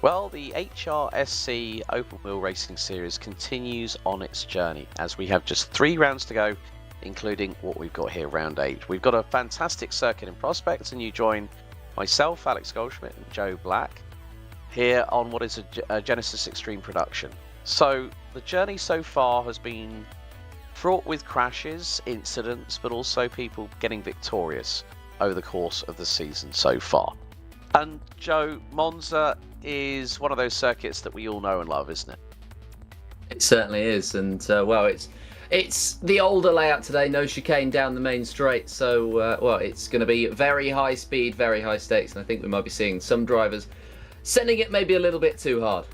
Well, the HRSC Open Wheel Racing Series continues on its journey as we have just 3 rounds to go, including what we've got here, round 8. We've got a fantastic circuit in prospect, and you join myself, Alex Goldschmidt, and Joe Black here on what is a Genisus Extreme production. So the journey so far has been fraught with crashes, incidents, but also people getting victorious over the course of the season so far. And Joe, Monza is one of those circuits that we all know and love, isn't it? It certainly is, and well, it's the older layout today, no chicane down the main straight, so well, it's going to be very high speed, very high stakes, and I think we might be seeing some drivers sending it maybe a little bit too hard.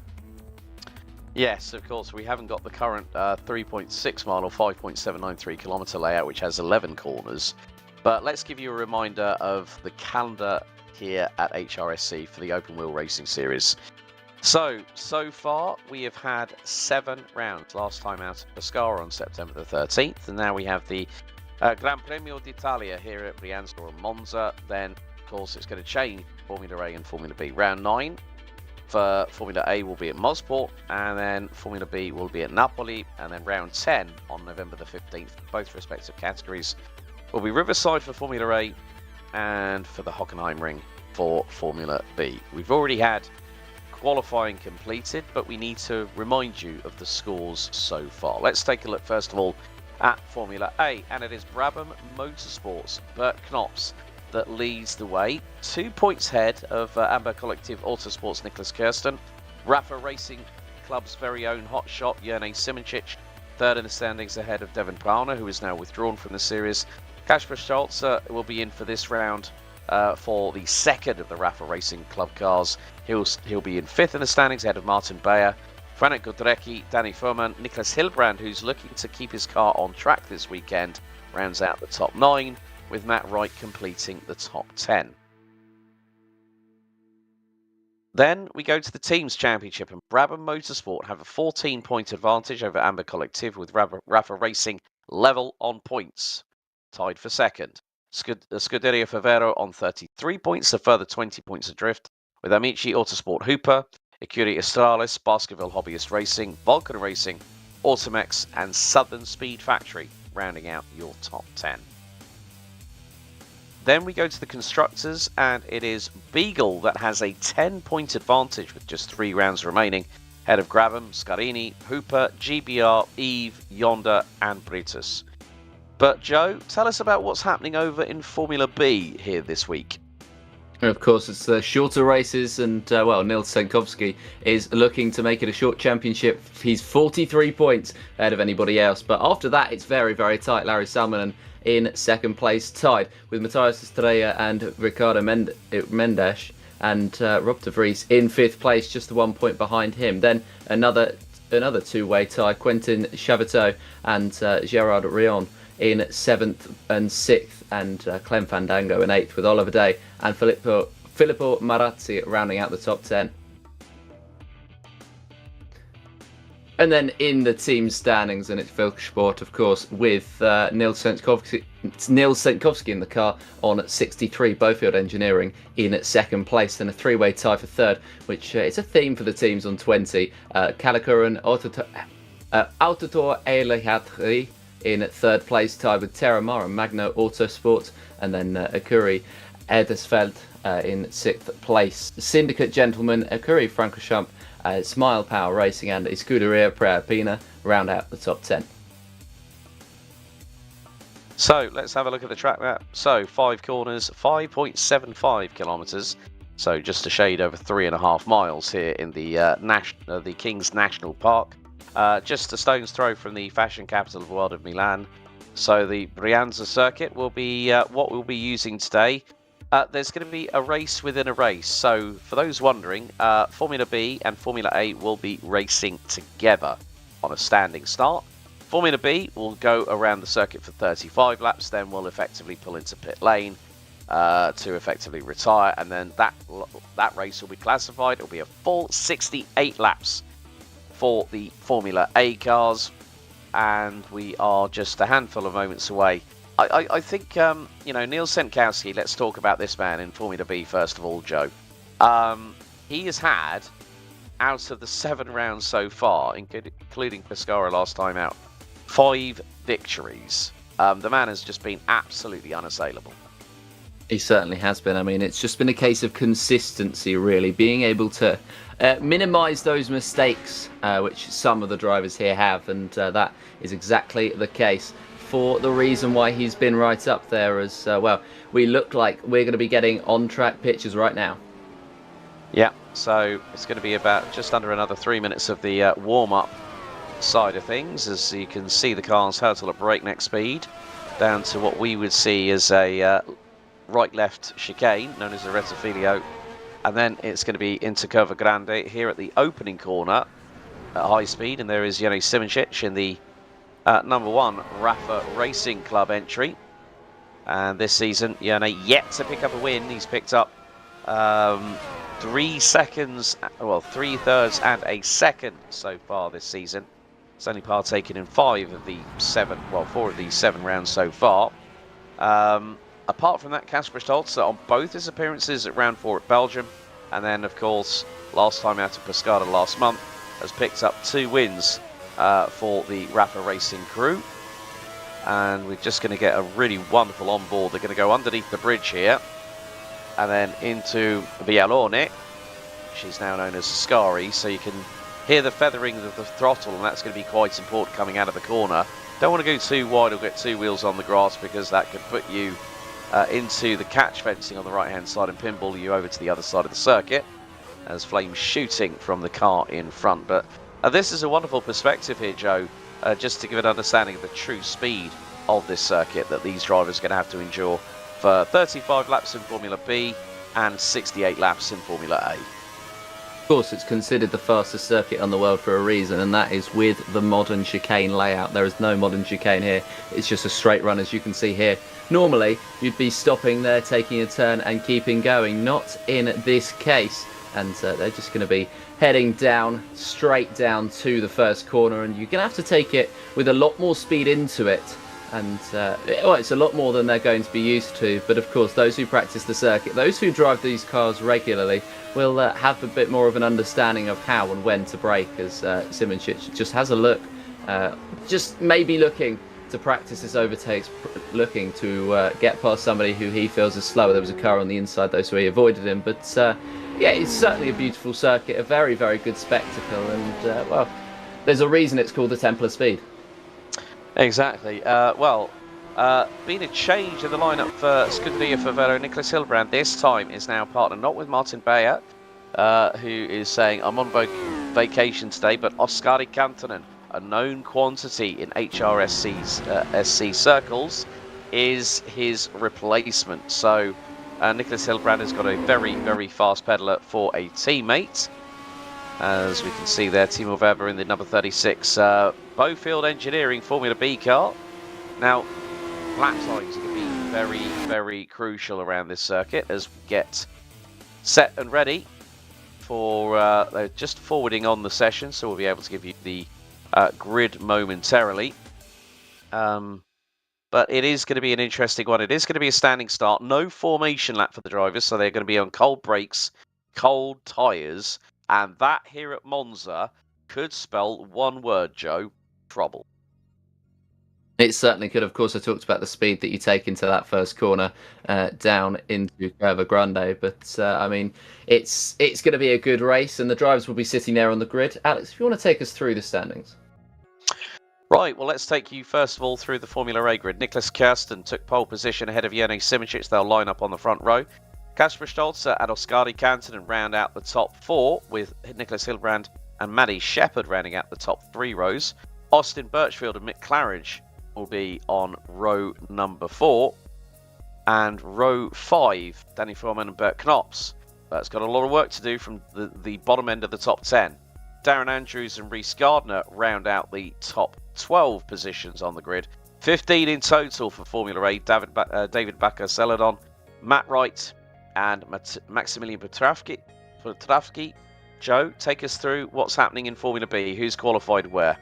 Yes, of course, we haven't got the current 3.6 mile or 5.793 kilometre layout, which has 11 corners, but let's give you a reminder of the calendar here at HRSC for the Open Wheel Racing Series. So far we have had 7 rounds. Last time out at Pescara on September the 13th, and now we have the Gran Premio d'Italia here at Brianza or Monza. Then, of course, it's going to change Formula A and Formula B. Round 9 for Formula A will be at Mosport, and then Formula B will be at Napoli, and then round 10 on November the 15th, both respective categories, will be Riverside for Formula A and for the Hockenheim Ring for Formula B. We've already had qualifying completed, but we need to remind you of the scores so far. Let's take a look first of all at Formula A, and it is Brabham Motorsports Bert Knops that leads the way, 2 points ahead of Amber Collective Autosports Nicholas Kirsten. Rafa Racing Club's very own hotshot Jerne Simoncic, third in the standings ahead of Devon Palmer, who is now withdrawn from the series. Kasper Schulze will be in for this round for the second of the Rafa Racing Club cars. He'll be in 5th in the standings ahead of Martin Beyer, Franek Godrecki, Danny Furman. Nicholas Hilbrand, who's looking to keep his car on track this weekend, rounds out the top 9, with Matt Wright completing the top 10. Then we go to the Teams Championship, and Brabham Motorsport have a 14-point advantage over Amber Collective, with Rafa Racing level on points, tied for second. Scuderia Favero on 33 points, a further 20 points adrift, with Amici Autosport Hooper, Ecurie Astralis, Baskerville Hobbyist Racing, Vulcan Racing, Automex, and Southern Speed Factory rounding out your top 10. Then we go to the Constructors, and it is Beagle that has a 10-point advantage with just 3 rounds remaining, ahead of Grabham, Scarini, Hooper, GBR, Eve, Yonder, and Britus. But Joe, tell us about what's happening over in Formula B here this week. Of course, it's the shorter races, and well, Nils Senkovsky is looking to make it a short championship. He's 43 points ahead of anybody else, but after that, it's very, very tight. Larry Salmonen in second place, tied with Matthias Estrella and Ricardo Mendes, and Rob de Vries in 5th place, just the 1 point behind him. Then another two-way tie, Quentin Chaveteau and Gerard Rion in 7th and 6th, and Clem Fandango in 8th, with Oliver Day and Filippo Marazzi rounding out the top 10. And then in the team standings, and it's Vilksport, of course, with Nils Senkovsky in the car on 63, Beaufield Engineering in 2nd place, and a 3-way tie for 3rd, which is a theme for the teams on 20. Kalakuran Autotor Elehatri in 3rd place, tied with Terramar and Magno Autosport, and then Akuri Edersfeld in 6th place. Syndicate Gentlemen, Akuri Francorchamps, Smile Power Racing and Scuderia Prealpina round out the top 10. So let's have a look at the track map. So 5 corners, 5.75 kilometres, so just a shade over 3.5 miles here in the King's National Park. Just a stone's throw from the fashion capital of the world of Milan. So the Brianza circuit will be what we'll be using today. There's going to be a race within a race. So for those wondering, Formula B and Formula A will be racing together on a standing start. Formula B will go around the circuit for 35 laps, then will effectively pull into pit lane to effectively retire, and then that race will be classified. It will be a full 68 laps for the Formula A cars, and we are just a handful of moments away. I think, Nils Senkovsky, let's talk about this man in Formula B first of all, Joe. He has had out of the 7 rounds so far, including Pescara last time out, 5 victories. The man has just been absolutely unassailable. He certainly has been. I mean, it's just been a case of consistency, really, being able to minimise those mistakes, which some of the drivers here have, and that is exactly the case for the reason why he's been right up there as well. We look like we're going to be getting on-track pictures right now. Yeah, so it's going to be about just under another 3 minutes of the warm-up side of things, as you can see the cars hurtle at breakneck speed down to what we would see as a right-left chicane known as the Rettifilio, and then it's going to be into Curva Grande here at the opening corner at high speed, and there is Jene Simoncic in the number 1 Rafa Racing Club entry, and this season Jene yet to pick up a win. He's picked up 3 seconds, well 3/3 and a second so far this season. He's only partaken in 4 of the 7 rounds so far. Apart from that, Kasper Stolzer on both his appearances at round 4 at Belgium, and then of course last time out at Pescara last month, has picked up 2 wins for the Rafa Racing crew. And we're just going to get a really wonderful onboard. They're going to go underneath the bridge here and then into Vialone, which is now known as Ascari, so you can hear the feathering of the throttle, and that's going to be quite important coming out of the corner. Don't want to go too wide or get 2 wheels on the grass, because that could put you into the catch fencing on the right hand side and pinball you over to the other side of the circuit, as flames shooting from the car in front. But this is a wonderful perspective here, Joe, just to give an understanding of the true speed of this circuit that these drivers are going to have to endure for 35 laps in Formula B and 68 laps in Formula A. Of course, it's considered the fastest circuit on the world for a reason, and that is with the modern chicane layout. There is no modern chicane here. It's just a straight run, as you can see here. Normally, you'd be stopping there, taking a turn and keeping going. Not in this case. And they're just going to be heading down, straight down to the first corner, and you're going to have to take it with a lot more speed into it. And well, it's a lot more than they're going to be used to, but of course those who practice the circuit, those who drive these cars regularly, will have a bit more of an understanding of how and when to brake, as Simoncic just has a look, just maybe looking to practice his overtakes, looking to get past somebody who he feels is slower. There was a car on the inside though, so he avoided him, but yeah, it's certainly a beautiful circuit, a very, very good spectacle, and well, there's a reason it's called the Temple of Speed. Exactly. Been a change in the lineup for Scuderia Favero. Nicholas Hilbrand this time is now partnered not with Martin Beyer, who is saying, I'm on vacation today, but Oskari Kantonen, a known quantity in HRSC's SC circles, is his replacement. So Nicholas Hilbrand has got a very, very fast pedaler for a teammate. As we can see there, Timo Weber in the number 36 Bowfield Engineering Formula B car. Now, lap times are going to be very, very crucial around this circuit as we get set and ready for, they're just forwarding on the session, so we'll be able to give you the grid momentarily. But it is going to be an interesting one. It is going to be a standing start, no formation lap for the drivers, so they're going to be on cold brakes, cold tyres, and that here at Monza could spell one word, Joe: trouble. It certainly could. Of course, I talked about the speed that you take into that first corner down into Curva Grande, but I mean, it's going to be a good race, and the drivers will be sitting there on the grid. Alex, if you want to take us through the standings. Right, well, let's take you first of all through the Formula A grid. Nicholas Kirsten took pole position ahead of Jene Simoncic. They'll line up on the front row. Kasper Stolzer and Oskari Kantonen round out the top 4, with Nicholas Hilbrand and Maddie Shepherd rounding out the top 3 rows. Austin Birchfield and Mick Claridge will be on row number 4. And row 5, Danny Foreman and Bert Knops. That's got a lot of work to do from the bottom end of the top 10. Darren Andrews and Reece Gardner round out the top 12 positions on the grid. 15 in total for Formula A. David Bakker-Celadon, Matt Wright and Maximilian Petravsky. Joe, take us through what's happening in Formula B. Who's qualified where?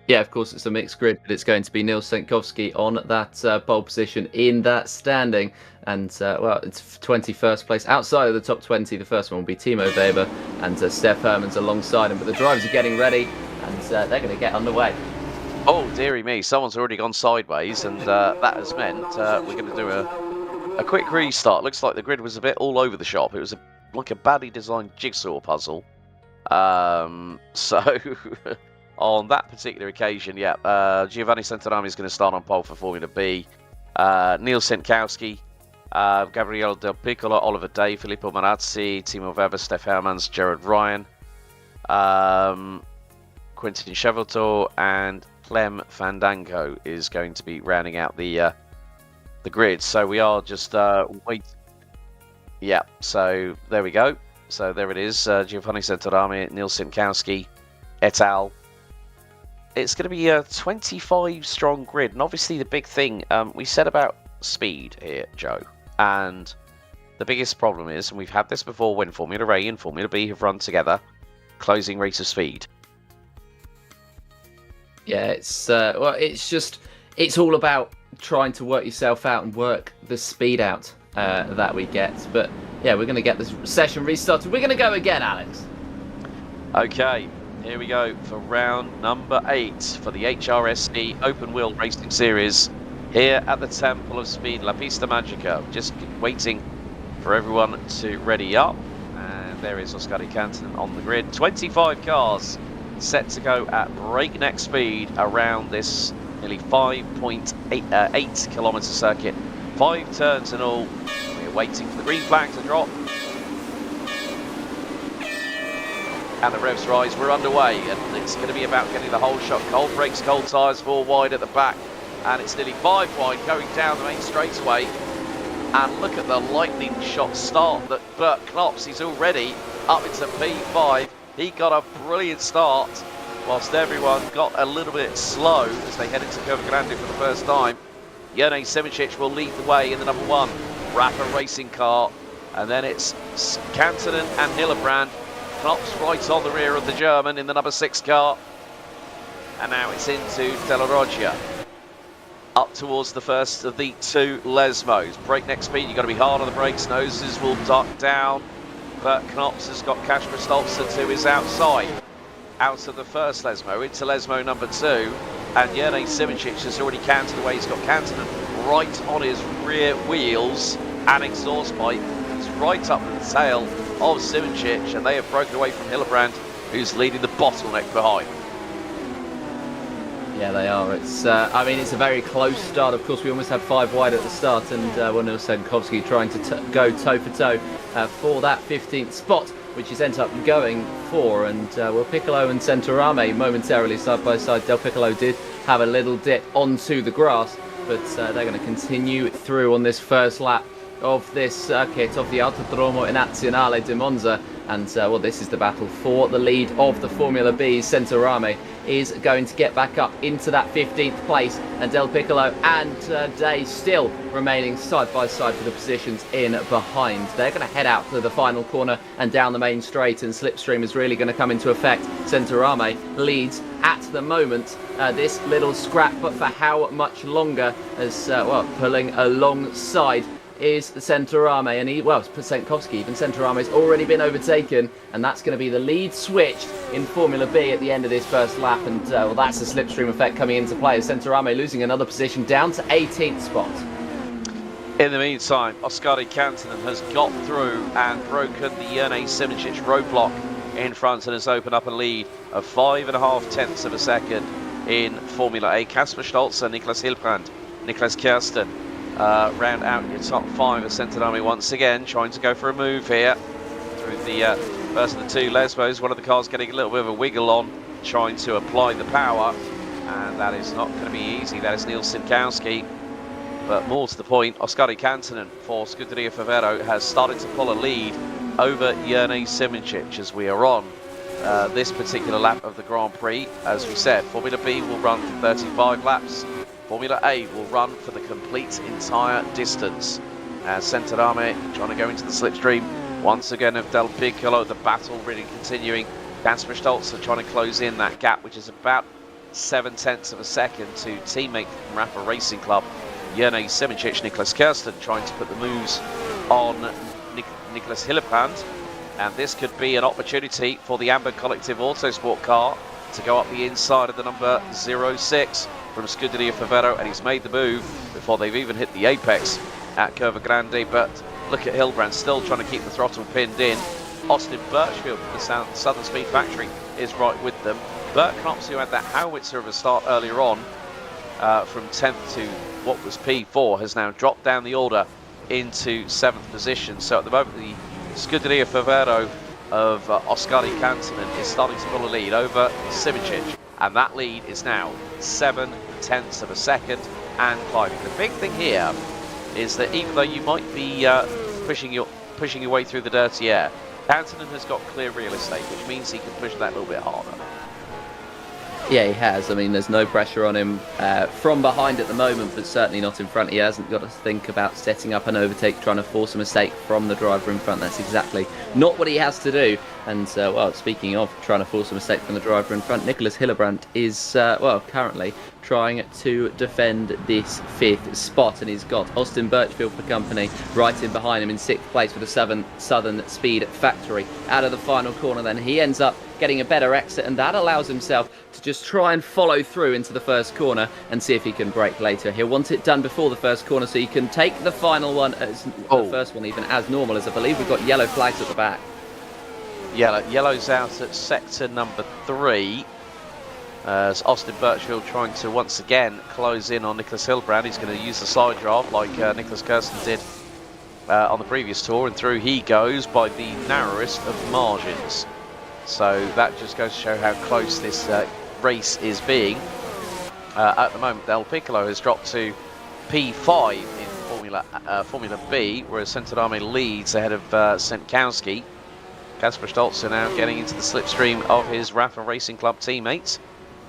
Yeah, of course, it's a mixed grid, but it's going to be Nils Senkovsky on that pole position in that standing. And, well, it's 21st place. Outside of the top 20, the first one will be Timo Weber and Steph Hermans alongside him. But the drivers are getting ready, and they're going to get underway. Oh, dearie me, someone's already gone sideways, and that has meant we're going to do a quick restart. Looks like the grid was a bit all over the shop. It was like a badly designed jigsaw puzzle. So... On that particular occasion, yeah, Giovanni Santarami is going to start on pole for Formula B. Neil Senkowski, Gabriele Del Piccolo, Oliver Day, Filippo Manazzi, Timo Weber, Steph Hermans, Gerard Ryan, Quentin Chevelto, and Clem Fandango is going to be rounding out the grid. So we are just wait. Yeah, so there we go. So there it is, Giovanni Santarami, Neil Senkowski, et al. It's going to be a 25-strong grid, and obviously the big thing we said about speed here, Joe, and the biggest problem is, and we've had this before when Formula A and Formula B have run together, closing race of speed. Yeah, it's well, it's all about trying to work yourself out and work the speed out that we get. But yeah, we're going to get this session restarted. We're going to go again, Alex. Okay. Here we go for round number 8 for the HRSC Open Wheel Racing Series here at the Temple of Speed, La Pista Magica. Just waiting for everyone to ready up. And there is Oskari Kantanen on the grid. 25 cars set to go at breakneck speed around this nearly 5.8 kilometre circuit. 5 turns in all. We're waiting for the green flag to drop. And the revs rise, we're underway, and it's going to be about getting the whole shot. Cold brakes, cold tyres, 4 wide at the back, and it's nearly 5 wide going down the main straightaway. And look at the lightning shot start that Bert Knops, he's already up into P5. He got a brilliant start, whilst everyone got a little bit slow as they head into Curva Grande for the first time. Jene Semicic will lead the way in the number 1 Rapper racing car, and then it's Kantanen and Hillebrand. Knops right on the rear of the German in the number 6 car. And now it's into Della Roggia. Up towards the first of the 2 Lesmos. Breakneck speed, you've got to be hard on the brakes. Noses will duck down. But Knops has got Kasper Stolzer to his outside. Out of the first Lesmo into Lesmo number 2. And Jene Simicic has already canted away. He's got Kantanen right on his rear wheels and exhaust pipe. He's right up the tail of Simicic, and they have broken away from Hillebrand, who's leading the bottleneck behind. Yeah, they are. It's, I mean, it's a very close start. Of course, we almost had 5 wide at the start, and Nils Senkowski trying to go toe-for-toe for that 15th spot, which he's ended up going for. And well, Piccolo and Centorame momentarily side by side. Del Piccolo did have a little dip onto the grass, but they're going to continue through on this first lap of this circuit of the Autodromo Nazionale di Monza. And well, this is the battle for the lead of the Formula B. Centorame is going to get back up into that 15th place, and Del Piccolo and Day still remaining side by side for the positions in behind. They're going to head out to the final corner and down the main straight, and slipstream is really going to come into effect. Centorame leads at the moment this little scrap, but for how much longer, as well, pulling alongside is Centorame, and Senkowski, even Centorame's already been overtaken, and that's going to be the lead switched in Formula B at the end of this first lap, and well, that's the slipstream effect coming into play, as Centorame losing another position down to 18th spot. In the meantime, Oskari Kantanen has got through and broken the Jene Simicic roadblock in front, and has opened up a lead of 5.5 tenths of a second in Formula A. Kasper Stolzer, Niklas Hillebrand, Niklas Kirsten round out your top 5 of Centorame once again, trying to go for a move here through the first of the 2 Lesbos. One of the cars getting a little bit of a wiggle on, trying to apply the power, and that is not going to be easy. That is Nils Senkowski. But more to the point, Oskari Kantanen for Scuderia Favero has started to pull a lead over Jene Simicic as we are on this particular lap of the Grand Prix. As we said, Formula B will run for 35 laps. Formula A will run for the complete entire distance. Centorame trying to go into the slipstream once again of Del Piccolo. The battle really continuing. Kasper Stolzer trying to close in that gap, which is about 7/10 of a second to teammate from Rafa Racing Club, Jene Simicic, Nicholas Kirsten, trying to put the moves on Nicholas Hillebrand. And this could be an opportunity for the Amber Collective Autosport car to go up the inside of the number 06 from Scuderia Favero, and he's made the move before they've even hit the apex at Curva Grande. But look at Hillebrand still trying to keep the throttle pinned in. Austin Birchfield from the Southern Speed Factory is right with them. Bert Knops, who had that howitzer of a start earlier on, from 10th to what was P4, has now dropped down the order into 7th position. So at the moment, the Scuderia Favero of Oskari Kantanen is starting to pull a lead over Simicic, and that lead is now 7/10 of a second and climbing. The big thing here is that even though you might be pushing your way through the dirty air, Kantanen has got clear real estate, which means he can push that a little bit harder. Yeah, he has. I mean, there's no pressure on him from behind at the moment, but certainly not in front. He hasn't got to think about setting up an overtake, trying to force a mistake from the driver in front. That's exactly not what he has to do. And, well, speaking of trying to force a mistake from the driver in front, Nicholas Hillebrand is, well, currently trying to defend this 5th spot, and he's got Austin Birchfield for company right in behind him in 6th place with the Southern Speed Factory. Out of the final corner then, he ends up getting a better exit, and that allows himself to just try and follow through into the first corner and see if he can brake later. He'll want it done before the first corner so he can take the final one, as the first one even, as normal, as I believe we've got yellow flags at the back. Yellow's out at sector number 3. As Austin Birchfield trying to once again close in on Nicholas Hillebrand. He's going to use the side draft like Nicholas Kirsten did on the previous tour, and through he goes by the narrowest of margins. So that just goes to show how close this race is being. At the moment, Del Piccolo has dropped to P5 in Formula B, whereas Centename leads ahead of Sentkowski. Kasper Stolzer now getting into the slipstream of his Rafa Racing Club teammates,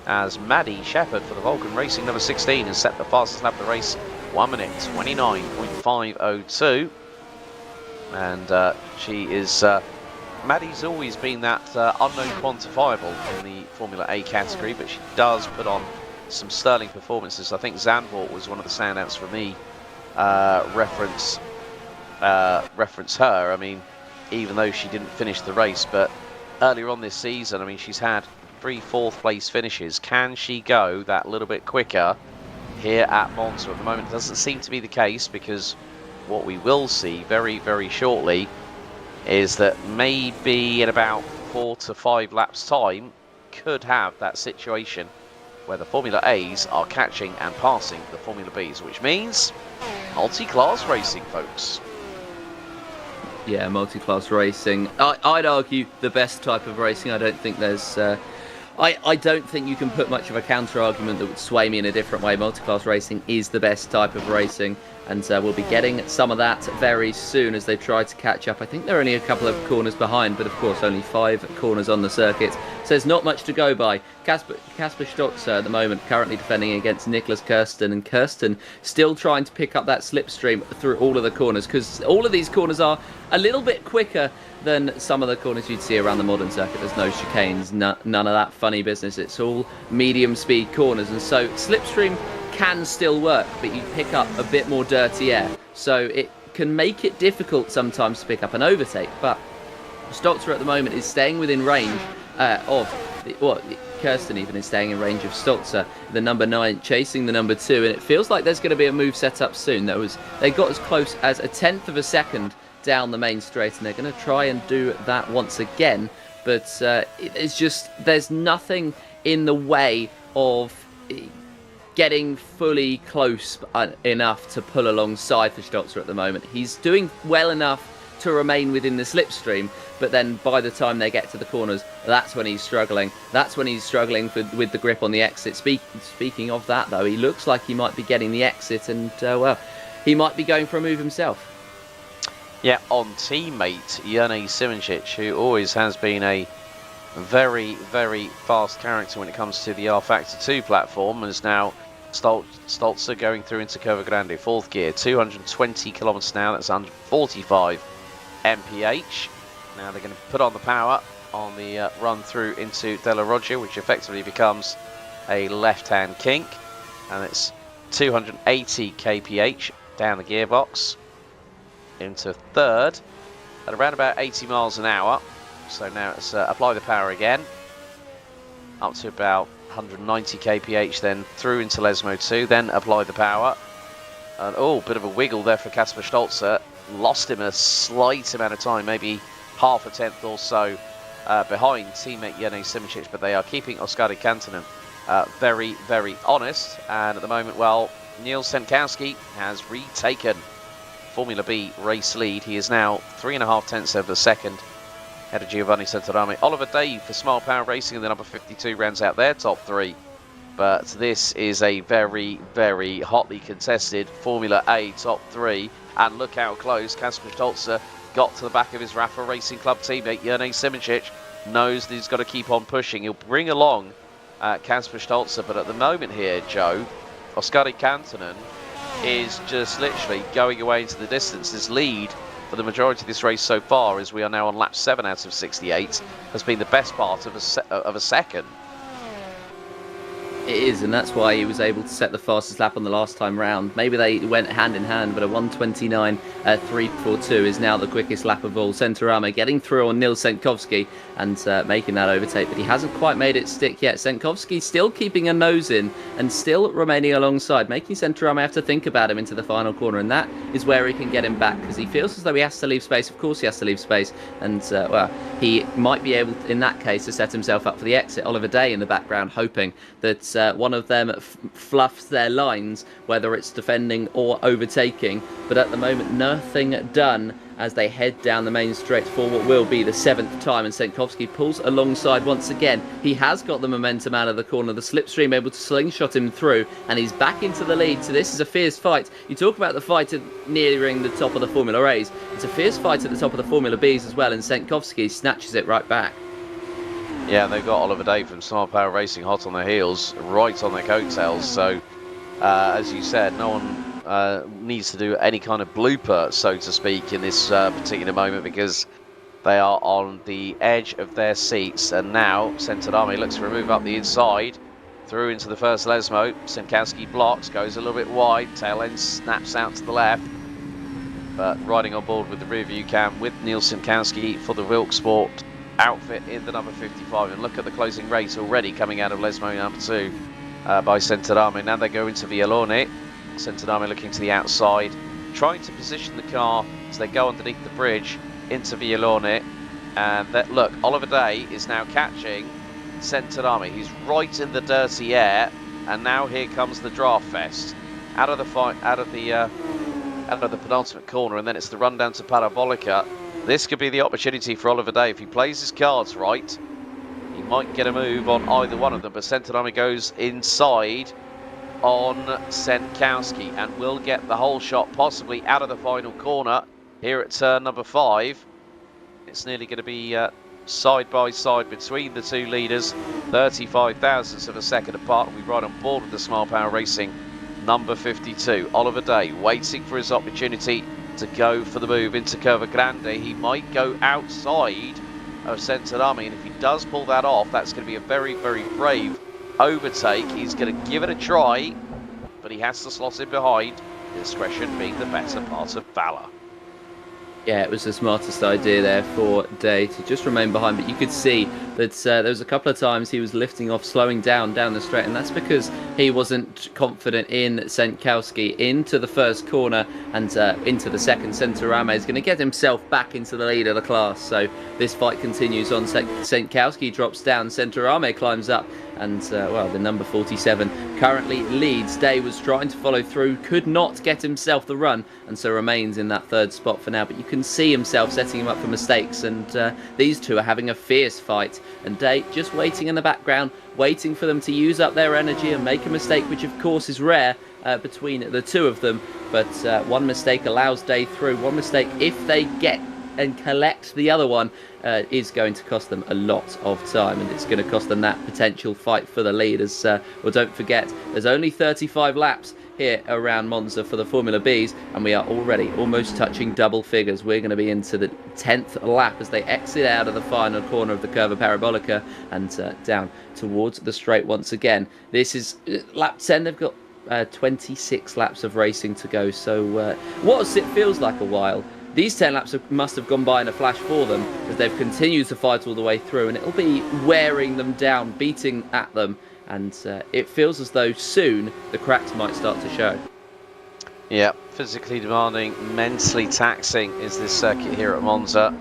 as Maddie Shepherd for the Vulcan Racing number 16 has set the fastest lap of the race, 1 minute 29.502. And she is Maddie's always been that unknown quantifiable in the Formula A category, but she does put on some sterling performances. I think Zandvoort was one of the standouts for me. Reference her. I mean, even though she didn't finish the race, but earlier on this season, I mean, she's had 3 4th place finishes. Can she go that little bit quicker here at Monza? At the moment, it doesn't seem to be the case, because what we will see very, very shortly is that maybe in about 4 to 5 laps time, could have that situation where the Formula A's are catching and passing the Formula B's, which means multi-class racing, folks. Yeah, multi-class racing. I'd argue the best type of racing. I don't think there's... I don't think you can put much of a counter-argument that would sway me in a different way. Multi-class racing is the best type of racing, and we'll be getting some of that very soon as they try to catch up. I think they're only a couple of corners behind, but of course only 5 corners on the circuit, so there's not much to go by. Kasper Stotzer at the moment currently defending against Nicholas Kirsten, and Kirsten still trying to pick up that slipstream through all of the corners, because all of these corners are a little bit quicker than some of the corners you'd see around the modern circuit. There's no chicanes, none of that funny business. It's all medium speed corners, and so slipstream can still work, but you pick up a bit more dirty air, so it can make it difficult sometimes to pick up an overtake. But Stotzer at the moment is staying within range Kirsten even is staying in range of Stotzer, the number 9 chasing the number 2, and it feels like there's going to be a move set up soon. They got as close as a 1/10 of a second down the main straight, and they're going to try and do that once again, but there's nothing in the way of getting fully close enough to pull alongside for Stotzer at the moment. He's doing well enough to remain within the slipstream, but then by the time they get to the corners, that's when he's struggling. That's when he's struggling with the grip on the exit. Speaking of that, though, he looks like he might be getting the exit, and well, he might be going for a move himself. Yeah, on teammate Jene Simicic, who always has been a very, very fast character when it comes to the R Factor 2 platform, and is now Stolzer going through into Curva Grande, 4th gear, 220 kilometers an hour. That's 145 mph. Now they're going to put on the power on the run through into Della Roggia, which effectively becomes a left-hand kink, and it's 280 kph down the gearbox into third at around about 80 miles an hour. So now it's apply the power again, up to about 190 kph, then through into Lesmo 2, then apply the power. And oh, bit of a wiggle there for Kasper Stolzer. Lost him a slight amount of time, maybe half a tenth or so behind teammate Jene Simicic, but they are keeping Oskari Kantonen very, very honest. And at the moment, well, Niels Senkowski has retaken Formula B race lead. He is now 3.5 tenths over the second ahead of Giovanni Centorame. Oliver Day for Smile Power Racing in the number 52 rounds out their top three. But this is a very, very hotly contested Formula A top three. And look how close Kasper Stolzer got to the back of his Rafa Racing Club teammate Jene Simicic. Knows that he's got to keep on pushing. He'll bring along Kasper Stolzer. But at the moment here, Joe, Oskari Kantonen is just literally going away into the distance. This lead for the majority of this race so far, as we are now on lap 7 out of 68, has been the best part of a second. It is, and that's why he was able to set the fastest lap on the last time round. Maybe they went hand in hand, but a 1:29.342 is now the quickest lap of all. Centorame getting through on Nils Senkowski and making that overtake, but he hasn't quite made it stick yet. Senkowski still keeping a nose in and still remaining alongside, making Centorame have to think about him into the final corner, and that is where he can get him back, because he feels as though he has to leave space. Of course he has to leave space, and well, he might be able, in that case, to set himself up for the exit. Oliver Day in the background hoping that one of them fluffs their lines, whether it's defending or overtaking, but at the moment nothing done as they head down the main straight for what will be the 7th time, and Senkowski pulls alongside once again. He has got the momentum out of the corner, the slipstream able to slingshot him through, and he's back into the lead. So this is a fierce fight. You talk about the fight nearing the top of the Formula A's. It's a fierce fight at the top of the Formula B's as well, and Senkowski snatches it right back. Yeah, they've got Oliver Day from Smart Power Racing hot on their heels, right on their coattails. So, as you said, no one needs to do any kind of blooper, so to speak, in this particular moment, because they are on the edge of their seats. And now Centorame looks for a move up the inside, through into the first Lesmo. Senkowski blocks, goes a little bit wide, tail end snaps out to the left. But riding on board with the rear view cam with Niels Senkowski for the Wilk Sport outfit in the number 55. And look at the closing race already coming out of Lesmo number 2 by Centorame. Now they go into Vialone. Centorame looking to the outside, trying to position the car as they go underneath the bridge into Vialone. And that, look, Oliver Day is now catching Centorame. He's right in the dirty air, and now here comes the draft fest out of the fight, out of the penultimate corner, and then it's the run down to Parabolica. This could be the opportunity for Oliver Day. If he plays his cards right, he might get a move on either one of them. But Centorame goes inside on Senkowski and will get the whole shot, possibly out of the final corner here at turn number 5. It's nearly going to be side by side between the two leaders, 35 thousandths of a second apart. We ride on board with the Smart Power Racing number 52. Oliver Day waiting for his opportunity to go for the move into Curva Grande. He might go outside of Centorame, and if he does pull that off, that's going to be a very, very brave overtake. He's going to give it a try, but he has to slot in behind, discretion being the better part of valour. Yeah, it was the smartest idea there for Day to just remain behind, but you could see that there was a couple of times he was lifting off, slowing down the straight, and that's because he wasn't confident in Senkowski into the first corner and into the second. Centorame is going to get himself back into the lead of the class, so this fight continues on. Senkowski drops down, Centorame climbs up, and well, the number 47 currently leads. Day was trying to follow through, could not get himself the run, and so remains in that third spot for now, but you can see himself setting him up for mistakes, and these two are having a fierce fight, and Day just waiting in the background, waiting for them to use up their energy and make a mistake, which of course is rare between the two of them, but one mistake allows Day through. One mistake, if they get and collect the other one, is going to cost them a lot of time, and it's going to cost them that potential fight for the lead. As well, don't forget, there's only 35 laps here around Monza for the Formula Bs, and we are already almost touching double figures. We're going to be into the 10th lap as they exit out of the final corner of the Curva Parabolica and down towards the straight once again. This is lap 10. They've got 26 laps of racing to go, so what it feels like a while. These 10 laps must have gone by in a flash for them as they've continued to fight all the way through, and it'll be wearing them down, beating at them, and it feels as though soon the cracks might start to show. Yeah, physically demanding, mentally taxing is this circuit here at Monza.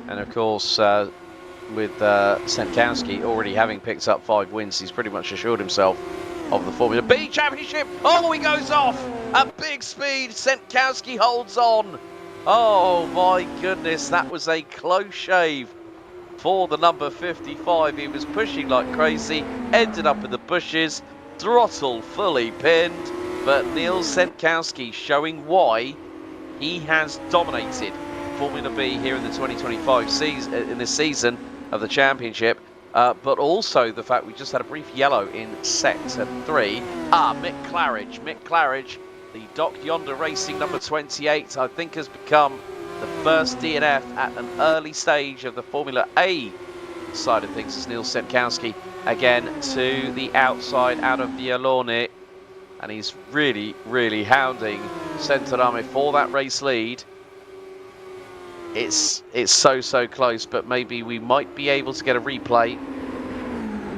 And of course, with Senkowski already having picked up 5 wins, he's pretty much assured himself of the Formula B Championship. Oh, he goes off at big speed. Senkowski holds on. Oh my goodness, that was a close shave for the number 55. He was pushing like crazy, ended up in the bushes, throttle fully pinned, but Niels Senkowski showing why he has dominated Formula B here in the 2025 season, in this season of the championship. But also the fact we just had a brief yellow in sector 3. Mick Claridge, the Doc Yonder Racing number 28, I think has become the first DNF at an early stage of the Formula A side of things, as Niels Senkowski again to the outside out of Vialone, and he's really hounding Centorame for that race lead. It's so close, but maybe we might be able to get a replay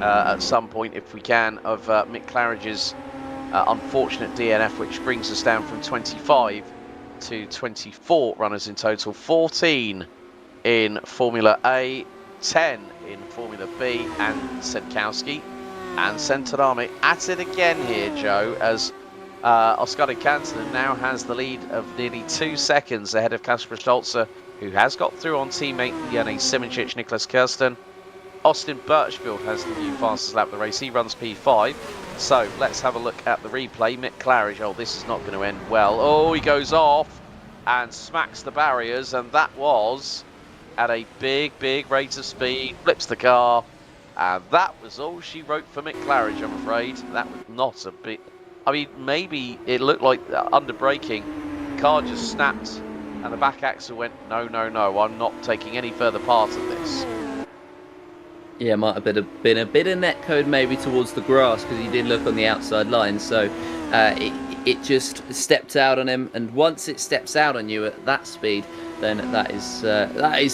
at some point if we can of Mick Claridge's unfortunate DNF, which brings us down from 25 to 24 runners in total. 14 in Formula A, 10 in Formula B, and Senkowski and Centorame at it again here, Joe, as Oskar Kantonen now has the lead of nearly 2 seconds ahead of Kasper Stolzer, who has got through on teammate Jane Simoncic, Nicholas Kirsten. Austin Birchfield has the new fastest lap of the race. He runs P5. So let's have a look at the replay. Mick Claridge, oh, this is not going to end well. Oh, he goes off and smacks the barriers, and that was at a big rate of speed. Flips the car, and that was all she wrote for Mick Claridge, I'm afraid. That was not a bit... I mean, maybe it looked like under braking, the car just snapped, and the back axle went, no, I'm not taking any further part of this. Yeah, might have been a bit of netcode maybe towards the grass, because he did look on the outside line, so it just stepped out on him, and once it steps out on you at that speed, then that is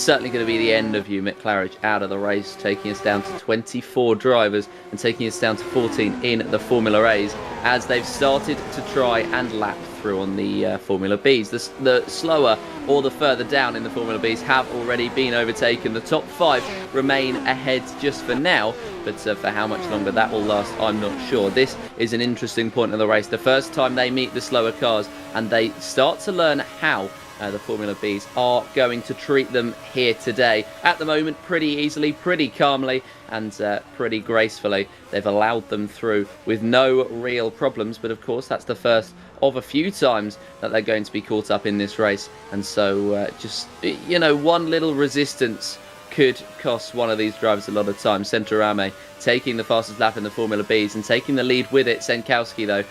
certainly going to be the end of you, Mick Claridge, out of the race, taking us down to 24 drivers and taking us down to 14 in the Formula A's, as they've started to try and lap through on the Formula B's. The slower or the further down in the Formula B's have already been overtaken. The top 5 remain ahead just for now, but for how much longer that will last, I'm not sure. This is an interesting point of the race. The first time they meet the slower cars and they start to learn how the Formula Bs are going to treat them here today. At the moment, pretty easily, pretty calmly, and pretty gracefully. They've allowed them through with no real problems, but of course that's the first of a few times that they're going to be caught up in this race, and so just, you know, one little resistance could cost one of these drivers a lot of time. Centorame taking the fastest lap in the Formula Bs and taking the lead with it. Senkowski, though,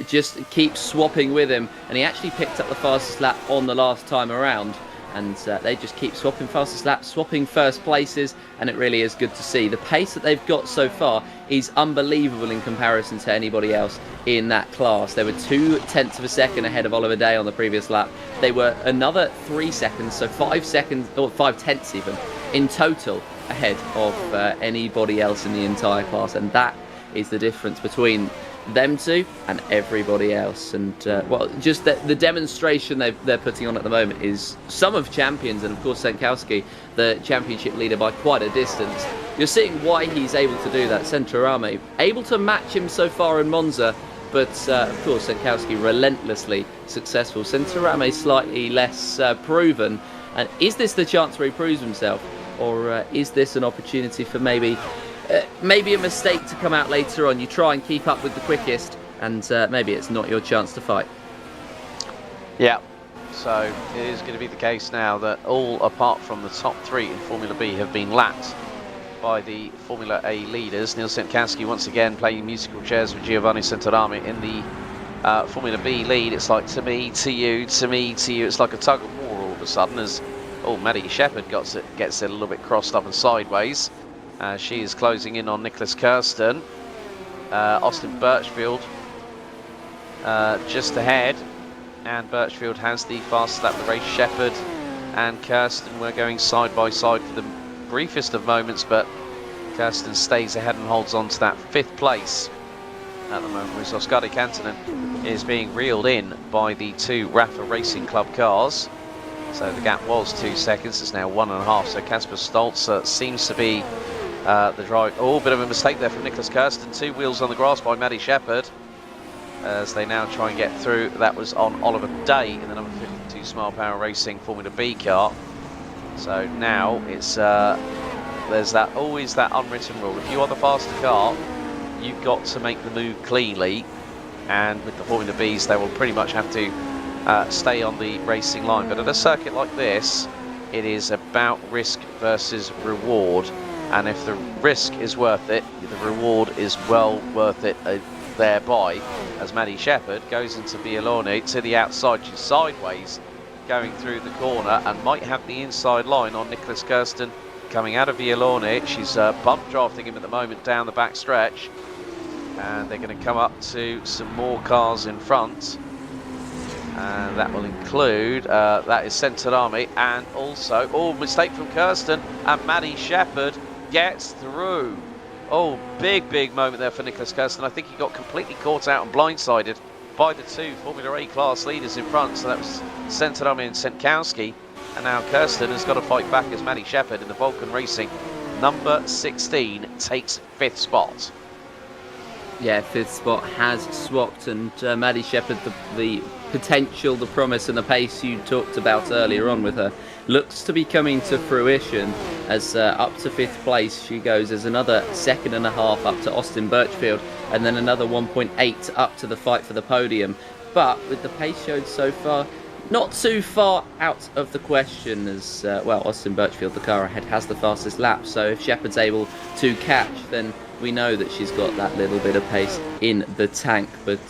just keeps swapping with him, and he actually picked up the fastest lap on the last time around, and they just keep swapping fastest laps, swapping first places, and it really is good to see. The pace that they've got so far is unbelievable in comparison to anybody else in that class. They were 0.2 of a second ahead of Oliver Day on the previous lap. They were another 3 seconds, so 5 seconds, or 0.5 even, in total ahead of anybody else in the entire class, and that is the difference between them two and everybody else. And well, just the demonstration they're putting on at the moment is some of champions, and of course Senkowski, the championship leader by quite a distance. You're seeing why he's able to do that. Centorame able to match him so far in Monza, but of course Senkowski relentlessly successful. Centorame slightly less proven, and is this the chance where he proves himself, or is this an opportunity for maybe a mistake to come out later on? You try and keep up with the quickest, and maybe it's not your chance to fight. Yeah, so it is going to be the case now that all apart from the top 3 in Formula B have been lapped by the Formula A leaders. Niels Senkowski once again playing musical chairs with Giovanni Centorame in the Formula B lead. It's like to me, to you, to me, to you. It's like a tug of war all of a sudden as, Maddie Shepherd gets it a little bit crossed up and sideways. She is closing in on Nicholas Kirsten. Austin Birchfield just ahead, and Birchfield has the fastest lap of the race. Shepherd and Kirsten were going side by side for the briefest of moments, but Kirsten stays ahead and holds on to that 5th place at the moment, whereas Oskari Kantonen is being reeled in by the 2 Rafa Racing Club cars. So the gap was 2 seconds, it's now 1.5. So Kasper Stoltz seems to be the drive. Oh, bit of a mistake there from Nicholas Kirsten. 2 wheels on the grass by Maddie Shepherd as they now try and get through. That was on Oliver Day in the number 52 Smile Power Racing Formula B car. So now it's there's always that unwritten rule. If you are the faster car, you've got to make the move cleanly, and with the Formula Bs they will pretty much have to stay on the racing line. But at a circuit like this, it is about risk versus reward, and if the risk is worth it, the reward is well worth it thereby, as Maddie Shepherd goes into Bialoni to the outside. She's sideways going through the corner and might have the inside line on Nicholas Kirsten coming out of Bialoni. She's bump drafting him at the moment down the back stretch, and they're going to come up to some more cars in front, and that will include that is Central Army, and also mistake from Kirsten, and Maddie Shepherd gets through. Big moment there for Nicholas Kirsten. I think he got completely caught out and blindsided by the 2 Formula A class leaders in front. So that was Central Army and Senkowski, and now Kirsten has got to fight back as Maddie Shepherd in the Vulcan Racing number 16 takes 5th spot. Yeah, 5th spot has swapped, and Maddie Shepherd, the potential, the promise and the pace you talked about earlier on with her, looks to be coming to fruition as up to 5th place she goes. As another 2.5 up to Austin Birchfield, and then another 1.8 up to the fight for the podium. But with the pace showed so far, not too far out of the question, as Austin Birchfield, the car ahead, has the fastest lap. So if Shepherd's able to catch, then we know that she's got that little bit of pace in the tank. But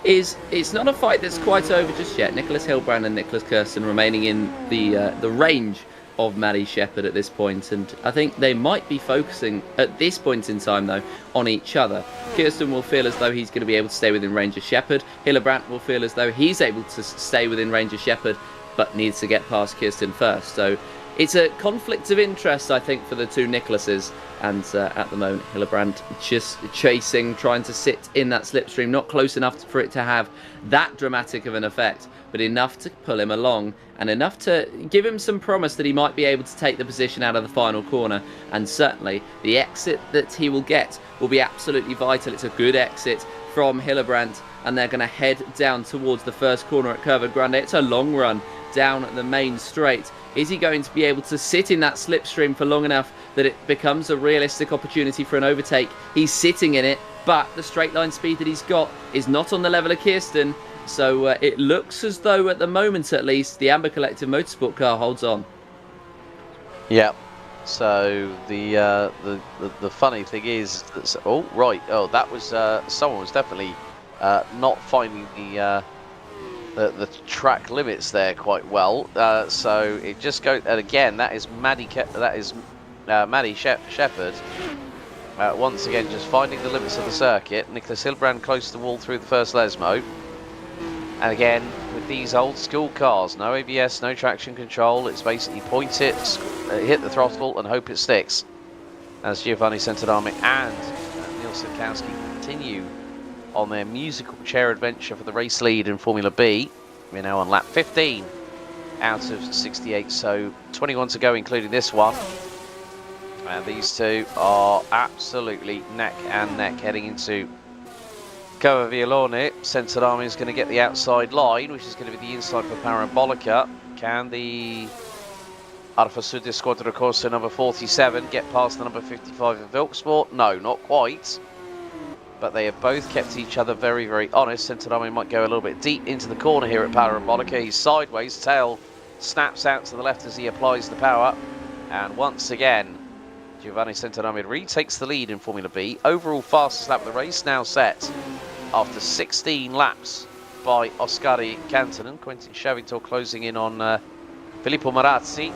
it's not a fight that's quite over just yet. Nicholas Hilbrand and Nicholas Kirsten remaining in the range of Maddie Shepherd at this point, and I think they might be focusing at this point in time though on each other. Kirsten will feel as though he's going to be able to stay within range of Shepherd. Hildebrand will feel as though he's able to stay within range of Shepherd, but needs to get past Kirsten first. So it's a conflict of interest, I think, for the 2 Nicholases, and at the moment Hildebrand just chasing, trying to sit in that slipstream, not close enough for it to have that dramatic of an effect, but enough to pull him along and enough to give him some promise that he might be able to take the position out of the final corner. And certainly the exit that he will get will be absolutely vital. It's a good exit from Hildebrand, and they're going to head down towards the first corner at Curva Grande. It's a long run down the main straight. Is he going to be able to sit in that slipstream for long enough that it becomes a realistic opportunity for an overtake? He's sitting in it, but the straight line speed that he's got is not on the level of Kirsten. So it looks as though, at the moment at least, the Amber Collective Motorsport car holds on. Yeah. So the funny thing is that that was someone was definitely not finding the track limits there quite well. So it just goes, and again that is Maddie Shepherd once again just finding the limits of the circuit. Nicholas Hilbrand close to the wall through the first Lesmo. And again, with these old school cars, no ABS, no traction control, it's basically point it, hit the throttle and hope it sticks. As Giovanni Centinami and Neil Sikowski continue on their musical chair adventure for the race lead in Formula B. We're now on lap 15 out of 68, so 21 to go including this one. And these 2 are absolutely neck and neck heading into Cova Vialone. Centinami is going to get the outside line, which is going to be the inside for Parabolica. Can the Alfa Sud Squadra Corsa number 47 get past the number 55 of Vilksport? No, not quite. But they have both kept each other very, very honest. Centinami might go a little bit deep into the corner here at Parabolica. He's sideways, tail snaps out to the left as he applies the power. And once again, Giovanni Centinami retakes the lead in Formula B. Overall fastest lap of the race now set after 16 laps by Oscari Cantonen. Quentin Chavitor closing in on Filippo Marazzi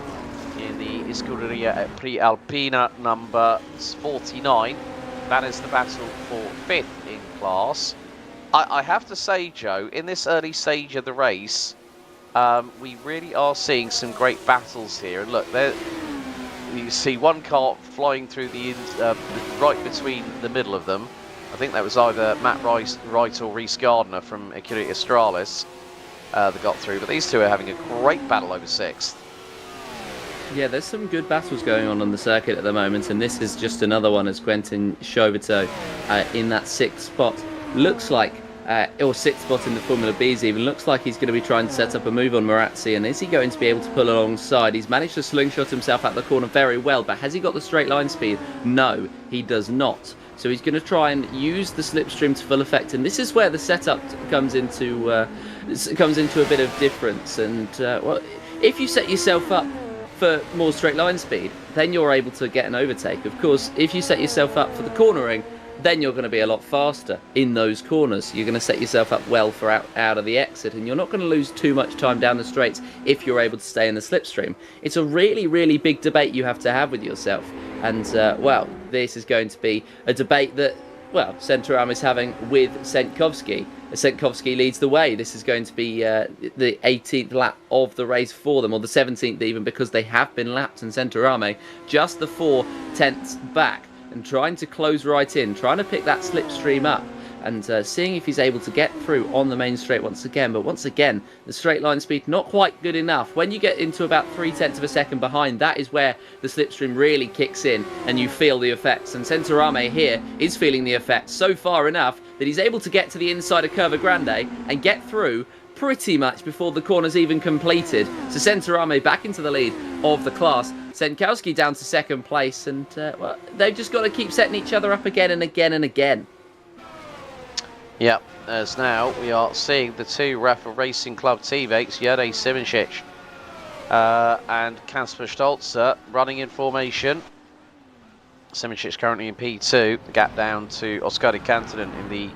in the Scuderia Pre-Alpina number 49. That is the battle for 5th in class. I have to say, Joe, in this early stage of the race, we really are seeing some great battles here. And look, there you see one car flying through the right between the middle of them. I think that was either Matt Wright or Reece Gardner from Ecurie Australis that got through. But these two are having a great battle over 6th. Yeah, there's some good battles going on the circuit at the moment, and this is just another one as Quentin Chavitor in that 6th spot. Looks like, or 6th spot in the Formula Bs even, looks like he's going to be trying to set up a move on Marazzi, and is he going to be able to pull alongside? He's managed to slingshot himself out the corner very well, but has he got the straight line speed? No, he does not. So he's going to try and use the slipstream to full effect, and this is where the setup comes into a bit of difference. And well, if you set yourself up for more straight line speed, then you're able to get an overtake. Of course, if you set yourself up for the cornering, then you're going to be a lot faster in those corners. You're going to set yourself up well for out of the exit, and you're not going to lose too much time down the straights if you're able to stay in the slipstream. It's a really, really big debate you have to have with yourself. And, well, this is going to be a debate that, well, Centuram is having with Sentkovsky. Sentkovsky leads the way. This is going to be the 18th lap of the race for them, or the 17th even, because they have been lapped, and Centurame just the 4/10 back, and trying to close right in, trying to pick that slipstream up, and seeing if he's able to get through on the main straight once again. But once again, the straight line speed not quite good enough. When you get into about 0.3 of a second behind, that is where the slipstream really kicks in and you feel the effects. And Centurame here is feeling the effects so far enough that he's able to get to the inside of Curva Grande and get through pretty much before the corner's even completed. So Centurame back into the lead of the class. Sentkovsky down to 2nd place, and well, they've just got to keep setting each other up again and again and again. Yep, as now we are seeing the 2 Rafa Racing Club teammates, Jere Simoncic and Kasper Stolzer, running in formation. Simoncic currently in P2, the gap down to Oscari Cantonen in the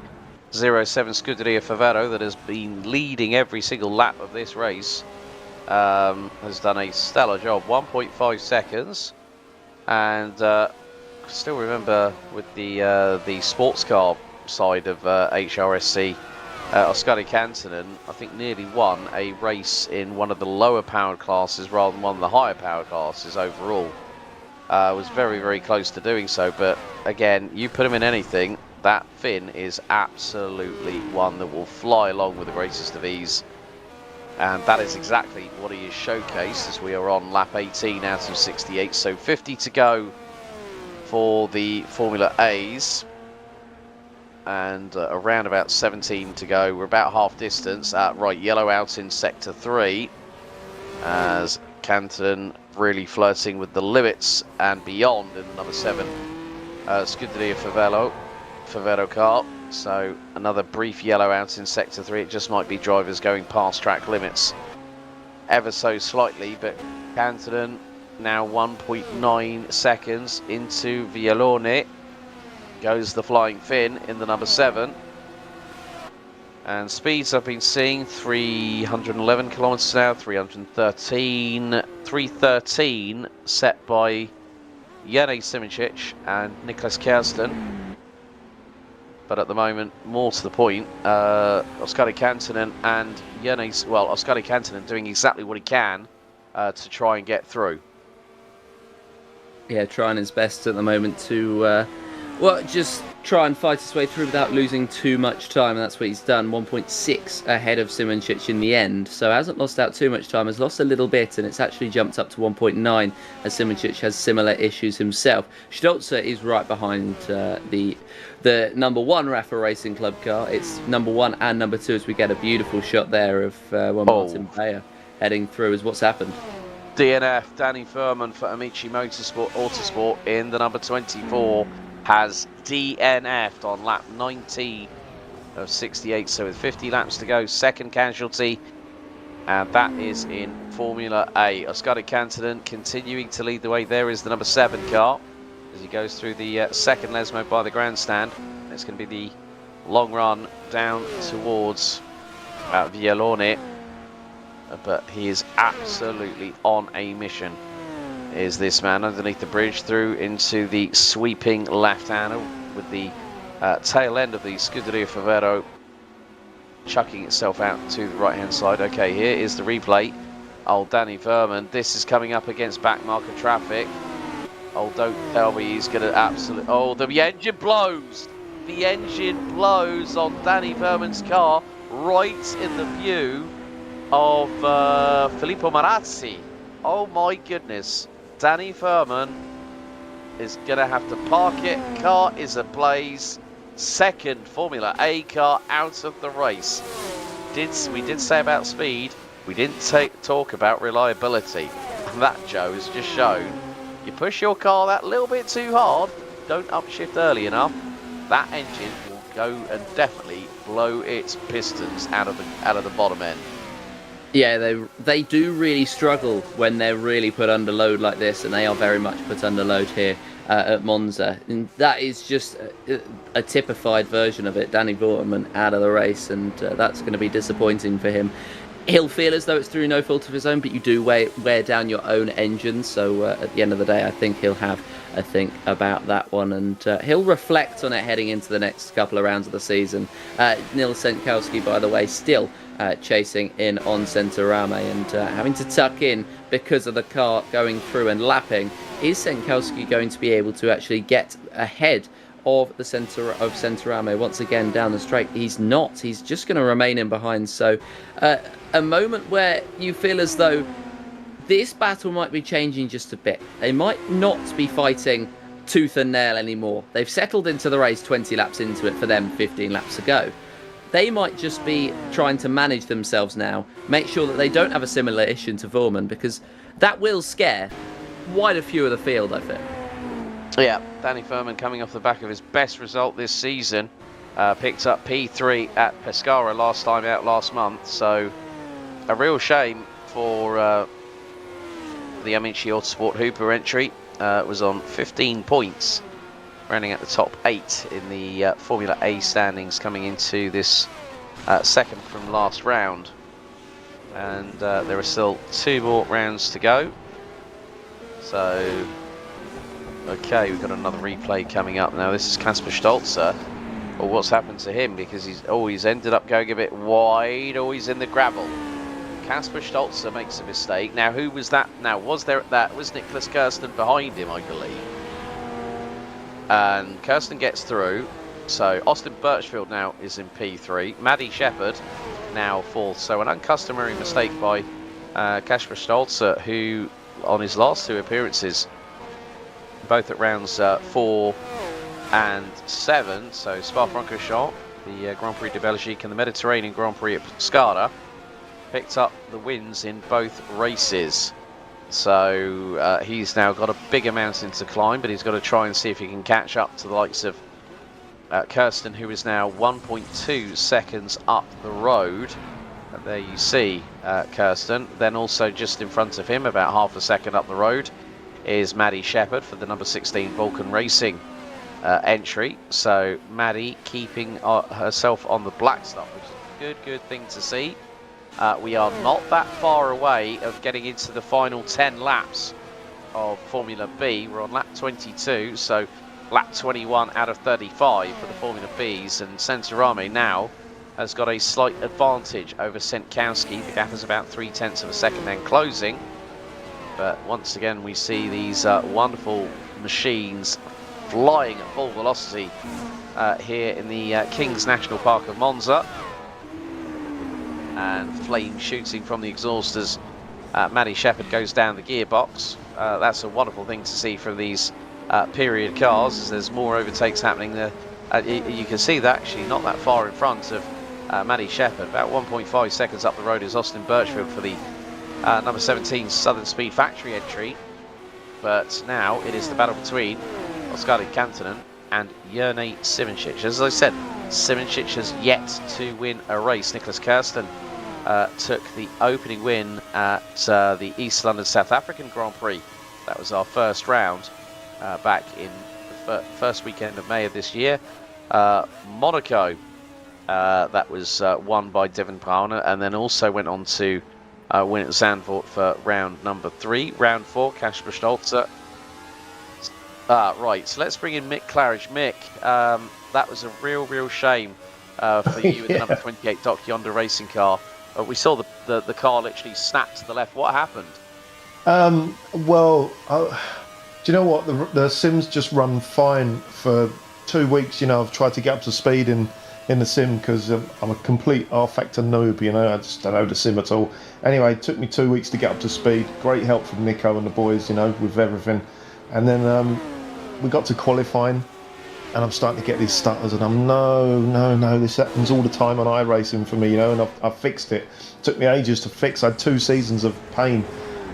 07 Scuderia Favero that has been leading every single lap of this race. Has done a stellar job, 1.5 seconds, and still remember with the sports car side of HRSC, Oscari Cantonen, I think, nearly won a race in one of the lower powered classes rather than one of the higher powered classes overall. Was very, very close to doing so, but again, you put him in anything, that fin is absolutely one that will fly along with the greatest of ease. And that is exactly what he has showcased as we are on lap 18 out of 68. So 50 to go for the Formula A's. And around about 17 to go. We're about half distance. Right, yellow out in sector 3. As Canton really flirting with the limits and beyond in the number 7 Scuderia Favero car. So another brief yellow out in sector 3. It just might be drivers going past track limits ever so slightly, but Cantonen now 1.9 seconds into Vialone. Goes the flying Finn in the number 7. And speeds I've been seeing 311 kilometers an hour, 313 set by Jere Simoncic and Niklas Kjærsten. But at the moment, more to the point, Oscari Cantonen and Oscari Cantonen doing exactly what he can to try and get through. Yeah, trying his best at the moment to, just try and fight his way through without losing too much time, and that's what he's done. 1.6 ahead of Simoncic in the end, so hasn't lost out too much time, has lost a little bit, and it's actually jumped up to 1.9 as Simoncic has similar issues himself. Stolzer is right behind the number 1 Rafa Racing Club car. It's number 1 and number 2 as we get a beautiful shot there of Martin Bayer heading through as what's happened. DNF, Danny Furman for Amici Autosport in the number 24 has DNF'd on lap 19 of 68. So with 50 laps to go, 2nd casualty, and that is in Formula A. Oscari Cantonen continuing to lead the way. There is the number 7 car as he goes through the 2nd Lesmo by the grandstand. It's going to be the long run down towards Vialone, but he is absolutely on a mission. Is this man underneath the bridge through into the sweeping left-hander with the tail end of the Scuderia Favero chucking itself out to the right-hand side. Okay, here is the replay. Old Danny Verman. This is coming up against back marker traffic. Oh, don't tell me he's going to absolutely... Oh, the engine blows. The engine blows on Danny Verman's car right in the view of Filippo Marazzi. Oh, my goodness. Danny Verman is going to have to park it. Car is ablaze. Second Formula A car out of the race. We did say about speed. We didn't talk about reliability. And that, Joe, has just shown you push your car that little bit too hard, don't upshift early enough, that engine will go and definitely blow its pistons out of the bottom end. Yeah, they do really struggle when they're really put under load like this, and they are very much put under load here at Monza. And that is just a typified version of it. Danny Vorman out of the race, and that's going to be disappointing for him. He'll feel as though it's through no fault of his own, but you do wear down your own engine. So at the end of the day, I think he'll have a think about that one, and he'll reflect on it heading into the next couple of rounds of the season. Nils Senkowski, by the way, still chasing in on Centurame and having to tuck in because of the car going through and lapping. Is Senkowski going to be able to actually get ahead of the centre of Centurame once again down the straight? He's not. He's just going to remain in behind. So a moment where you feel as though this battle might be changing just a bit. They might not be fighting tooth and nail anymore. They've settled into the race 20 laps into it for them 15 laps ago. They might just be trying to manage themselves now, make sure that they don't have a similar issue to Vorman, because that will scare quite a few of the field, I think. Yeah, Danny Verman coming off the back of his best result this season. Picked up P3 at Pescara last time out last month, so a real shame for the Amici Autosport Hooper entry. Was on 15 points, running at the top 8 in the Formula A standings coming into this second from last round. And there are still 2 more rounds to go. So, okay, we've got another replay coming up now. This is Kasper Stolzer. Well, what's happened to him? Because he's ended up going a bit wide. Oh, he's in the gravel. Kasper Stolzer makes a mistake. Now, who was that? Now, was Nicholas Kirsten behind him, I believe? And Kirsten gets through. So, Austin Birchfield now is in P3. Maddie Shepherd now 4th. So, an uncustomary mistake by Kasper Stolzer, who, on his last 2 appearances, both at rounds 4 and 7, so Spa-Francorchamps, the Grand Prix de Belgique and the Mediterranean Grand Prix at Pescara, picked up the wins in both races. So he's now got a bigger mountain to climb, but he's got to try and see if he can catch up to the likes of Kirsten, who is now 1.2 seconds up the road. And there you see Kirsten. Then also just in front of him, about half a second up the road, is Maddie Shepherd for the number 16 Vulcan Racing entry. So Maddie keeping herself on the black stuff, which is a good thing to see. We are not that far away of getting into the final 10 laps of Formula B. We're on lap 22, so lap 21 out of 35 for the Formula Bs, and Centurame now has got a slight advantage over Senkowski. The gap is about 0.3 of a second then closing. But once again, we see these wonderful machines flying at full velocity here in the King's National Park of Monza. And flame shooting from the exhausters. Maddie Shepherd goes down the gearbox. That's a wonderful thing to see from these period cars, as there's more overtakes happening there. You can see that actually not that far in front of Maddie Shepherd. About 1.5 seconds up the road is Austin Birchfield for the number 17 Southern Speed Factory entry. But now it is the battle between Oskar Kantonen and Jerne Sivancic. As I said, Sivancic has yet to win a race. Nicholas Kirsten took the opening win at the East London South African Grand Prix. That was our first round back in the first weekend of May of this year. Monaco That was won by Devin Palmer, and then also went on to win at Zandvoort for round number 3. Round 4, Kasper Stolzer. Right, so let's bring in Mick Claridge. Mick, that was a real shame for you in the number 28 Doc Yonder racing car. We saw the car literally snap to the left. What happened? Well, do you know what? The sims just run fine for 2 weeks. I've tried to get up to speed in the sim because I'm a complete R-Factor noob. I just don't know the sim at all. Anyway, it took me 2 weeks to get up to speed. Great help from Nico and the boys, with everything. And then we got to qualifying, and I'm starting to get these stutters, and I'm no, this happens all the time on iRacing for me, and I've fixed it. It took me ages to fix. I had 2 seasons of pain,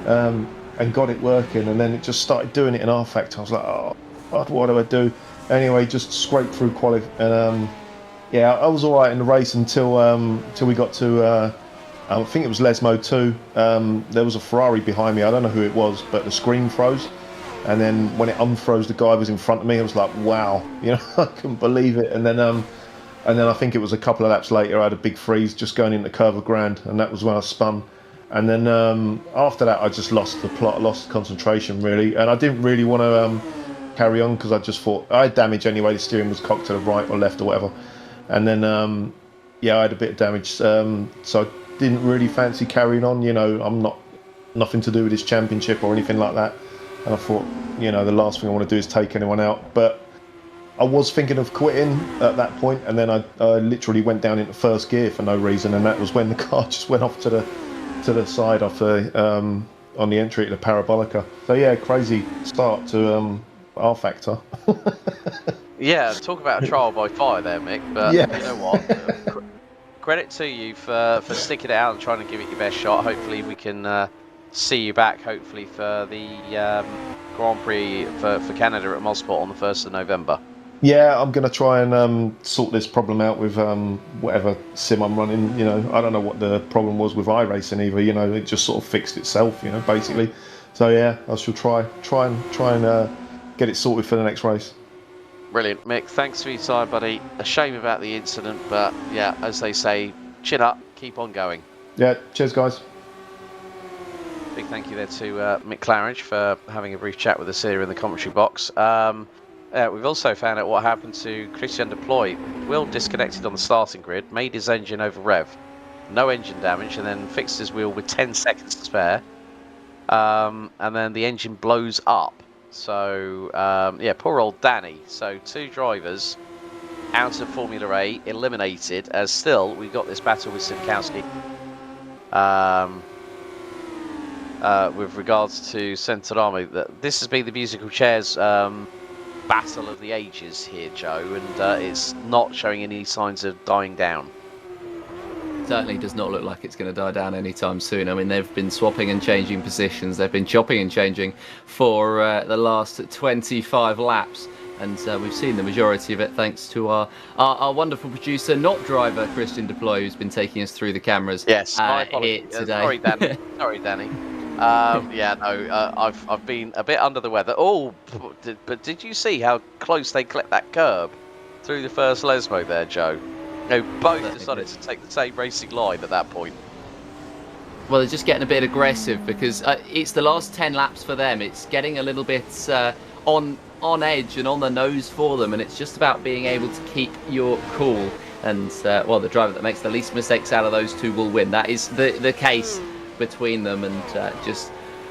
and got it working, and then it just started doing it in R-Factor. I was like, oh God, what do I do? Anyway, just scraped through quali, and I was all right in the race until we got to I think it was Lesmo 2. There was a Ferrari behind me. I don't know who it was, but the screen froze. And then when it unfroze, the guy was in front of me. I was like, wow, I couldn't believe it. And then I think it was a couple of laps later, I had a big freeze just going into Curva Grand, and that was when I spun. And then after that, I just lost the plot, lost concentration really, and I didn't really want to carry on because I just thought I had damage anyway. The steering was cocked to the right or left or whatever. And then I had a bit of damage, so I didn't really fancy carrying on. I'm nothing to do with this championship or anything like that. And I thought, the last thing I want to do is take anyone out. But I was thinking of quitting at that point, and then I literally went down into first gear for no reason, and that was when the car just went off to the side off on the entry to the Parabolica. So crazy start to R-Factor. Yeah, talk about a trial by fire there, Mick. But you know what? Credit to you for sticking it out and trying to give it your best shot. Hopefully we can see you back, hopefully, for the Grand Prix for Canada at Mosport on the 1st of November. Yeah, I'm going to try and sort this problem out with whatever sim I'm running. I don't know what the problem was with iRacing either. It just sort of fixed itself, basically. So I shall try and get it sorted for the next race. Brilliant, Mick. Thanks for your time, buddy. A shame about the incident, but as they say, chin up, keep on going. Yeah, cheers, guys. Big thank you there to Mick Claridge for having a brief chat with us here in the commentary box. We've also found out what happened to Christian Deploy. Will disconnected on the starting grid, made his engine over rev, no engine damage, and then fixed his wheel with 10 seconds to spare. And then the engine blows up. So, poor old Danny. So 2 drivers out of Formula A eliminated, as still we've got this battle with Simkowski. With regards to Centorami, this has been the musical chairs battle of the ages here, Joe, and it's not showing any signs of dying down. Certainly does not look like it's going to die down anytime soon. I mean, they've been swapping and changing positions. They've been chopping and changing for the last 25 laps. And we've seen the majority of it thanks to our wonderful producer, not driver, Christian Deploy, who's been taking us through the cameras here today. Sorry, Danny. Sorry, Danny. I've been a bit under the weather. Oh, but did you see how close they clipped that curb through the first Lesmo there, Joe? Both decided to take the same racing line at that point. Well, they're just getting a bit aggressive because it's the last 10 laps for them. It's getting a little bit on edge and on the nose for them, and it's just about being able to keep your cool. And the driver that makes the least mistakes out of those two will win. That is the case between them, and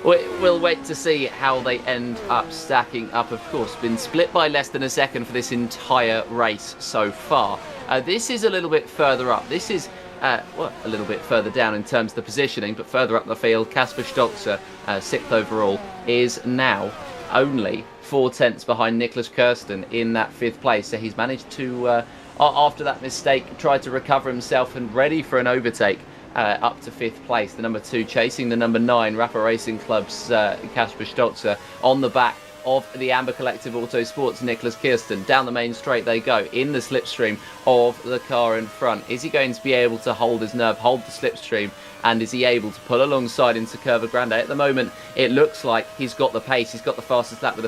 we'll wait to see how they end up stacking up. Of course, been split by less than a second for this entire race so far. This is a little bit further up. This is a little bit further down in terms of the positioning, but further up the field, Kasper Stolzer, 6th overall, is now only 4 tenths behind Nicholas Kirsten in that 5th place. So he's managed to, after that mistake, try to recover himself and ready for an overtake up to 5th place. The number 2 chasing the number 9 Rapper Racing Club's Kasper Stolzer on the back of the Amber Collective Autosports Nicholas Kirsten. Down the main straight they go in the slipstream of the car in front. Is he going to be able to hold his nerve, hold the slipstream, and is he able to pull alongside into Curva Grande? At the moment, it looks like he's got the pace. He's got the fastest lap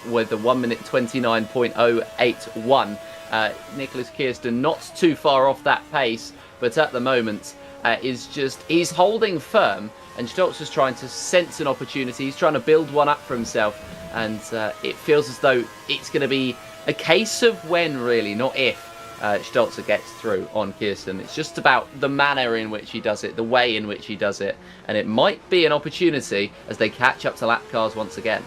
with a 1 minute 29.081. Nicholas Kirsten not too far off that pace, but at the moment he's holding firm, and Stolzer's trying to sense an opportunity. He's trying to build one up for himself, and it feels as though it's going to be a case of when, really, not if. Stolzer gets through on Kirsten. It's just about the manner in which he does it, the way in which he does it, and it might be an opportunity as they catch up to lap cars once again.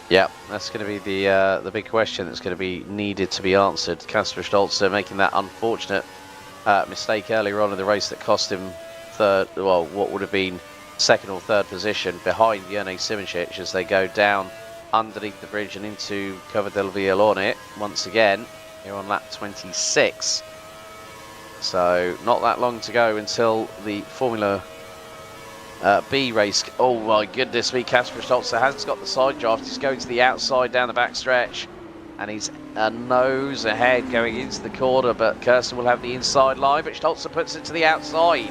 Yeah, that's going to be the big question that's going to be needed to be answered. Kasper Stolzer making that unfortunate mistake earlier on in the race that cost him what would have been second or third position behind Jene Simoncic as they go down underneath the bridge and into Curva del Vialone once again. Here on lap 26. So not that long to go until the Formula B race. Oh my goodness me, Kasper Stolzer has got the side draft. He's going to the outside down the back stretch, and he's a nose ahead going into the corner, but Kirsten will have the inside line, but Stolzer puts it to the outside.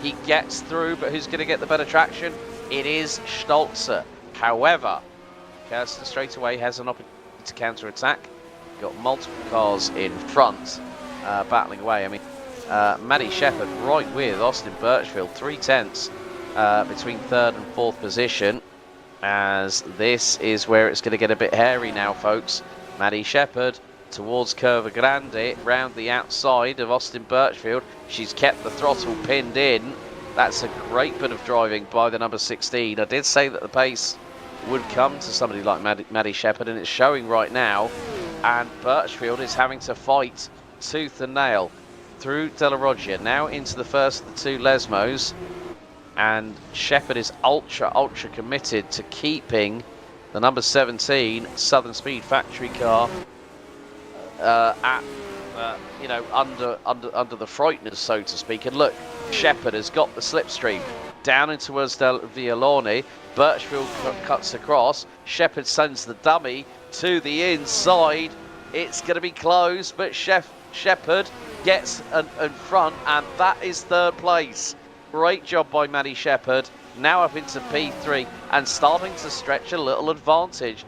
He gets through, but who's going to get the better traction? It is Stolzer. However, Kirsten straight away has an opportunity to counter-attack. Got multiple cars in front battling away. I mean, Maddie Shepherd right with Austin Birchfield, 0.3 between third and fourth position, as this is where it's going to get a bit hairy now, folks. Maddie Shepherd towards Curva Grande, round the outside of Austin Birchfield. She's kept the throttle pinned in. That's a great bit of driving by the number 16. I did say that the pace would come to somebody like Maddie Shepherd, and it's showing right now. And Birchfield is having to fight tooth and nail through Della Roggia, now into the first of the two Lesmos, and Shepherd is ultra committed to keeping the number 17 Southern Speed factory car at under the frighteners, so to speak. And look, Shepherd has got the slipstream down into Del Vialone. Birchfield cuts across. Shepherd sends the dummy to the inside. It's going to be close, but Shepherd gets in front, and that is third place. Great job by Maddie Shepherd. Now up into P3 and starting to stretch a little advantage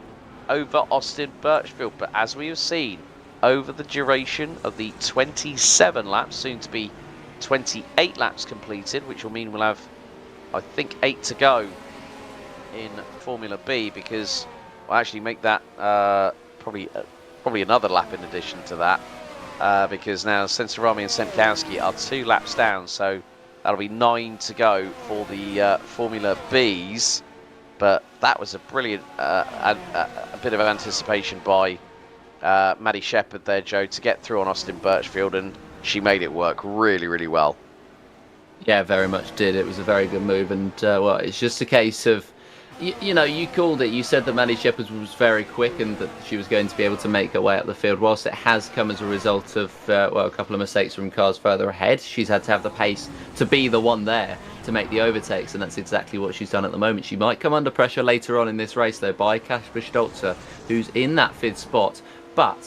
over Austin Birchfield. But as we have seen over the duration of the 27 laps, soon to be 28 laps completed, which will mean we'll have, I think, 8 to go in Formula B, because we'll actually make that probably another lap in addition to that, because now Sensorami and Semkowski are 2 laps down, so that'll be 9 to go for the Formula Bs. But that was a brilliant a bit of anticipation by Maddie Shepherd there, Joe, to get through on Austin Birchfield, and she made it work really well. Yeah, very much did. It was a very good move, and well, it's just a case of, you know, you called it. You said that Maddie Shepherd was very quick and that she was going to be able to make her way up the field. Whilst it has come as a result of, well, a couple of mistakes from cars further ahead, she's had to have the pace to be the one there to make the overtakes, and that's exactly what she's done at the moment. She might come under pressure later on in this race, though, by Kasper Stolzer, who's in that 5th spot, but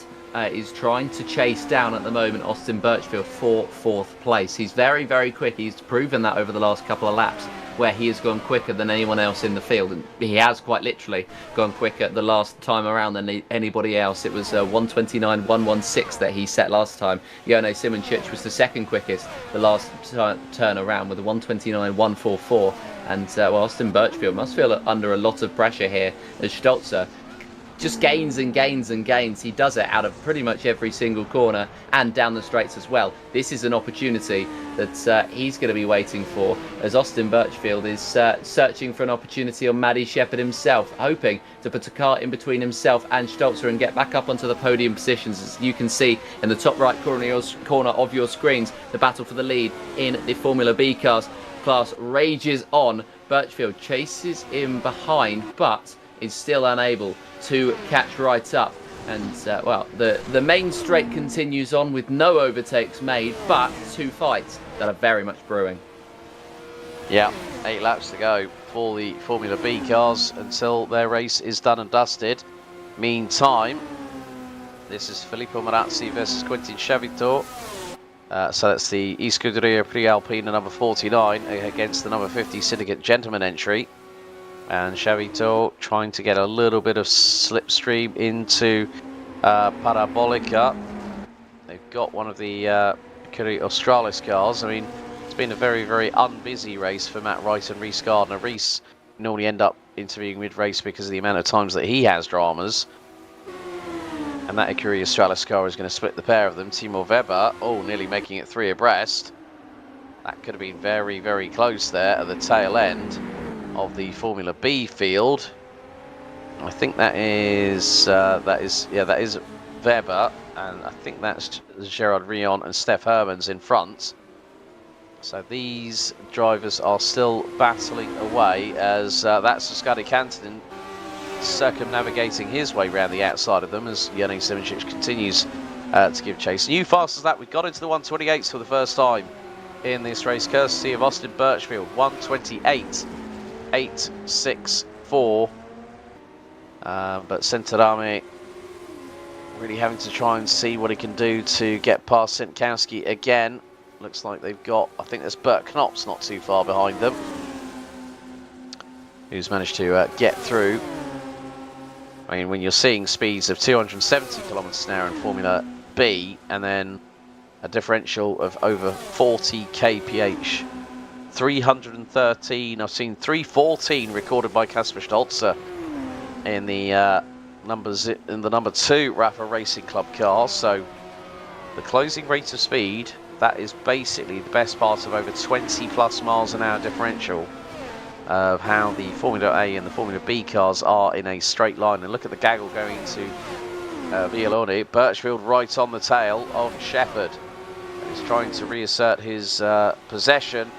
is trying to chase down at the moment Austin Birchfield for 4th place. He's very quick. He's proven that over the last couple of laps, where he has gone quicker than anyone else in the field, and he has quite literally gone quicker the last time around than anybody else. It was 1:29.116 that he set last time. Jone Simoncic was the second quickest the last turn around with a 1:29.144, and well, Austin Birchfield must feel under a lot of pressure here as Stolzer just gains and gains and gains. He does it out of pretty much every single corner and down the straights as well. This is an opportunity that he's going to be waiting for, as Austin Birchfield is searching for an opportunity on Maddie Shepherd himself, hoping to put a car in between himself and Stolzer and get back up onto the podium positions. As you can see in the top right corner of your screens, the battle for the lead in the Formula B class rages on. Birchfield chases in behind, but is still unable to catch right up, and well, the main straight continues on with no overtakes made, but 2 fights that are very much brewing. Yeah, 8 laps to go for the Formula B cars until their race is done and dusted. Meantime, this is Filippo Marazzi versus Quentin Chavito. So that's the Scuderia Prealpina number 49 against the number 50 Syndicate Gentleman entry. And Chavito trying to get a little bit of slipstream into Parabolica. They've got one of the Curie Australis cars. I mean, it's been a very, very unbusy race for Matt Wright and Reece Gardner. Reece normally end up interviewing mid-race because of the amount of times that he has dramas. And that Curie Australis car is going to split the pair of them. Timo Weber, oh, nearly making it 3 abreast. That could have been very, very close there at the tail end of the Formula B field. I think that is Weber, and I think that's Gerard Rion and Steph Hermans in front. So these drivers are still battling away as that's Skadi Kantonen circumnavigating his way around the outside of them as Yannick Simicic continues to give chase. New fast as that, we've got into the 128s for the first time in this race, courtesy of Austin Birchfield. 128.864. But Centerame really having to try and see what he can do to get past Sienkowski again. Looks like they've got, I think there's Bert Knops not too far behind them, who's managed to get through. I mean, when you're seeing speeds of 270 kilometers an hour in Formula B and then a differential of over 40 kph, 313, I've seen 314 recorded by Kasper Stolzer in the number 2 Rafa Racing Club car. So the closing rate of speed, that is basically the best part of over 20 plus miles an hour differential of how the Formula A and the Formula B cars are in a straight line. And look at the gaggle going to Vialoni. Birchfield right on the tail of Shepherd. He's trying to reassert his possession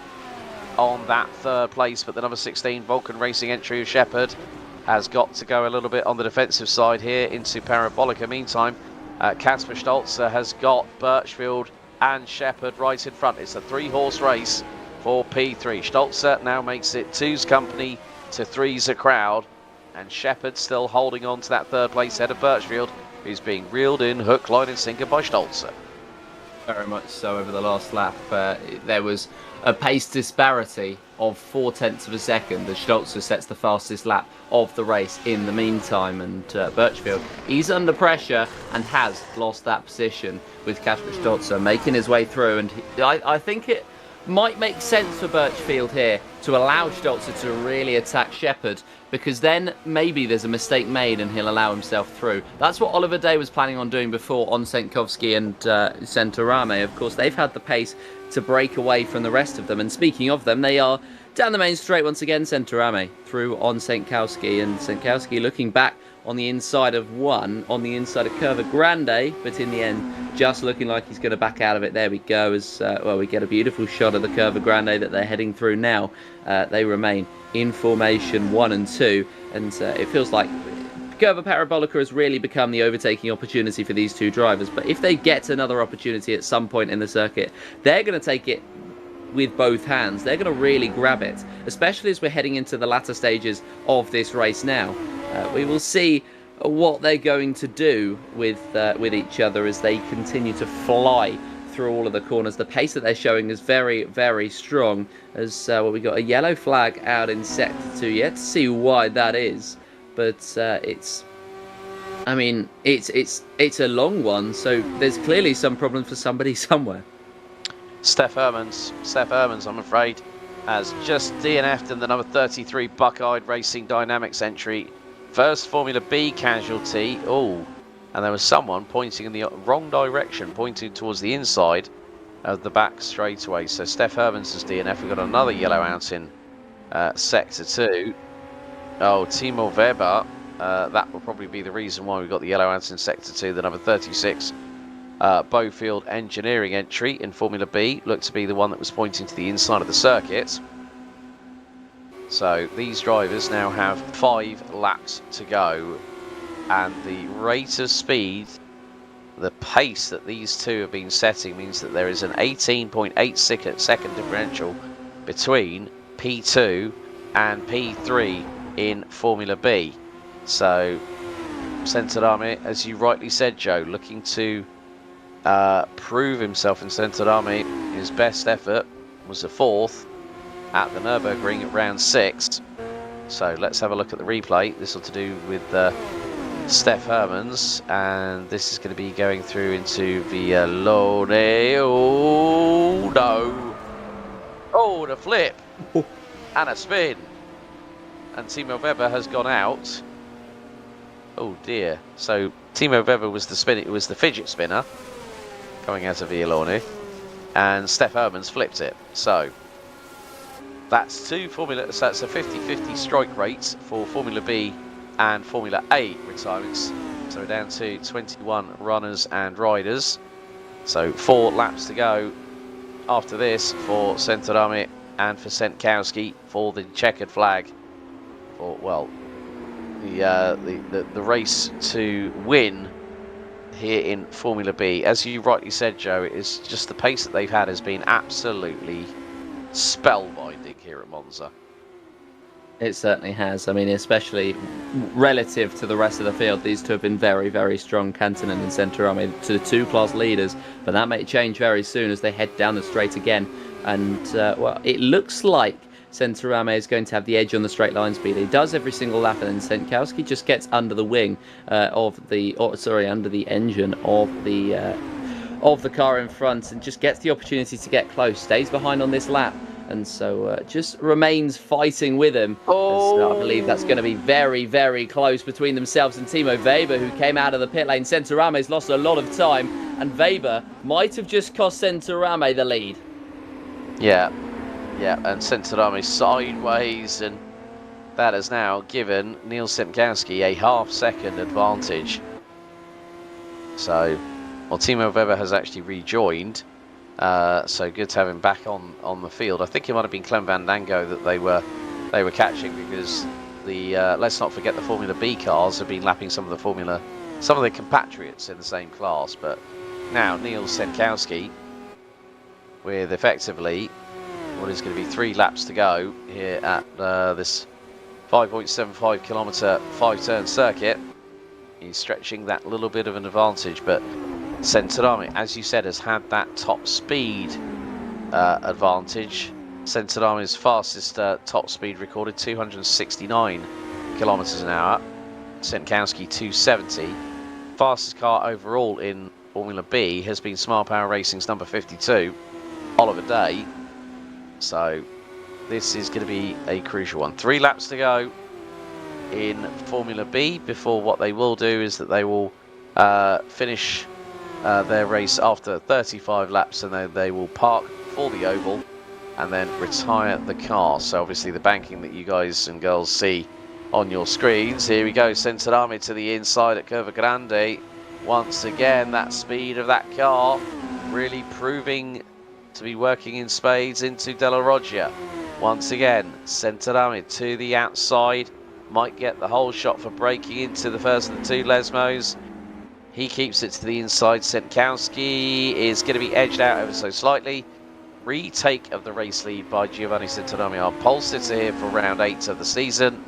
on that 3rd place, but the number 16 Vulcan Racing entry of Shepherd has got to go a little bit on the defensive side here into Parabolica. Meantime, Kasper Stolzer has got Birchfield and Shepherd right in front. It's a 3-horse race for P3. Stolzer now makes it 2's company to 3's a crowd, and Shepherd still holding on to that 3rd place head of Birchfield, who's being reeled in hook, line and sinker by Stolzer. Very much so. Over the last lap, there was a pace disparity of 0.4 of a second as Stolzer sets the fastest lap of the race in the meantime, and Birchfield, he's under pressure and has lost that position with Kasper Stolzer making his way through, and I think it might make sense for Birchfield here to allow Stolzer to really attack Shepherd, because then maybe there's a mistake made and he'll allow himself through. That's what Oliver Day was planning on doing before on Sienkowski and Centorame. Of course, they've had the pace to break away from the rest of them, and speaking of them, they are down the main straight once again. Centorame through on Sienkowski, and Sienkowski looking back on the inside of on the inside of Curva Grande, but in the end just looking like he's going to back out of it. There we go, as we get a beautiful shot of the Curva Grande that they're heading through now. They remain in formation 1 and 2, and it feels like Curva Parabolica has really become the overtaking opportunity for these two drivers. But if they get another opportunity at some point in the circuit, they're going to take it with both hands. They're going to really grab it, especially as we're heading into the latter stages of this race now. We will see what they're going to do with each other as they continue to fly through all of the corners. The pace that they're showing is very, very strong, as we got a yellow flag out in sector 2. Yet to see why that is, but it's a long one, so there's clearly some problem for somebody somewhere. Steph Hermans, I'm afraid, has just DNF'd in the number 33 Buckeye Racing Dynamics entry. First Formula B casualty. Oh, and there was someone pointing in the wrong direction, pointing towards the inside of the back straightaway. So Steph Hermans has DNF. We've got another yellow out in sector 2. Oh, Timo Weber. That will probably be the reason why we got the yellow out in sector 2. The number 36 Bowfield Engineering entry in Formula B looked to be the one that was pointing to the inside of the circuit. So these drivers now have 5 laps to go, and the rate of speed, the pace that these two have been setting, means that there is an 18.8 second differential between P2 and P3 in Formula B. So Centorame, as you rightly said, Joe, looking to prove himself in Centorame. His best effort was a 4th at the Nürburgring at round 6. So let's have a look at the replay. This will to do with Steph Hermans, and this is going to be going through into Vialone. Oh no! Oh, the flip and a spin, and Timo Weber has gone out. Oh dear! So Timo Weber was the spin. It was the fidget spinner coming out of Vialone, and Steph Hermans flipped it. So that's two Formula. So that's a 50-50 strike rate for Formula B and Formula A retirements. So we're down to 21 runners and riders. So 4 laps to go after this for Centorame and for Senkowski for the checkered flag. For, well, the race to win here in Formula B. As you rightly said, Joe, it's just the pace that they've had has been absolutely spellbinding here at Monza. It certainly has. I mean, especially relative to the rest of the field, these two have been very, very strong, Cantonen and Centorame, to the 2 class leaders. But that may change very soon as they head down the straight again. And, well, it looks like Centorame is going to have the edge on the straight line speed. He does every single lap, and then Senkowski just gets under the wing under the engine of the car in front and just gets the opportunity to get close. Stays behind on this lap. And so just remains fighting with him. I believe that's going to be very, very close between themselves and Timo Weber, who came out of the pit lane. Centorame's lost a lot of time, and Weber might have just cost Centorame the lead. Yeah, and Centorame sideways, and that has now given Niels Senkowski a half-second advantage. So, well, Timo Weber has actually rejoined. So good to have him back on the field. I think it might have been Clem Van Dango that they were catching, because the let's not forget the Formula B cars have been lapping some of the compatriots in the same class. But now Niels Senkowski with effectively what is going to be 3 laps to go here at this 5.75 kilometre 5-turn circuit. He's stretching that little bit of an advantage, but Centorame, as you said, has had that top speed advantage. Centorame's fastest top speed recorded 269 kilometres an hour. Senkowski 270. Fastest car overall in Formula B has been Smart Power Racing's number 52, Oliver Day. So this is going to be a crucial one. 3 laps to go in Formula B before what they will do is that they will finish their race after 35 laps, and then they will park for the oval and then retire the car. So obviously the banking that you guys and girls see on your screens. Here we go, Centorame to the inside at Curva Grande. Once again, that speed of that car really proving to be working in spades into Della Roggia. Once again, Centorame to the outside, might get the whole shot for breaking into the first of the 2 Lesmos. He keeps it to the inside. Senkowski is going to be edged out ever so slightly. Retake of the race lead by Giovanni Centorame. Our pole sitter here for round 8 of the season.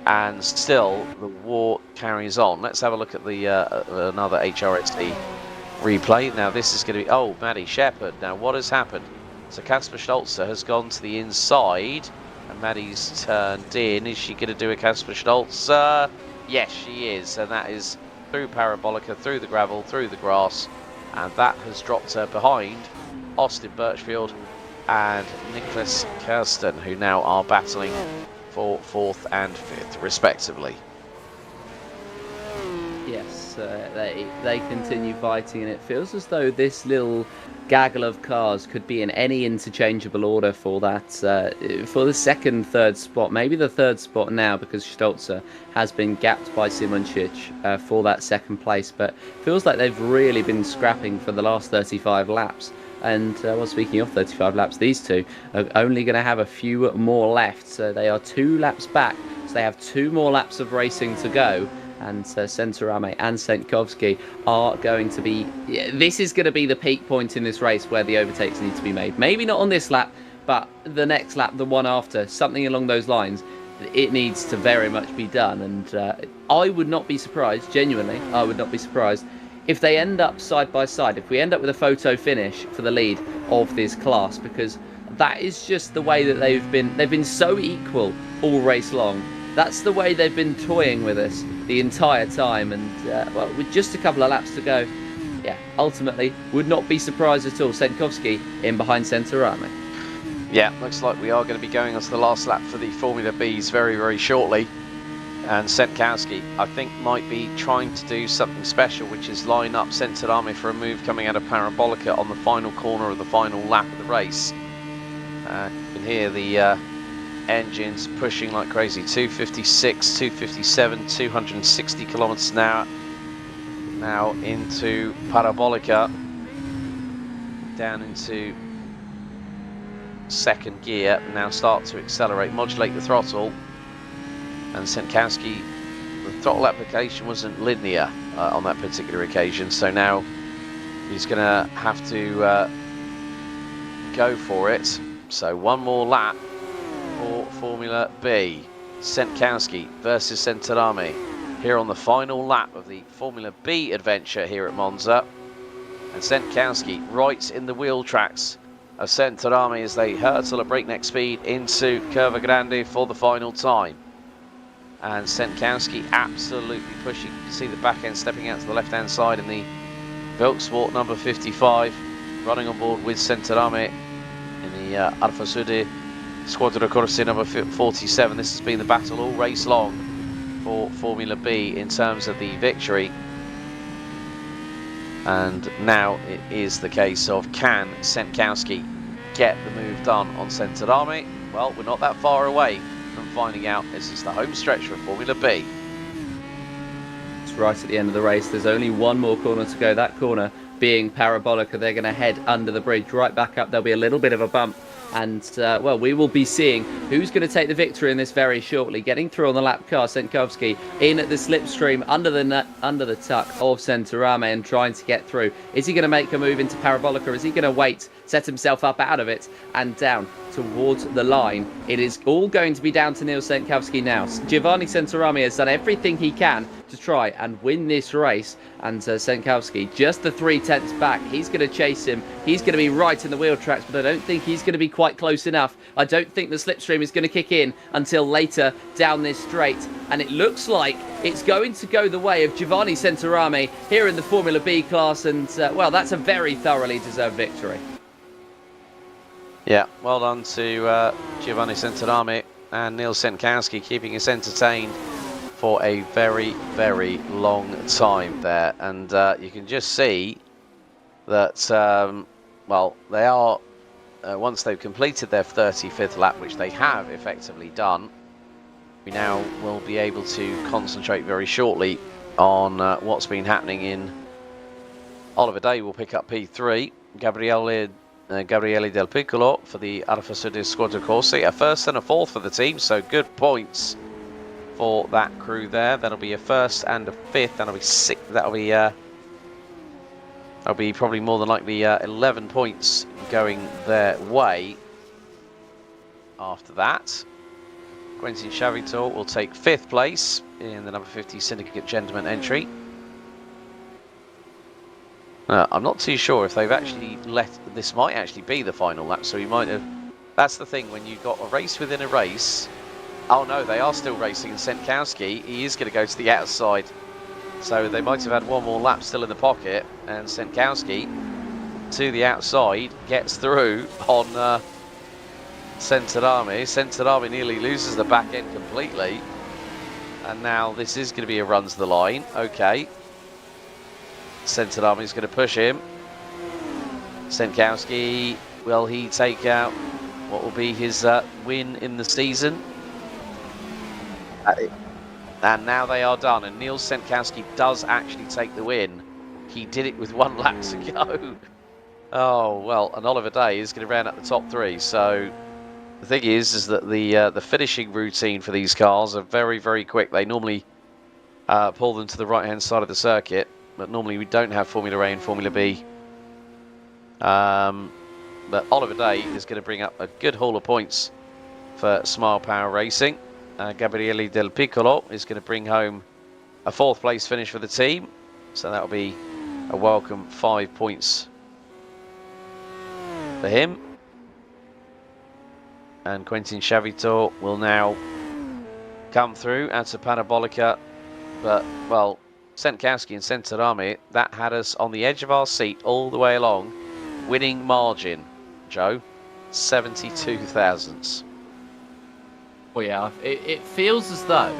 And still, the war carries on. Let's have a look at the another HRSC replay. Now, this is going to be... Oh, Maddie Shepherd. Now, what has happened? So, Kasper Stolzer has gone to the inside. And Maddie's turned in. Is she going to do a Kasper Stolzer? Yes, she is. And that is through Parabolica, through the gravel, through the grass, and that has dropped her behind Austin Birchfield and Nicholas Kirsten, who now are battling for 4th and 5th respectively. Yes, they continue fighting, and it feels as though this little gaggle of cars could be in any interchangeable order for that for the 2nd, 3rd spot, maybe the 3rd spot now, because Stolzer has been gapped by Simončić for that 2nd place. But feels like they've really been scrapping for the last 35 laps. And well, speaking of 35 laps, these two are only going to have a few more left, so they are 2 laps back, so they have 2 more laps of racing to go. And Centorame and Senkowski are going to be... This is going to be the peak point in this race where the overtakes need to be made. Maybe not on this lap, but the next lap, the one after, something along those lines. It needs to very much be done. And I would not be surprised, genuinely, I would not be surprised if they end up side by side, if we end up with a photo finish for the lead of this class, because that is just the way that they've been so equal all race long. That's the way they've been toying with us the entire time. And, well, with just a couple of laps to go, yeah, ultimately, would not be surprised at all. Senkowski in behind Centorami. Yeah, looks like we are going to be going on to the last lap for the Formula Bs very, very shortly. And Senkowski, I think, might be trying to do something special, which is line up Centorami for a move coming out of Parabolica on the final corner of the final lap of the race. You can hear the engines pushing like crazy. 256, 257, 260 kilometers an hour. Now into Parabolica, down into second gear. Now start to accelerate, modulate the throttle. And Senkowski, the throttle application wasn't linear on that particular occasion, so now he's going to have to go for it. So one more lap for Formula B. Senkowski versus Centorami here on the final lap of the Formula B adventure here at Monza. And Senkowski right in the wheel tracks of Centorami as they hurtle at breakneck speed into Curva Grande for the final time. And Senkowski absolutely pushing. You can see the back end stepping out to the left hand side in the Volkswagen number 55, running on board with Centorami in the Alfa Sud Squadra Corsa number 47. This has been the battle all race long for Formula B in terms of the victory. And now it is the case of, can Senkowski get the move done on Centorami? Well, we're not that far away from finding out. This is the home stretch for Formula B. It's right at the end of the race. There's only one more corner to go. That corner being Parabolica. They're going to head under the bridge, right back up. There'll be a little bit of a bump. And, well, we will be seeing who's going to take the victory in this very shortly. Getting through on the lap car, Senkowski in at the slipstream under the tuck of Centorami and trying to get through. Is he going to make a move into Parabolica? Is he going to wait, set himself up out of it and down towards the line? It is all going to be down to Neil Senkowski now. Giovanni Centorami has done everything he can to try and win this race, and Senkowski just the 3/10 back. He's going to chase him. He's going to be right in the wheel tracks, but I don't think he's going to be quite close enough. I don't think the slipstream is going to kick in until later down this straight, and it looks like it's going to go the way of Giovanni Centorami here in the Formula B class, and well, that's a very thoroughly deserved victory. Yeah, well done to Giovanni Centorami and Neil Senkowski, keeping us entertained for a very, very long time there. And you can just see that, well, they are, once they've completed their 35th lap, which they have effectively done, we now will be able to concentrate very shortly on what's been happening in Oliver Day. Will pick up P3, Gabriele Del Piccolo for the Alfa Sud Squadra Corsa, a first and a fourth for the team, so good points for that crew there. That'll be a first and a fifth. That'll be six. That'll be probably more than likely 11 points going their way. After that, Quentin Chavitor will take 5th place in the number 50 Syndicate Gentleman entry. I'm not too sure if they've actually this might actually be the final lap, so we might have. That's the thing, when you've got a race within a race. Oh no, they are still racing, and Senkowski, he is going to go to the outside. So they might have had one more lap still in the pocket, and Senkowski to the outside gets through on Centorami. Centorami nearly loses the back end completely. And now this is going to be a run to the line. Okay. Centorami is going to push him. Senkowski, will he take out what will be his win in the season? And now they are done, and Neil Senkowski does actually take the win. He did it with 1 lap to go. Oh, well, and Oliver Day is going to round up the top 3. So the thing is that the finishing routine for these cars are very, very quick. They normally pull them to the right-hand side of the circuit, but normally we don't have Formula A and Formula B. But Oliver Day is going to bring up a good haul of points for Smile Power Racing. Gabriele Del Piccolo is going to bring home a 4th place finish for the team. So that'll be a welcome 5 points for him. And Quentin Chavitor will now come through and to Parabolica. But, well, Senkowski and Centerami, that had us on the edge of our seat all the way along. Winning margin, Joe, 72 thousandths. Well, yeah, it feels as though,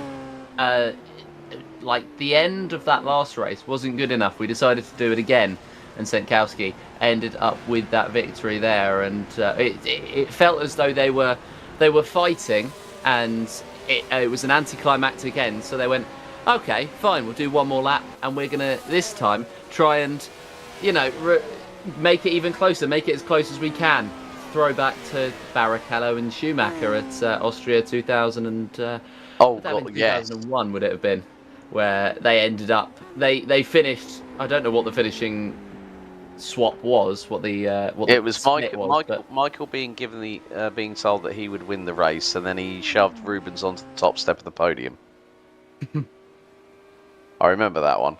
like, the end of that last race wasn't good enough. We decided to do it again, and Senkowski ended up with that victory there. And it felt as though they were fighting, and it was an anticlimactic end. So they went, okay, fine, we'll do one more lap, and we're gonna this time try and, make it even closer, make it as close as we can. Throwback to Barrichello and Schumacher at Austria 2000 and 2001 would it have been, where they ended up they finished. I don't know what the finishing swap was, what it was. Michael being given the being told that he would win the race, and then he shoved Rubens onto the top step of the podium. I remember that one.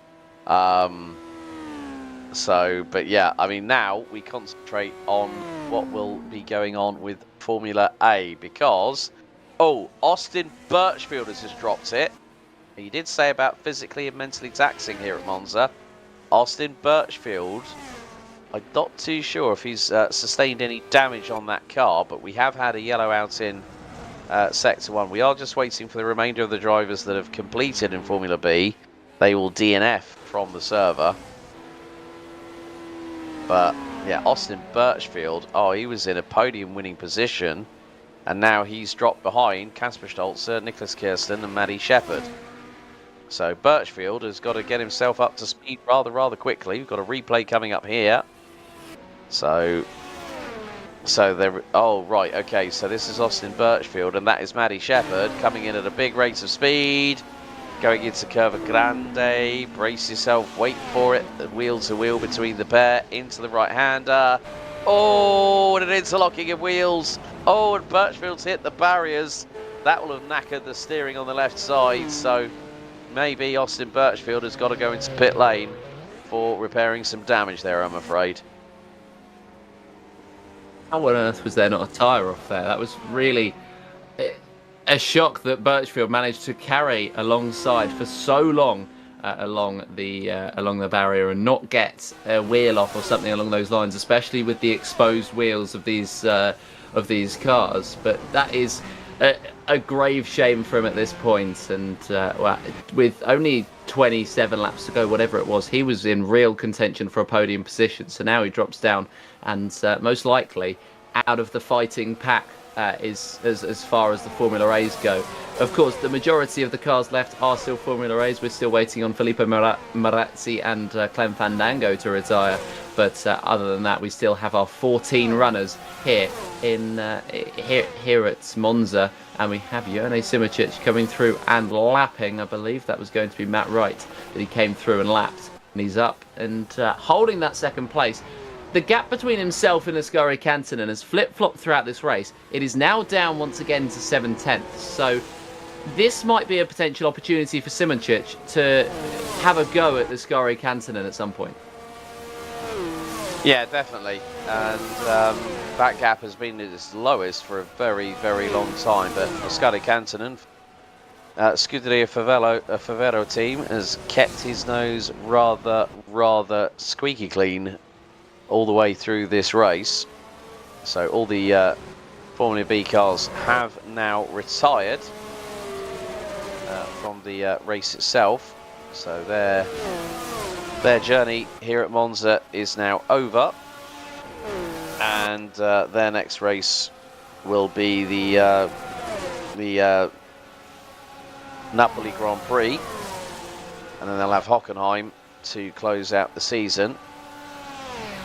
But yeah, I mean, now we concentrate on what will be going on with Formula A, because, Austin Birchfield has just dropped it. He did say about physically and mentally taxing here at Monza. Austin Birchfield, I'm not too sure if he's sustained any damage on that car, but we have had a yellow out in Sector 1. We are just waiting for the remainder of the drivers that have completed in Formula B. They will DNF from the server. But, yeah, Austin Birchfield, he was in a podium-winning position, and now he's dropped behind Kasper Stolzer, Nicholas Kirsten, and Maddie Shepherd. So Birchfield has got to get himself up to speed rather quickly. We've got a replay coming up here. So there. Oh, right, okay. So this is Austin Birchfield, and that is Maddie Shepherd coming in at a big rate of speed. Going into Curva Grande, brace yourself, wait for it, wheel to wheel between the pair, into the right-hander. Oh, and an interlocking of wheels. Oh, and Birchfield's hit the barriers. That will have knackered the steering on the left side, so maybe Austin Birchfield has got to go into pit lane for repairing some damage there, I'm afraid. How on earth was there not a tyre off there? That was really a shock that Birchfield managed to carry alongside for so long along the barrier and not get a wheel off or something along those lines, especially with the exposed wheels of these cars. But that is a grave shame for him at this point. And with only 27 laps to go, whatever it was, he was in real contention for a podium position. So now he drops down and most likely out of the fighting pack. Is as far as the Formula A's go. Of course, the majority of the cars left are still Formula A's. We're still waiting on Filippo Marazzi and Clem Fandango to retire. But other than that, we still have our 14 runners here at Monza, and we have Jone Simoncic coming through and lapping. I believe that was going to be Matt Wright, that he came through and lapped, and he's up and holding that second place. The gap between himself and Ascari Kantonen has flip-flopped throughout this race. It is now down once again to 7/10. So this might be a potential opportunity for Simoncic to have a go at Ascari Kantonen at some point. Yeah, definitely. And that gap has been at its lowest for a very, very long time. But Ascari Kantonen, Scuderia Favero team, has kept his nose rather squeaky clean all the way through this race. So all the Formula B cars have now retired from the race itself. So their journey here at Monza is now over, and their next race will be the Napoli Grand Prix, and then they'll have Hockenheim to close out the season.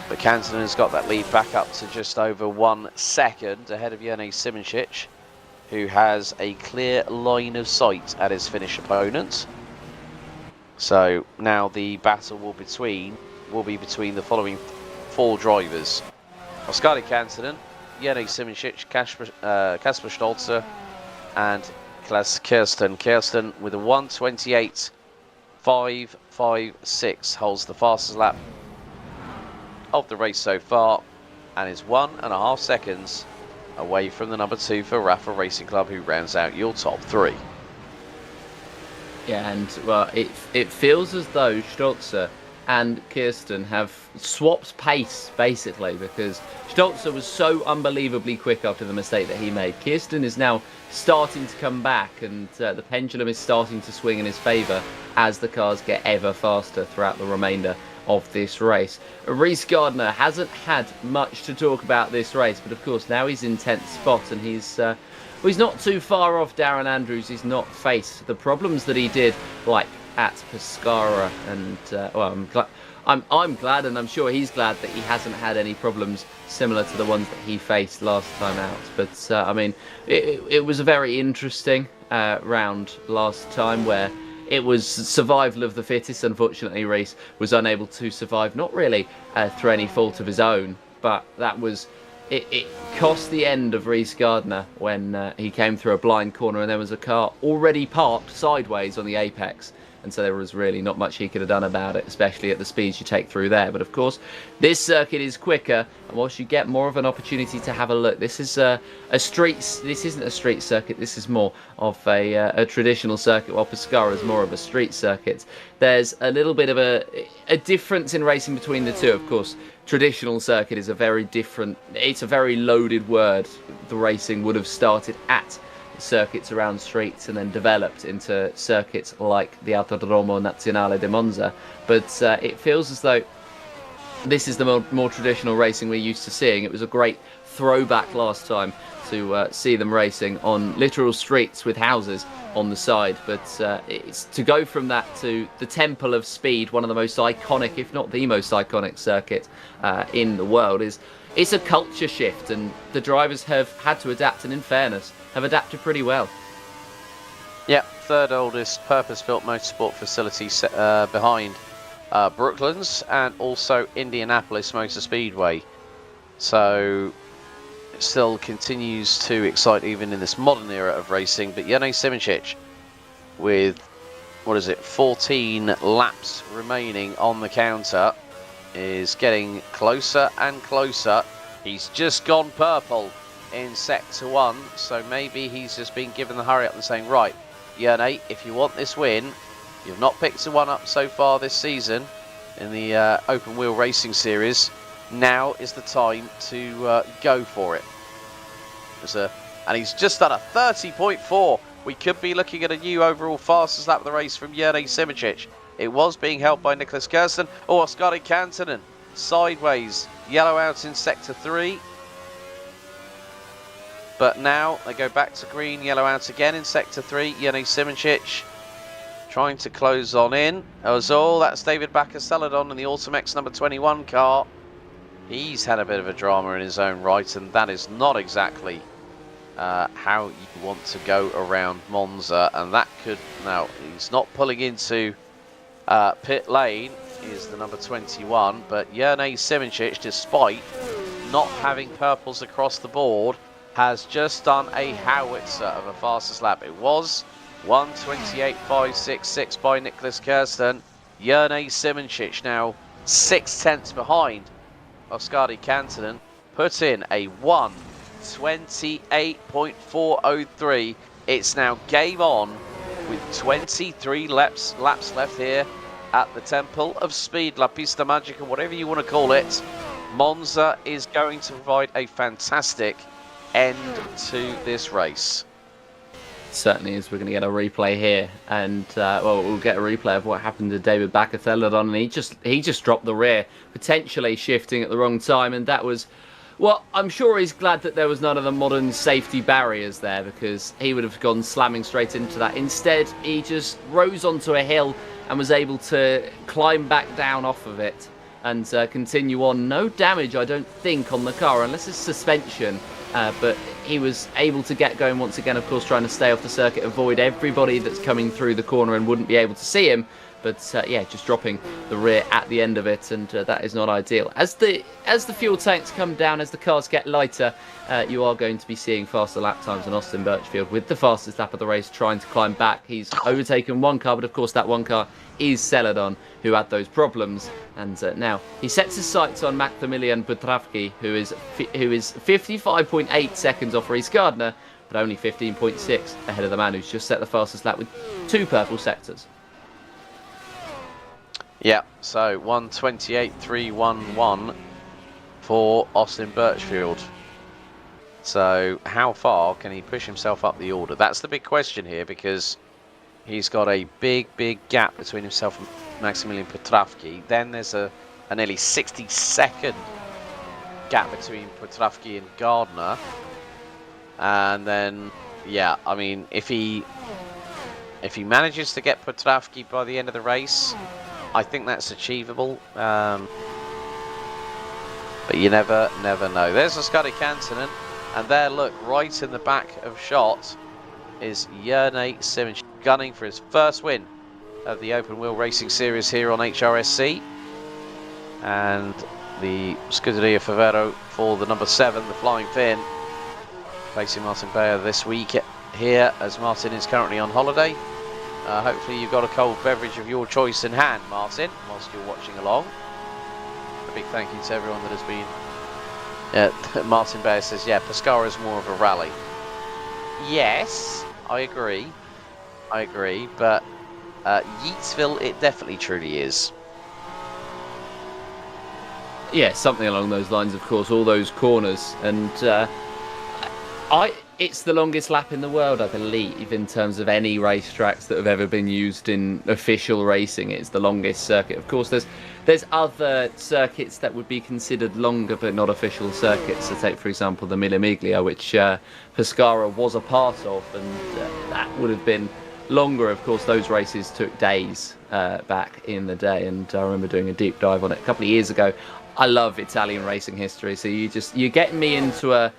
But Kantonen has got that lead back up to just over 1 second ahead of Jone Simoncic, who has a clear line of sight at his Finnish opponent. So now the battle will be between the following 4 drivers: Ascari Kantonen, Jone Simoncic, Kasper Stolzer, and Nicholas Kirsten. Kirsten with a 1:28.556 holds the fastest lap of the race so far, and is 1.5 seconds away from the number 2 for Rafa Racing Club, who rounds out your top 3. Yeah, and well, it feels as though Stolzer and Kirsten have swapped pace basically, because Stolzer was so unbelievably quick after the mistake that he made. Kirsten is now starting to come back, and the pendulum is starting to swing in his favour as the cars get ever faster throughout the remainder of this race. Rhys Gardner hasn't had much to talk about this race, but of course now he's in 10th spot, and he's not too far off Darren Andrews. He's not faced the problems that he did, like at Pescara, and well, I'm glad, and I'm sure he's glad that he hasn't had any problems similar to the ones that he faced last time out. But I mean, it was a very interesting round last time, where it was survival of the fittest. Unfortunately, Rhys was unable to survive, not really through any fault of his own, but that was it cost the end of Rhys Gardner when he came through a blind corner, and there was a car already parked sideways on the apex. And so there was really not much he could have done about it, especially at the speeds you take through there. But of course, this circuit is quicker, and whilst you get more of an opportunity to have a look, this is a street. This isn't a street circuit. This is more of a traditional circuit, while Pescara is more of a street circuit. There's a little bit of a difference in racing between the two. Of course, traditional circuit is a very different. It's a very loaded word. The racing would have started at circuits around streets and then developed into circuits like the Autodromo Nazionale di Monza, but it feels as though this is the more traditional racing we're used to seeing. It was a great throwback last time to see them racing on literal streets with houses on the side, but it's to go from that to the Temple of Speed, one of the most iconic, if not the most iconic circuit in the world. It's a culture shift, and the drivers have had to adapt, and in fairness, have adapted pretty well. Yeah, third oldest purpose-built motorsport facility behind Brooklands and also Indianapolis Motor Speedway. So it still continues to excite even in this modern era of racing. But Jene Simoncic, with, 14 laps remaining on the counter, is getting closer and closer. He's just gone purple in sector 1, so maybe he's just been given the hurry up and saying, right, Jene, if you want this win, you've not picked a one up so far this season in the open wheel racing series, now is the time to go for it. And he's just done a 30.4. We could be looking at a new overall fastest lap of the race from Jene Simoncic. It was being held by Nicholas Kirsten. Oh, Oskari Kantonen sideways, yellow out in sector 3. But now they go back to green, yellow out again in sector 3. Jene Simoncic trying to close on in. That's David Bakker-Celadon in the Automex number 21 car. He's had a bit of a drama in his own right, and that is not exactly how you want to go around Monza. And that could, now he's not pulling into pit lane, is the number 21, but Jene Simoncic, despite not having purples across the board, has just done a howitzer of a fastest lap. It was 1:28.566 by Nicholas Kirsten. Jene Simoncic now 6/10 behind Oskari Kantonen, put in a 1:28.403. It's now game on with 23 laps left here at the Temple of Speed, La Pista Magica, whatever you want to call it. Monza is going to provide a fantastic end to this race. Certainly is. We're going to get a replay here, and we'll get a replay of what happened to David Bakker-Celadon, and he just dropped the rear, potentially shifting at the wrong time, and that was, well, I'm sure he's glad that there was none of the modern safety barriers there, because he would have gone slamming straight into that. Instead, he just rose onto a hill and was able to climb back down off of it and continue on. No damage, I don't think, on the car, unless it's suspension. But he was able to get going once again, of course, trying to stay off the circuit, avoid everybody that's coming through the corner and wouldn't be able to see him. But yeah, just dropping the rear at the end of it, and that is not ideal. As the fuel tanks come down, as the cars get lighter, you are going to be seeing faster lap times on Austin Birchfield with the fastest lap of the race, trying to climb back. He's overtaken one car, but of course that one car is Celadon, who had those problems. And now he sets his sights on Maximilian Petravki, who is 55.8 seconds off Rhys Gardner, but only 15.6 ahead of the man who's just set the fastest lap with 2 purple sectors. Yeah, so 1:28.311 for Austin Birchfield. So how far can he push himself up the order? That's the big question here, because he's got a big gap between himself and Maximilian Petrovsky. Then there's a nearly 60-second gap between Petrovsky and Gardner. And then, yeah, I mean, if he manages to get Petrovsky by the end of the race, I think that's achievable. But you never know. There's a Scotty Kantonen, and there, look, right in the back of shot is Jerne Simic, gunning for his first win of the Open Wheel Racing Series here on HRSC. And the Scuderia Favero for the number 7, the Flying Finn, facing Martin Bayer this week here, as Martin is currently on holiday. Hopefully you've got a cold beverage of your choice in hand, Martin, whilst you're watching along. A big thank you to everyone that has been... Martin Bayer says, yeah, Pescara is more of a rally. Yes, I agree, but Yeatsville, it definitely truly is. Yeah, something along those lines, of course, all those corners. And it's the longest lap in the world, I believe, in terms of any racetracks that have ever been used in official racing. It's the longest circuit. Of course, there's other circuits that would be considered longer but not official circuits. So take, for example, the Mille Miglia, which Pescara was a part of, and that would have been longer. Of course, those races took days back in the day, and I remember doing a deep dive on it a couple of years ago. I love Italian racing history, so you're getting me into a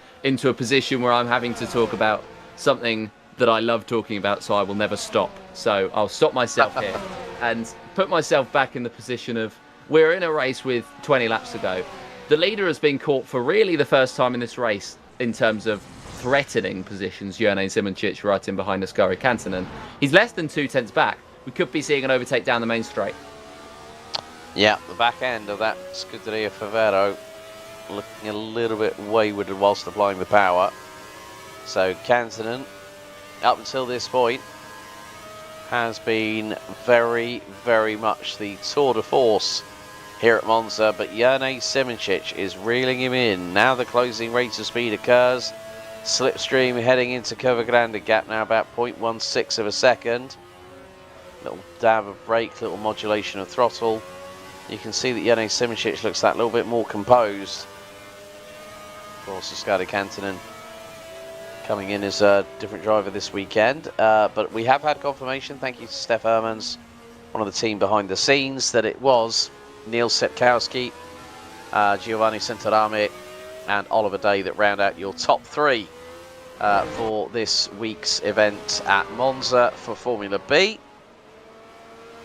position where I'm having to talk about something that I love talking about, so I will never stop. So I'll stop myself here and put myself back in the position of, we're in a race with 20 laps to go. The leader has been caught for really the first time in this race in terms of threatening positions. Jerne Simoncic right in behind Ascari Kantonen. He's less than 2 tenths back. We could be seeing an overtake down the main straight. Yeah, the back end of that Scuderia Favero looking a little bit wayward whilst applying the power. So Kantonen, up until this point, has been very much the tour de force here at Monza, but Jerne Simoncic is reeling him in. Now the closing rate of speed occurs. Slipstream heading into Curva Grande, gap now about 0.16 of a second. Little dab of brake, little modulation of throttle. You can see that Jerne Simoncic looks that little bit more composed. Of course, Ascari Kantonen coming in as a different driver this weekend. But we have had confirmation, thank you to Steph Hermans, one of the team behind the scenes, that it was Neil Setkowski, Giovanni Santarame and Oliver Day that round out your top 3 for this week's event at Monza for Formula B.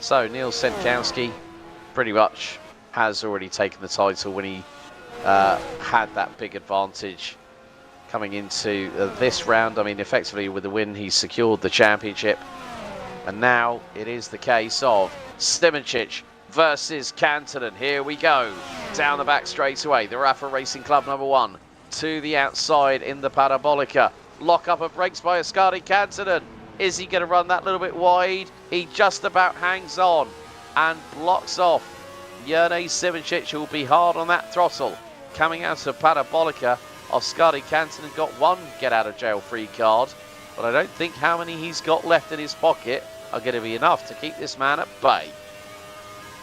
So Neil Setkowski pretty much has already taken the title when he had that big advantage coming into this round. I mean, effectively with the win, he secured the championship. And now it is the case of Simoncic versus Kantonen. Here we go. Down the back straight away. The Rafa Racing Club number 1 to the outside in the Parabolica. Lock up of brakes by Ascari Kantonen. Is he going to run that little bit wide? He just about hangs on and blocks off Jerne Simoncic, who will be hard on that throttle. Coming out of Parabolica, Ascari Kantonen got 1 get-out-of-jail-free card, but I don't think how many he's got left in his pocket are going to be enough to keep this man at bay.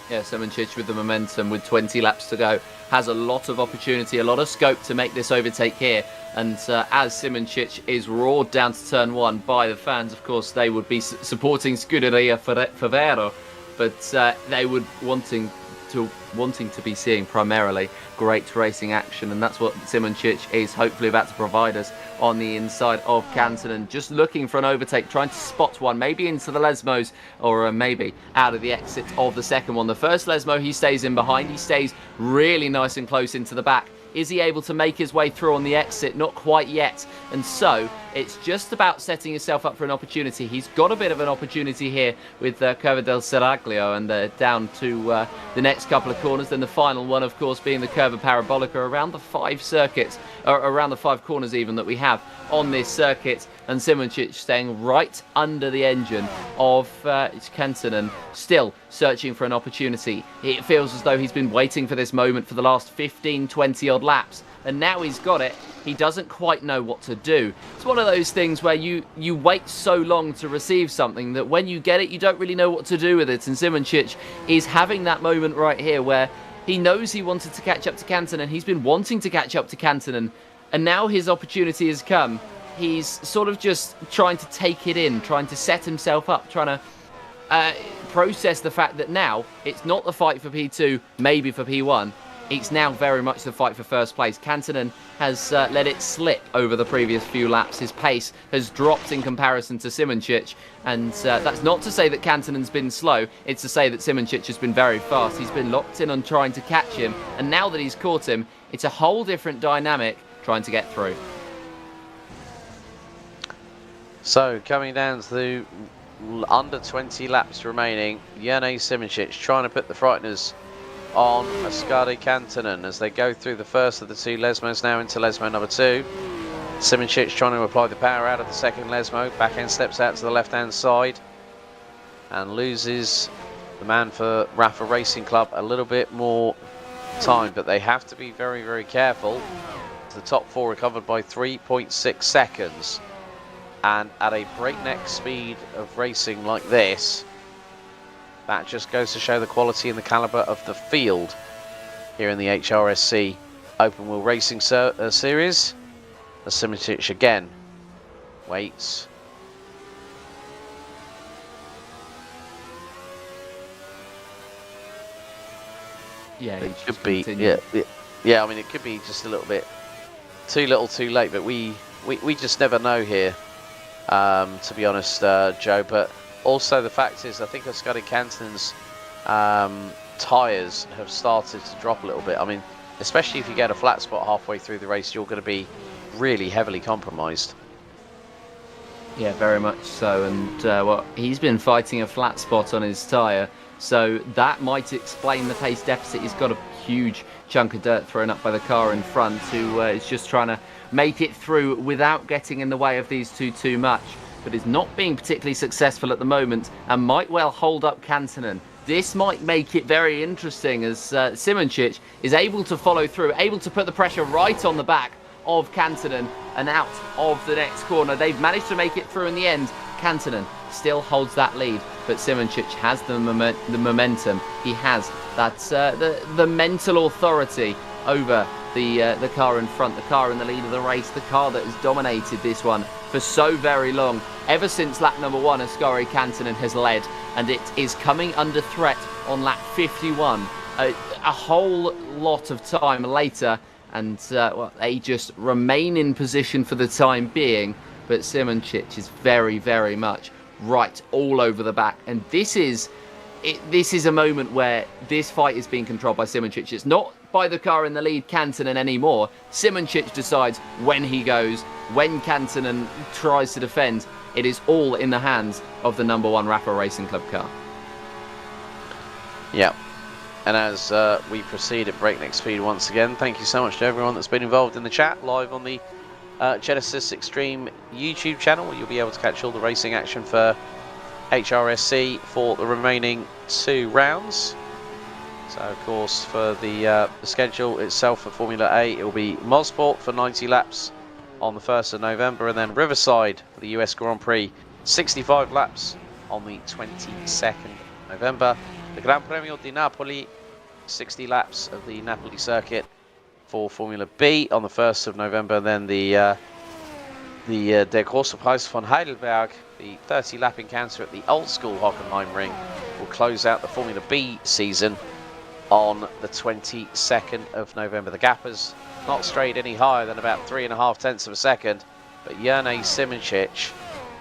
Yeah, Simoncic with the momentum with 20 laps to go has a lot of opportunity, a lot of scope to make this overtake here. And as Simoncic is roared down to turn 1 by the fans, of course, they would be supporting Scuderia Favero, but they would wanting to be seeing primarily great racing action, and that's what Simoncic is hopefully about to provide us on the inside of Kantonen. Just looking for an overtake, trying to spot one, maybe into the Lesmos, or maybe out of the exit of the second one. The first Lesmo, he stays in behind. He stays really nice and close into the back. Is he able to make his way through on the exit? Not quite yet. And so it's just about setting himself up for an opportunity. He's got a bit of an opportunity here with Curva del Seraglio, and down to the next couple of corners. Then the final one, of course, being the Curva Parabolica around the 5 circuits, or around the 5 corners even, that we have on this circuit. And Simoncic staying right under the engine of Kansanen, still searching for an opportunity. It feels as though he's been waiting for this moment for the last 15, 20 odd laps. And now he's got it. He doesn't quite know what to do. It's one of those things where you wait so long to receive something that when you get it, you don't really know what to do with it. And Simoncic is having that moment right here where he knows he wanted to catch up to Kansanen. He's been wanting to catch up to Kansanen. And now his opportunity has come. He's sort of just trying to take it in, trying to set himself up, trying to process the fact that now it's not the fight for P2, maybe for P1. It's now very much the fight for first place. Kansanen has let it slip over the previous few laps. His pace has dropped in comparison to Simoncic. And that's not to say that Kansanen's been slow. It's to say that Simoncic has been very fast. He's been locked in on trying to catch him. And now that he's caught him, it's a whole different dynamic trying to get through. So coming down to under 20 laps remaining, Jene Simoncic trying to put the frighteners on Ascari Kansanen as they go through the first of the 2 Lesmos now into Lesmo number 2. Simoncic trying to apply the power out of the second Lesmo. Back end steps out to the left hand side and loses the man for Rafa Racing Club a little bit more time, but they have to be very, very careful. The top 4 are covered by 3.6 seconds, and at a breakneck speed of racing like this, that just goes to show the quality and the calibre of the field here in the HRSC Open Wheel Racing Series. As Simoncic again waits. Yeah, it could be. Yeah. I mean, it could be just a little bit too little, too late. But we just never know here, to be honest, Joe. But also the fact is, I think Ascari Kansanen's tyres have started to drop a little bit. I mean, especially if you get a flat spot halfway through the race, you're going to be really heavily compromised. Yeah, very much so. And well, he's been fighting a flat spot on his tyre, so that might explain the pace deficit. He's got a huge chunk of dirt thrown up by the car in front, who is just trying to make it through without getting in the way of these two too much, but is not being particularly successful at the moment and might well hold up Kansanen. This might make it very interesting as Simoncic is able to follow through, able to put the pressure right on the back of Kansanen and out of the next corner. They've managed to make it through in the end. Kansanen still holds that lead, but Simoncic has the momentum. He has that the mental authority over the car in front, the car in the lead of the race, the car that has dominated this one for so very long. Ever since lap number 1, Ascari Kansanen has led, and it is coming under threat on lap 51. A whole lot of time later, and well, they just remain in position for the time being, but Simoncic is very, very much right all over the back, and this is a moment where this fight is being controlled by Simoncic. It's not by the car in the lead, Kansanen, anymore. Simoncic decides when he goes, when Kansanen tries to defend. It is all in the hands of the number 1 Rafa Racing Club car. Yeah. And as we proceed at breakneck speed once again, thank you so much to everyone that's been involved in the chat live on the Genisus Extreme YouTube channel, where you'll be able to catch all the racing action for HRSC for the remaining 2 rounds. So, of course, for the schedule itself for Formula A, it will be Mosport for 90 laps on the 1st of November, and then Riverside for the US Grand Prix, 65 laps on the 22nd of November. The Gran Premio di Napoli, 60 laps of the Napoli circuit for Formula B on the 1st of November. And then the Der Große Preis von Heidelberg, the 30-lap encounter at the old school Hockenheim Ring, will close out the Formula B season on the 22nd of November. The gap has not strayed any higher than about 3.5 tenths of a second, but Jene Simoncic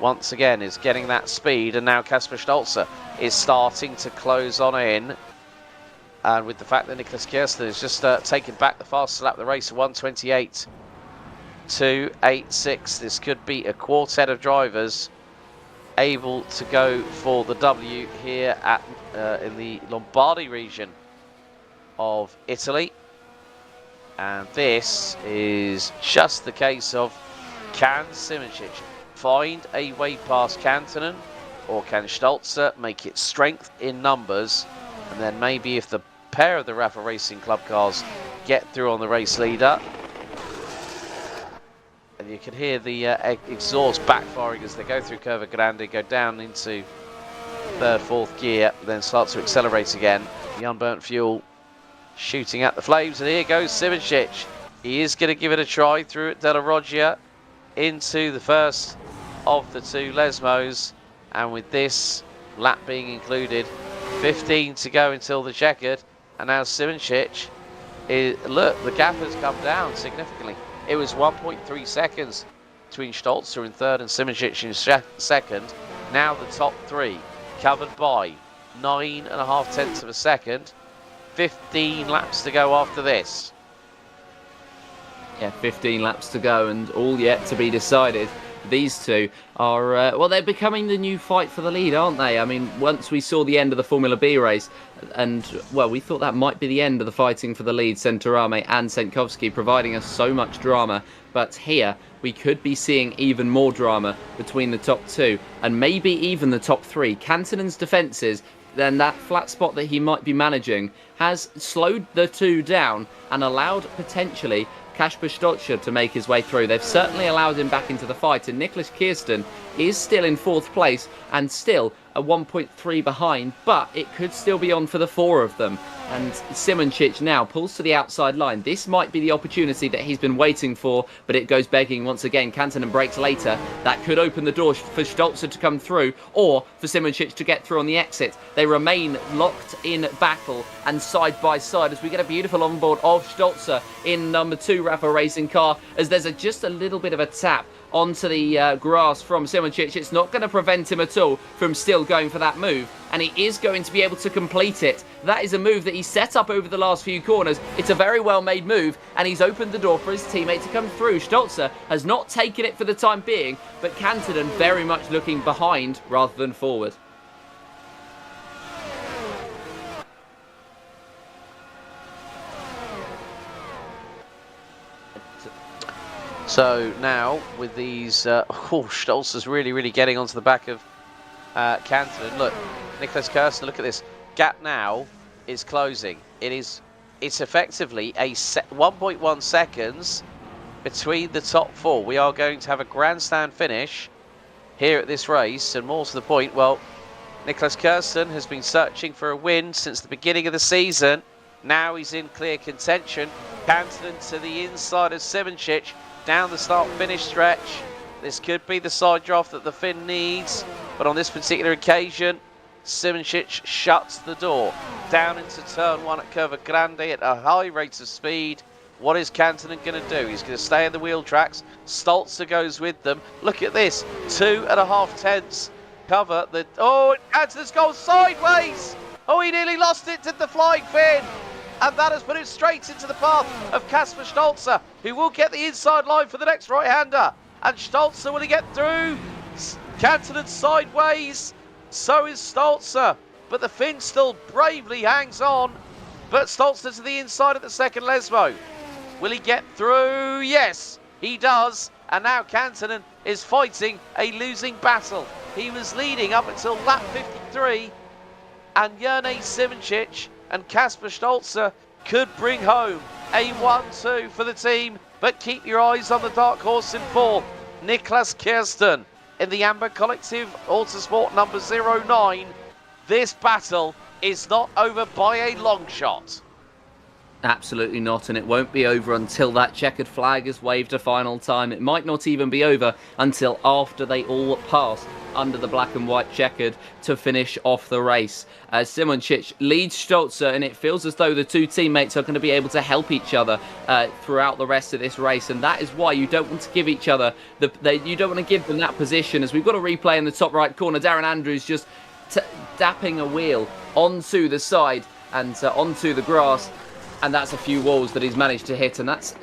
once again is getting that speed, and now Kasper Stolzer is starting to close on in. And with the fact that Nicholas Kirsten has just taken back the fastest lap of the race, 1:28.286, this could be a quartet of drivers able to go for the W here at in the Lombardy region of Italy. And this is just the case of, can Simoncic find a way past Kantonen, or can Stolzer make it strength in numbers? And then maybe if the pair of the Rafa Racing Club cars get through on the race leader, and you can hear the exhaust backfiring as they go through Curva Grande, go down into third, fourth gear, then start to accelerate again. The unburnt fuel shooting at the flames, and here goes Simoncic. He is going to give it a try through at Della Roggia into the first of the two Lesmos, and with this lap being included, 15 to go until the checkered, and now Simoncic look, the gap has come down significantly. It was 1.3 seconds between Stolzer in third and Simoncic in second. Now the top three covered by 9.5 tenths of a second. 15 laps to go after this. Yeah, 15 laps to go and all yet to be decided. These two are, well, they're becoming the new fight for the lead, aren't they? I mean, once we saw the end of the Formula B race, and, well, we thought that might be the end of the fighting for the lead, Centorame and Senkowski, providing us so much drama. But here, we could be seeing even more drama between the top two, and maybe even the top three. Kantonen's defences, then that flat spot that he might be managing, has slowed the two down and allowed potentially Kasper Stolzer to make his way through. They've certainly allowed him back into the fight, and Nicholas Kirsten is still in fourth place and still a 1.3 behind, but it could still be on for the four of them. And Simoncic now pulls to the outside line. This might be the opportunity that he's been waiting for, but it goes begging once again. Kantonen breaks later. That could open the door for Stolzer to come through, or for Simoncic to get through on the exit. They remain locked in battle and side by side as we get a beautiful onboard of Stolzer in number 2 Rafa Racing car, as there's just a little bit of a tap onto the grass from Simoncic. It's not going to prevent him at all from still going for that move, and he is going to be able to complete it. That is a move that he set up over the last few corners. It's a very well made move, and he's opened the door for his teammate to come through. Stolzer has not taken it for the time being, but Kantonen very much looking behind rather than forward. So now with these, Stolzer's really getting onto the back of Kantonen. Look, Nicholas Kirsten, look at this. Gap now is closing. It's effectively a 1.1 seconds between the top four. We are going to have a grandstand finish here at this race, and more to the point, well, Nicholas Kirsten has been searching for a win since the beginning of the season. Now he's in clear contention. Kantonen to the inside of Simoncic down the start-finish stretch. This could be the side draft that the Finn needs, but on this particular occasion, Simoncic shuts the door down into turn 1 at Curva Grande at a high rate of speed. What is Kantonen going to do? He's going to stay in the wheel tracks. Stolzer goes with them. Look at this, 2.5 tenths cover. Kantonen's gone sideways. Oh, he nearly lost it to the flying Finn. And that has put him straight into the path of Kasper Stolzer, who will get the inside line for the next right-hander. And Stolzer, will he get through? Kantonen sideways, so is Stolzer. But the Finn still bravely hangs on. But Stolzer to the inside of the second Lesmo. Will he get through? Yes, he does. And now Kantonen is fighting a losing battle. He was leading up until lap 53. And Jerne Simoncic and Kasper Stolzer could bring home a 1-2 for the team. But keep your eyes on the dark horse in 4, Nicholas Kirsten in the Amber Collective Autosport number 09. This battle is not over by a long shot. Absolutely not, and it won't be over until that checkered flag is waved a final time. It might not even be over until after they all pass under the black and white checkered to finish off the race. Simoncic leads Stolzer, and it feels as though the two teammates are going to be able to help each other throughout the rest of this race, and that is why you don't want to give each other you don't want to give them that position. As we've got a replay in the top right corner, Darren Andrews just dapping a wheel onto the side and onto the grass. And that's a few walls that he's managed to hit, and that's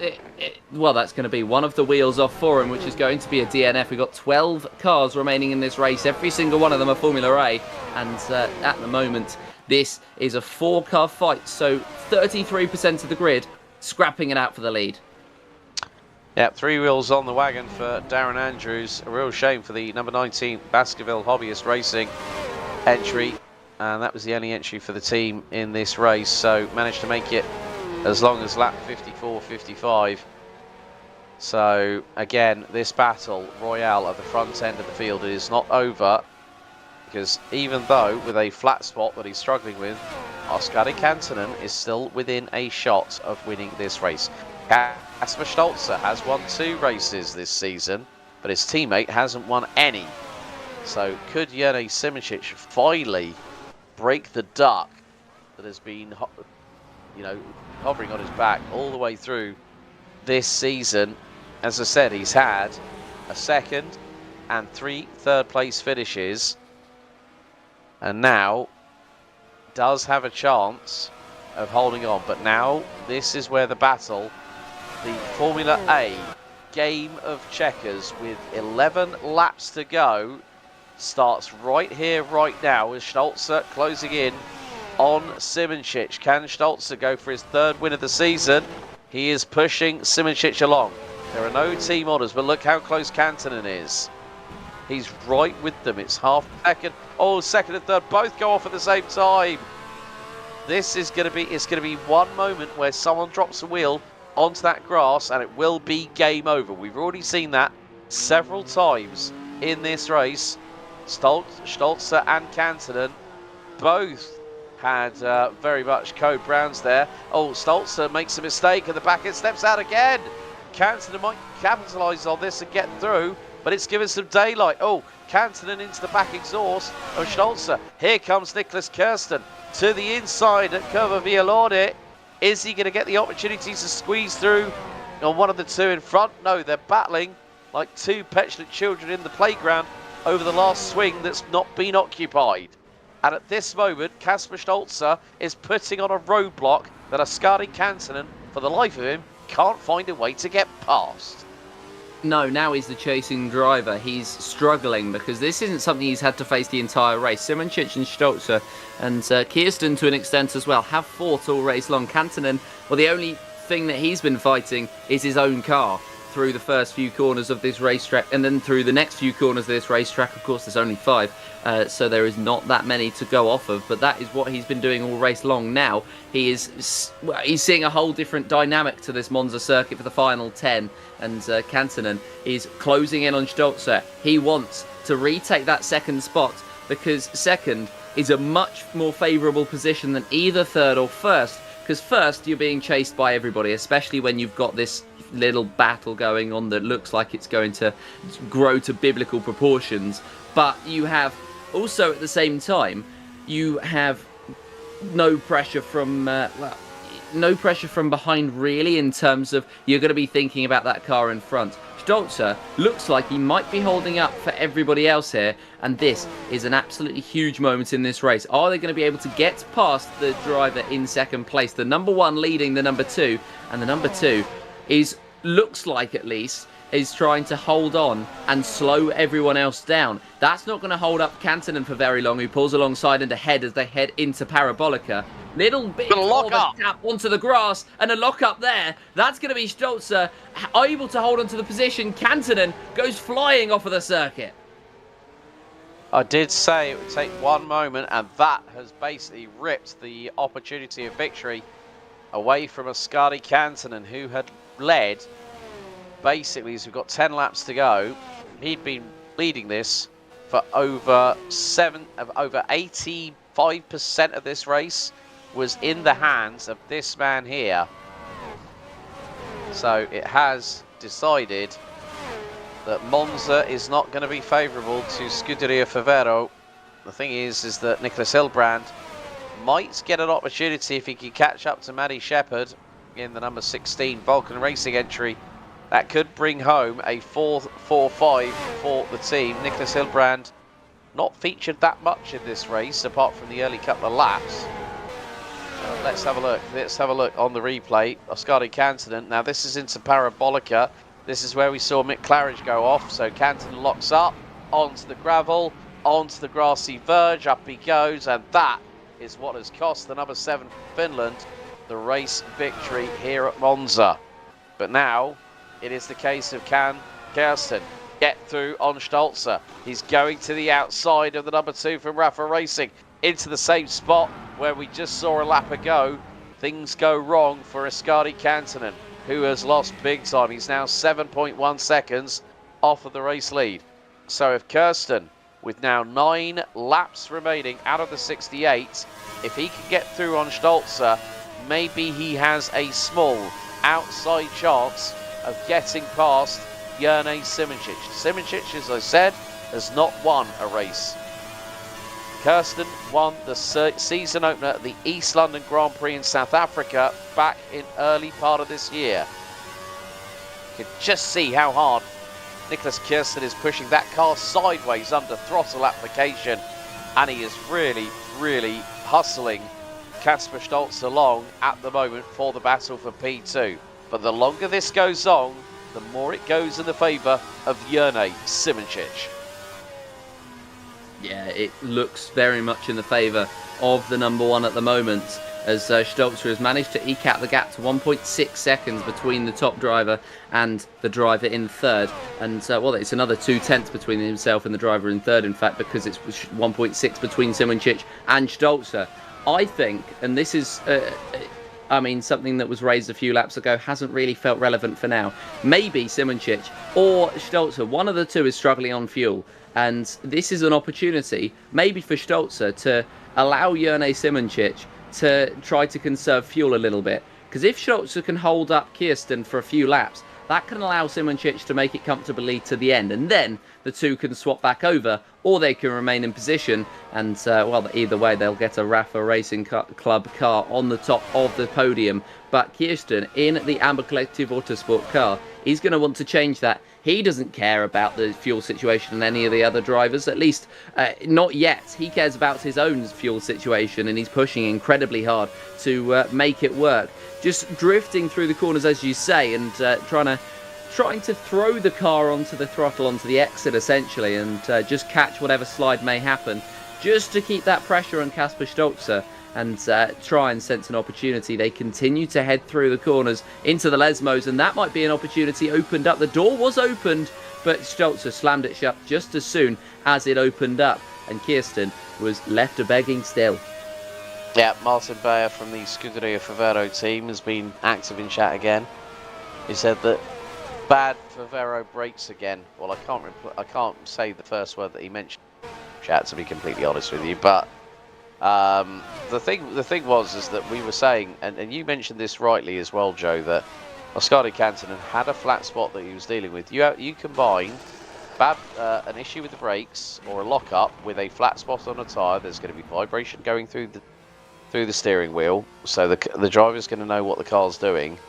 well, that's going to be one of the wheels off for him, which is going to be a DNF. We've got 12 cars remaining in this race. Every single one of them are Formula A, and at the moment, this is a 4-car fight. So 33% of the grid scrapping it out for the lead. Yeah, 3 wheels on the wagon for Darren Andrews. A real shame for the number 19 Baskerville Hobbyist Racing entry. And that was the only entry for the team in this race. So managed to make it as long as lap 54, 55. So again, this battle royale at the front end of the field is not over. Because even though with a flat spot that he's struggling with, Oskari Kantonen is still within a shot of winning this race. Kasper Stolzer has won 2 races this season, but his teammate hasn't won any. So could Jene Simoncic finally break the duck that has been, hovering on his back all the way through this season? As I said, he's had a 2nd and 3 third-place finishes, and now does have a chance of holding on. But now this is where the battle, the Formula A game of checkers with 11 laps to go, starts right here, right now, with Stolzer closing in on Simoncic. Can Stolzer go for his 3rd win of the season? He is pushing Simoncic along. There are no team orders, but look how close Kantonen is. He's right with them. It's half a second. Oh, 2nd and 3rd both go off at the same time. This is going to be, it's going to be one moment where someone drops a wheel onto that grass and it will be game over. We've already seen that several times in this race. Stolzer and Kantonen both had very much code browns there. Oh, Stolzer makes a mistake and the back end steps out again. Kantonen might capitalise on this and get through, but it's given some daylight. Oh, Kantonen into the back exhaust of Stolzer. Here comes Nicholas Kirsten to the inside at Curva Vialone. Is he going to get the opportunity to squeeze through on one of the 2 in front? No, they're battling like 2 petulant children in the playground over the last swing that's not been occupied. And at this moment, Kasper Stolzer is putting on a roadblock that Oskari Kantonen, for the life of him, can't find a way to get past. No, now he's the chasing driver. He's struggling because this isn't something he's had to face the entire race. Simoncic and Stolzer and Kirsten to an extent as well have fought all race long. Kantonen, well, the only thing that he's been fighting is his own car through the first few corners of this racetrack, and then through the next few corners of this racetrack. Of course, there's only 5, so there is not that many to go off of, but that is what he's been doing all race long. Now he's seeing a whole different dynamic to this Monza circuit for the final 10, and Kantonen is closing in on Stolzer. He wants to retake that 2nd spot because 2nd is a much more favourable position than either 3rd or 1st, because 1st you're being chased by everybody, especially when you've got this little battle going on that looks like it's going to grow to biblical proportions. But you have also at the same time, you have no pressure from behind really, in terms of you're going to be thinking about that car in front. Stolzer looks like he might be holding up for everybody else here, and this is an absolutely huge moment in this race. Are they going to be able to get past the driver in 2nd place, the number 1 leading the number 2, and the number 2 looks like at least is trying to hold on and slow everyone else down. That's not going to hold up Kantonen for very long, who pulls alongside and ahead as they head into Parabolica. Little bit of a tap onto the grass and a lock up there. That's going to be Stolzer able to hold onto the position. Kantonen goes flying off of the circuit. I did say it would take one moment, and that has basically ripped the opportunity of victory away from Oskari Kantonen, who had led basically, as we've got 10 laps to go. He'd been leading this for over 85% of this race was in the hands of this man here. So it has decided that Monza is not going to be favourable to Scuderia Favero. The thing is that Nicholas Hilbrand might get an opportunity if he can catch up to Maddie Shepherd in the number 16 Vulcan Racing entry. That could bring home a 4-4-5 for the team. Nicholas Hilbrand not featured that much in this race, apart from the early couple of laps. let's have a look. Let's have a look on the replay. Ascari Cantonen. Now this is into Parabolica. This is where we saw Mick Claridge go off. So Cantonen locks up onto the gravel, onto the grassy verge. Up he goes, and that is what has cost the number 7 Finland the race victory here at Monza. But now it is the case of can Kirsten get through on Stolzer. He's going to the outside of the number 2 from Rafa Racing, into the same spot where we just saw a lap ago. Things go wrong for Ascari Cantonen, who has lost big time. He's now 7.1 seconds off of the race lead. So if Kirsten, with now 9 laps remaining out of the 68, if he can get through on Stolzer, maybe he has a small outside chance of getting past Jerne Simoncic. Simoncic, as I said, has not won a race. Kirsten won the season opener at the East London Grand Prix in South Africa back in early part of this year. You can just see how hard Nicholas Kirsten is pushing that car sideways under throttle application, and he is really, really hustling Kasper Stolz along at the moment for the battle for P2. But the longer this goes on, the more it goes in the favour of Jerne Simoncic. Yeah, it looks very much in the favour of the number 1 at the moment, as Stolzer has managed to eke out the gap to 1.6 seconds between the top driver and the driver in third. And, well, it's another 0.2 between himself and the driver in third, in fact, because it's 1.6 between Simoncic and Stolzer. I think, and this is, I mean, something that was raised a few laps ago, hasn't really felt relevant for now. Maybe Simoncic or Stolzer, one of the two is struggling on fuel. And this is an opportunity, maybe for Stolzer, to allow Jerne Simoncic to try to conserve fuel a little bit. Because if Stolzer can hold up Kirsten for a few laps, that can allow Simoncic to make it comfortably to the end. And then the two can swap back over, or they can remain in position. And, well, either way, they'll get a Rafa Racing Club car on the top of the podium. But Kirsten, in the Amber Collective Autosport car, he's going to want to change that. He doesn't care about the fuel situation and any of the other drivers, at least not yet. He cares about his own fuel situation, and he's pushing incredibly hard to make it work. Just drifting through the corners, as you say, and trying to throw the car onto the throttle, onto the exit, essentially, and just catch whatever slide may happen, just to keep that pressure on Kasper Stolzer and try and sense an opportunity. They continue to head through the corners into the Lesmos, and that might be an opportunity opened up. The door was opened, but Stolzer slammed it shut just as soon as it opened up, and Kirsten was left a begging still. Yeah, Martin Bayer from the Scuderia Favero team has been active in chat again. He said that bad Favero brakes again. Well, I can't say the first word that he mentioned in chat, to be completely honest with you, but the thing was is that we were saying, and you mentioned this rightly as well, Joe, that Ascari Cantonen had a flat spot that he was dealing with. You combine an issue with the brakes or a lock-up with a flat spot on a tyre. There's going to be vibration going through the steering wheel, so the driver's going to know what the car's doing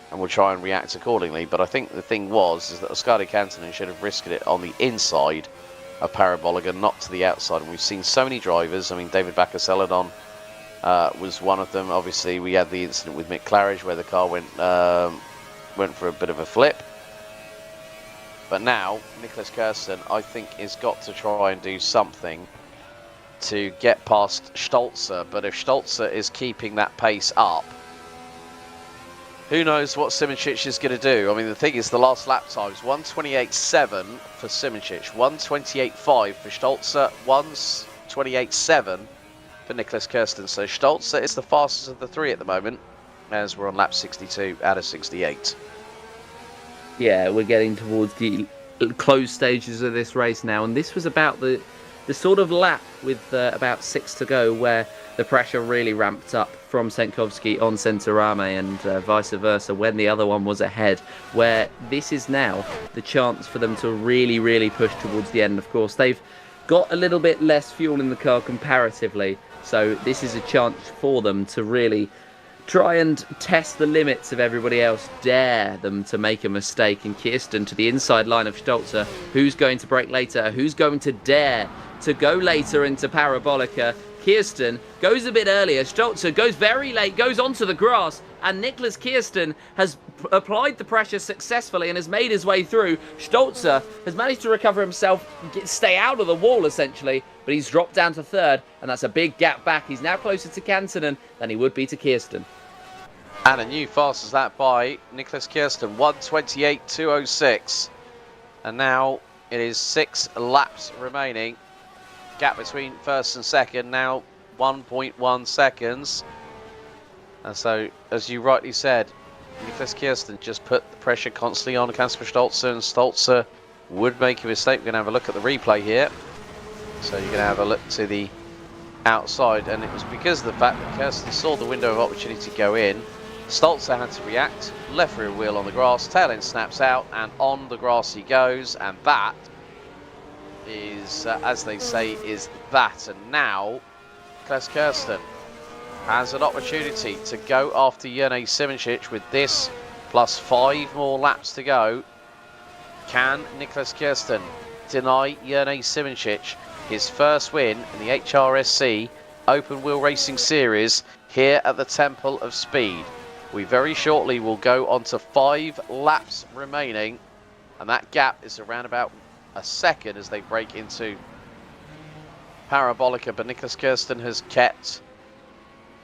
and will try and react accordingly. But I think the thing is that Ascari Cantonen should have risked it on the inside of Parabolica, not to the outside. And we've seen so many drivers. I mean, David Bakker-Celadon was one of them. Obviously, we had the incident with Mick Claridge where the car went for a bit of a flip. But now, Nicholas Kirsten, I think, has got to try and do something to get past Stolzer. But if Stolzer is keeping that pace up, who knows what Simoncic is going to do. I mean, the thing is, the last lap times, 1:28.7 for Simoncic, 1:28.5 for Stolzer, 1:28.7 for Nicholas Kirsten. So Stolzer is the fastest of the three at the moment, as we're on lap 62 out of 68. Yeah, we're getting towards the close stages of this race now, and this was about the sort of lap with about 6 to go where the pressure really ramped up from Senkovsky on Centorame and vice versa when the other one was ahead, where this is now the chance for them to really, really push towards the end. Of course, they've got a little bit less fuel in the car comparatively, so this is a chance for them to really try and test the limits of everybody else, dare them to make a mistake. And Kirsten to the inside line of Stolzer, who's going to brake later, who's going to dare to go later into Parabolica. Kirsten goes a bit earlier. Stolzer goes very late, goes onto the grass, and Nicholas Kirsten has applied the pressure successfully and has made his way through. Stolzer has managed to recover himself, stay out of the wall essentially, but he's dropped down to third, and that's a big gap back. He's now closer to Kantonen than he would be to Kirsten. And a new fastest lap by Nicholas Kirsten, 1:28.206. And now it is 6 laps remaining. Gap between first and second now 1.1 seconds. And so, as you rightly said, Nicholas Kirsten just put the pressure constantly on Kasper Stolzer, and Stolzer would make a mistake. We're going to have a look at the replay here. So you're going to have a look to the outside, and it was because of the fact that Kirsten saw the window of opportunity go in. Stolzer had to react, left rear wheel on the grass, tail end snaps out, and on the grass he goes, and that is, as they say, is that. And now, Nicholas Kirsten has an opportunity to go after Jerne Simoncic with this plus 5 more laps to go. Can Nicholas Kirsten deny Jerne Simoncic his first win in the HRSC Open Wheel Racing Series here at the Temple of Speed? We very shortly will go on to 5 laps remaining, and that gap is around about a second as they break into Parabolica, but Nicholas Kirsten has kept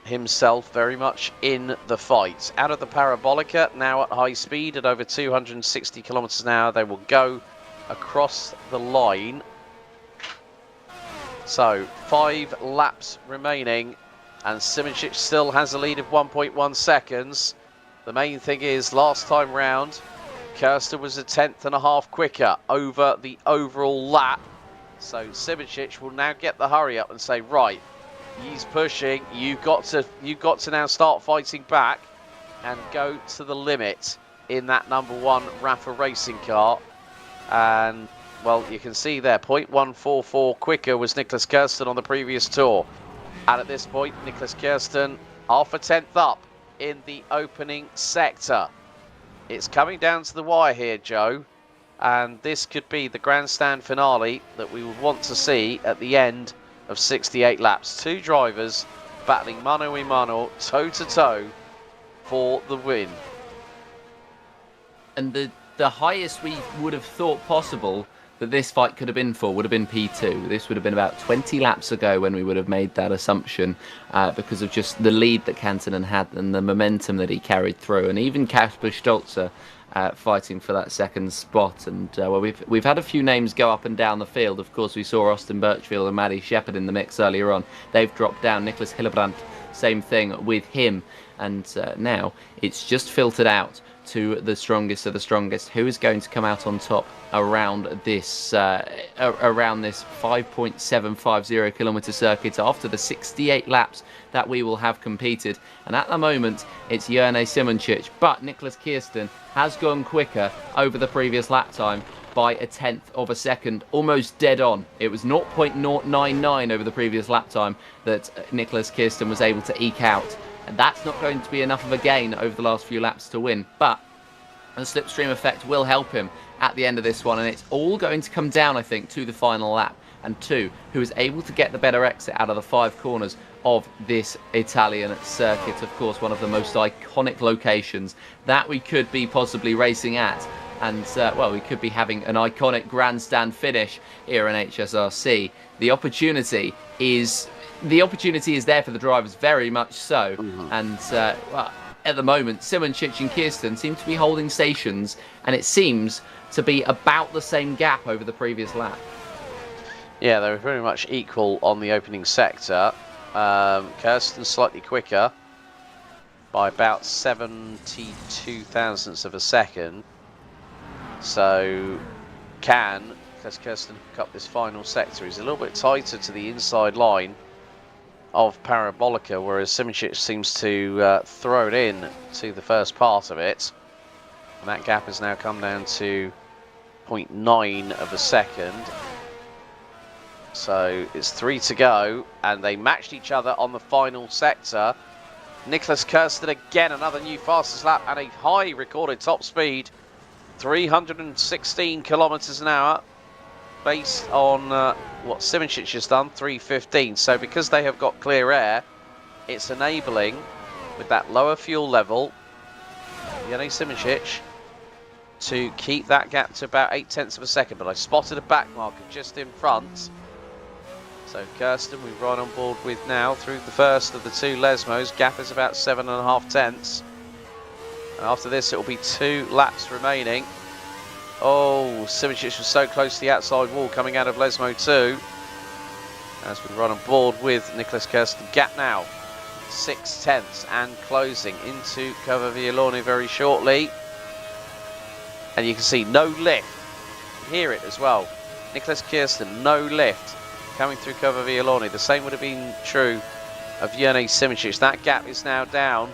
himself very much in the fight. Out of the Parabolica, now at high speed at over 260 kilometers an hour, they will go across the line. So 5 laps remaining, and Simoncic still has a lead of 1.1 seconds. The main thing is, last time round, Kirsten was a 1/10.5 quicker over the overall lap. So Simoncic will now get the hurry up and say, right, he's pushing, you've got to now start fighting back and go to the limit in that #1 Rafa racing car. And well, you can see there, 0.144 quicker was Nicholas Kirsten on the previous tour. And at this point, Nicholas Kirsten 0.5 up in the opening sector. It's coming down to the wire here, Joe, and this could be the grandstand finale that we would want to see at the end of 68 laps. 2 drivers battling mano a mano, toe to toe for the win. And the highest we would have thought possible that this fight could have been for would have been P2. This would have been about 20 laps ago when we would have made that assumption, because of just the lead that Kantonen had and the momentum that he carried through. And even Kasper Stolzer fighting for that second spot. And well, we've had a few names go up and down the field. Of course, we saw Austin Birchfield and Maddie Shepherd in the mix earlier on. They've dropped down. Nicholas Hillebrandt, same thing with him. And now it's just filtered out to the strongest of the strongest. Who is going to come out on top around this 5.750 kilometer circuit after the 68 laps that we will have competed? And at the moment it's Jerne Simoncic, but Nicholas Kirsten has gone quicker over the previous lap time by 1/10 of a second, almost dead on. It was 0.099 over the previous lap time that Nicholas Kirsten was able to eke out. And that's not going to be enough of a gain over the last few laps to win. But the slipstream effect will help him at the end of this one. And it's all going to come down, I think, to the final lap. And to who is able to get the better exit out of the 5 corners of this Italian circuit. Of course, one of the most iconic locations that we could be possibly racing at. And, well, we could be having an iconic grandstand finish here in HSRC. The opportunity is there for the drivers, very much so. And well, at the moment, Simoncic and Kirsten seem to be holding stations, and it seems to be about the same gap over the previous lap. Yeah, they were pretty much equal on the opening sector. Kirsten slightly quicker by about 72 thousandths of a second. So because Kirsten hook up this final sector, he's a little bit tighter to the inside line of Parabolica, whereas Simoncic seems to throw it in to the first part of it. And that gap has now come down to 0.9 of a second. So it's 3 to go, and they matched each other on the final sector. Nicholas Kirsten again, another new fastest lap and a high recorded top speed, 316 kilometers an hour. based on what Simoncic has done, 3:15. So because they have got clear air, it's enabling, with that lower fuel level, Jene Simoncic to keep that gap to about 0.8 of a second. But I spotted a back marker just in front. So Kirsten, we've right on board with now through the first of the 2 Lesmos. Gap is about 7.5 tenths. And after this, it will be 2 laps remaining. Oh, Simoncic was so close to the outside wall coming out of Lesmo 2. As we run on board with Nicholas Kirsten. Gap now 6 tenths and closing into Coverviolone very shortly. And you can see no lift. You hear it as well. Nicholas Kirsten, no lift coming through Coverviolone. The same would have been true of Jene Simoncic. That gap is now down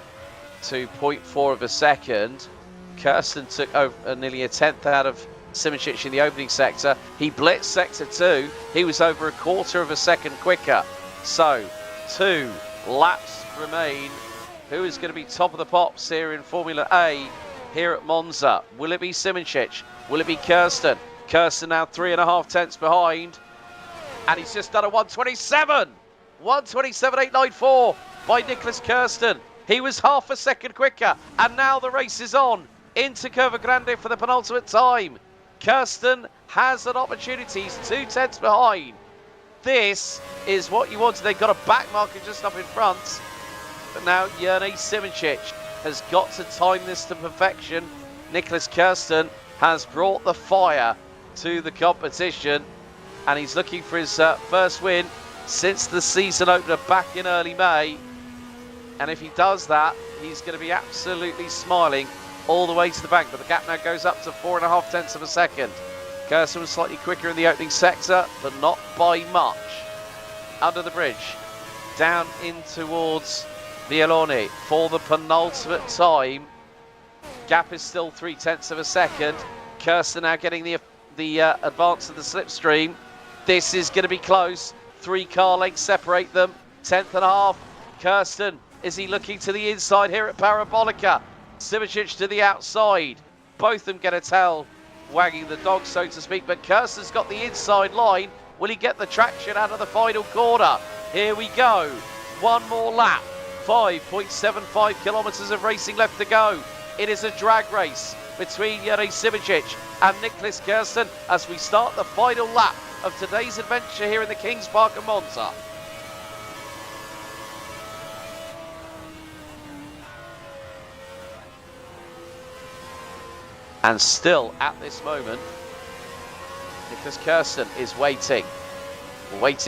to 0.4 of a second. Kirsten took over nearly a tenth out of Simoncic in the opening sector. He blitzed sector 2. He was over a quarter of a second quicker. So 2 laps remain. Who is going to be top of the pops here in Formula A here at Monza? Will it be Simoncic? Will it be Kirsten? Kirsten now 3.5 tenths behind. And he's just done a 1:27. 1:27.894 by Nicholas Kirsten. He was half a second quicker. And now the race is on into Curva Grande for the penultimate time. Kirsten has an opportunity. He's 2 tenths behind. This is what you wanted. They've got a back marker just up in front. But now Jene Simoncic has got to time this to perfection. Nicholas Kirsten has brought the fire to the competition. And he's looking for his first win since the season opener back in early May. And if he does that, he's going to be absolutely smiling all the way to the bank. But the gap now goes up to 4.5 tenths of a second. Kirsten was slightly quicker in the opening sector, but not by much. Under the bridge, down in towards Vialone for the penultimate time. Gap is still 3 tenths of a second. Kirsten now getting the advance of the slipstream. This is going to be close. 3 car lengths separate them. 10.5. Kirsten, is he looking to the inside here at Parabolica? Simoncic to the outside. Both of them get a tail wagging the dog, so to speak. But Kirsten's got the inside line. Will he get the traction out of the final corner? Here we go. One more lap. 5.75 kilometres of racing left to go. It is a drag race between Jene Simoncic and Nicholas Kirsten as we start the final lap of today's adventure here in the Kings Park of Monza. And still at this moment, Nicholas Kirsten is waiting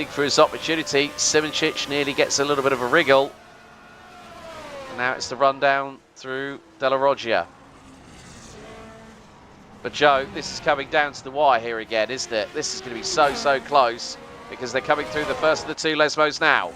for his opportunity. Simoncic nearly gets a little bit of a wriggle. And now it's the run down through Della Roggia. But Joe, this is coming down to the wire here again, isn't it? This is going to be so close because they're coming through the first of the 2 Lesmos now.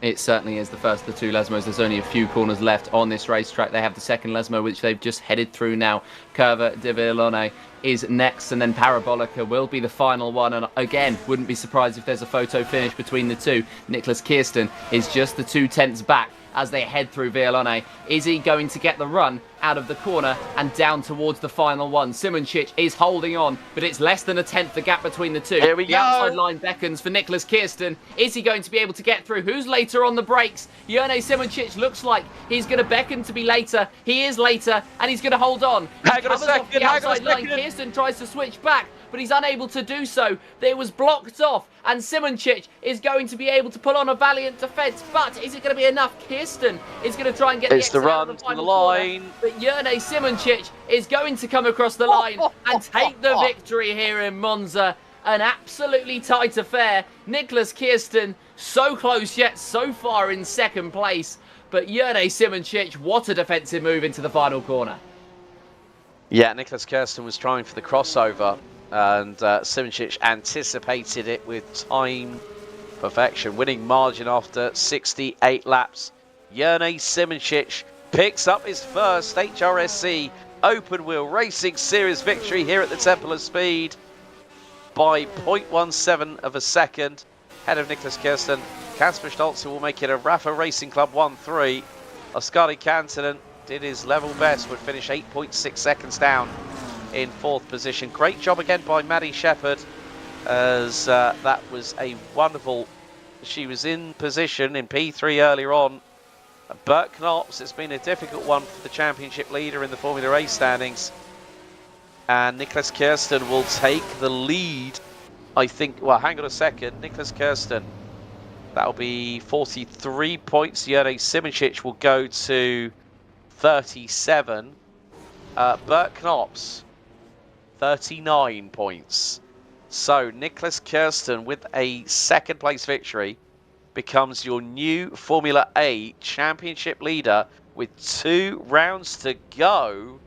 It certainly is the first of the 2 Lesmos. There's only a few corners left on this racetrack. They have the second Lesmo, which they've just headed through now. Curva di Vialone is next, and then Parabolica will be the final one. And again, wouldn't be surprised if there's a photo finish between the 2. Nicholas Kirsten is just the 2 tenths back as they head through Vialone. Is he going to get the run out of the corner and down towards the final one? Simoncic is holding on, but it's less than a tenth the gap between the 2. Here we the go. Outside line beckons for Nicholas Kirsten. Is he going to be able to get through? Who's later on the brakes? Jene Simoncic looks like he's going to beckon to be later. He is later, and he's going to hold on. Hang on a second, the outside line. Kirsten tries to switch back, but he's unable to do so. It was blocked off, and Simoncic is going to be able to pull on a valiant defence. But is it going to be enough? Kirsten is going to try and get It's the exit out run of to the the final corner, line. but Jene Simoncic is going to come across the line and take the victory here in Monza. An absolutely tight affair. Nicholas Kirsten so close yet so far in second place. But Jene Simoncic, what a defensive move into the final corner. Yeah, Nicholas Kirsten was trying for the crossover, and Simoncic anticipated it with time perfection. Winning margin after 68 laps. Jene Simoncic picks up his first HRSC Open Wheel Racing Series victory here at the Temple of Speed by 0.17 of a second. Ahead of Nicholas Kirsten, Kasper Stolzer will make it a Rafa Racing Club 1-3. Oskari Kantanen did his level best, would finish 8.6 seconds down in 4th position. Great job again by Maddie Shepherd, as that was a wonderful... She was in position in P3 earlier on. Bert Knops, it's been a difficult one for the championship leader in the Formula A standings. And Nicholas Kirsten will take the lead, I think. Well, hang on a second. Nicholas Kirsten, that'll be 43 points. Jene Simoncic will go to 37. Bert Knops, 39 points. So Nicholas Kirsten, with a 2nd place victory, becomes your new Formula A championship leader with 2 rounds to go.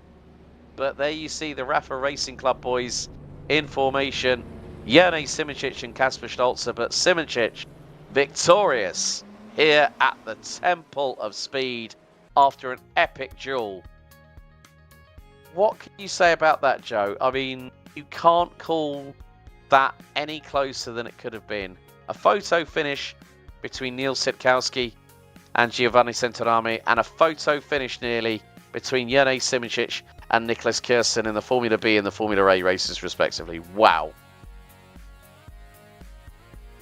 But there you see the Rafa Racing Club boys in formation. Jene Simoncic and Kasper Stolzer, but Simoncic victorious here at the Temple of Speed after an epic duel. What can you say about that, Joe? I mean, you can't call that any closer than it could have been. A photo finish between Neil Sitkowski and Giovanni Centorame, and a photo finish nearly between Jene Simoncic and Nicholas Kirsten in the Formula B and the Formula A races, respectively. Wow.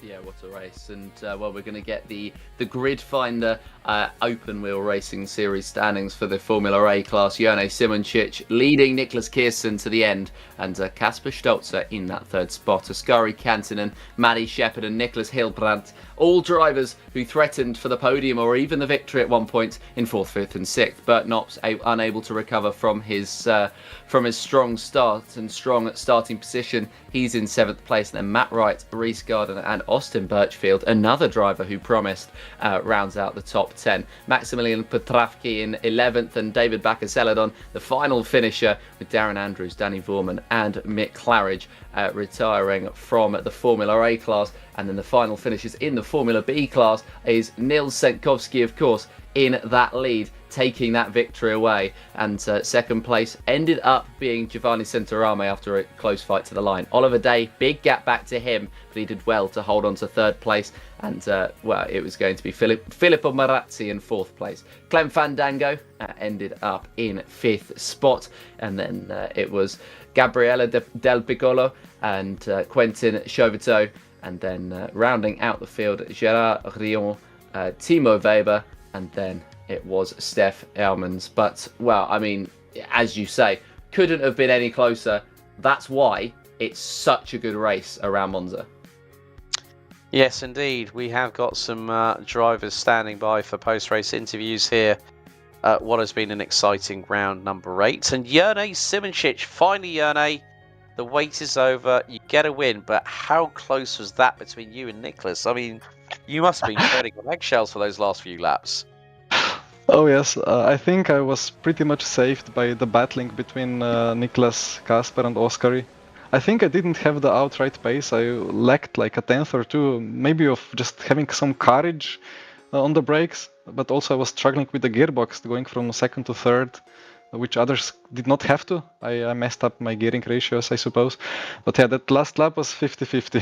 Yeah, what a race. And, well, we're going to get the Grid Finder open wheel racing series standings for the Formula A class. Jene Simoncic leading Nicholas Kirsten to the end, and Kasper Stolzer in that 3rd spot. Oskari Kantinen, Maddie Shepherd and Nicholas Hilbrandt, all drivers who threatened for the podium or even the victory at one point in 4th, 5th and 6th. Bert Knops unable to recover from his strong start and strong starting position. He's in 7th place. And then Matt Wright, Reese Gardner and Austin Birchfield, another driver who promised, rounds out the top 10. Maximilian Petravki in 11th and David Bakker-Celadon, the final finisher, with Darren Andrews, Danny Vorman and Mick Claridge retiring from the Formula A class. And then the final finishes in the Formula B class is Nils Senkovsky, of course, in that lead, taking that victory away. And 2nd place ended up being Giovanni Centorame after a close fight to the line. Oliver Day, big gap back to him, but he did well to hold on to 3rd place. And, well, it was going to be Filippo Marazzi in 4th place. Clem Fandango ended up in 5th spot. And then it was Gabriele Del Piccolo and Quentin Chauvetot. And then rounding out the field, Gerard Rion, Timo Weber, and then it was Steph Elmans. But, well, I mean, as you say, couldn't have been any closer. That's why it's such a good race around Monza. Yes, indeed. We have got some drivers standing by for post-race interviews here. What has been an exciting round number 8. And Jene Simoncic, finally, Jene, the wait is over. You get a win, but how close was that between you and Nicholas? I mean, you must have been treading on eggshells for those last few laps. Oh yes, I think I was pretty much saved by the battling between Nicholas, Kasper and Oskari. I think I didn't have the outright pace. I lacked like a 10th or 2, maybe of just having some courage on the brakes, but also I was struggling with the gearbox, going from 2nd to 3rd, which others did not have to. I messed up my gearing ratios, I suppose. But yeah, that last lap was 50-50.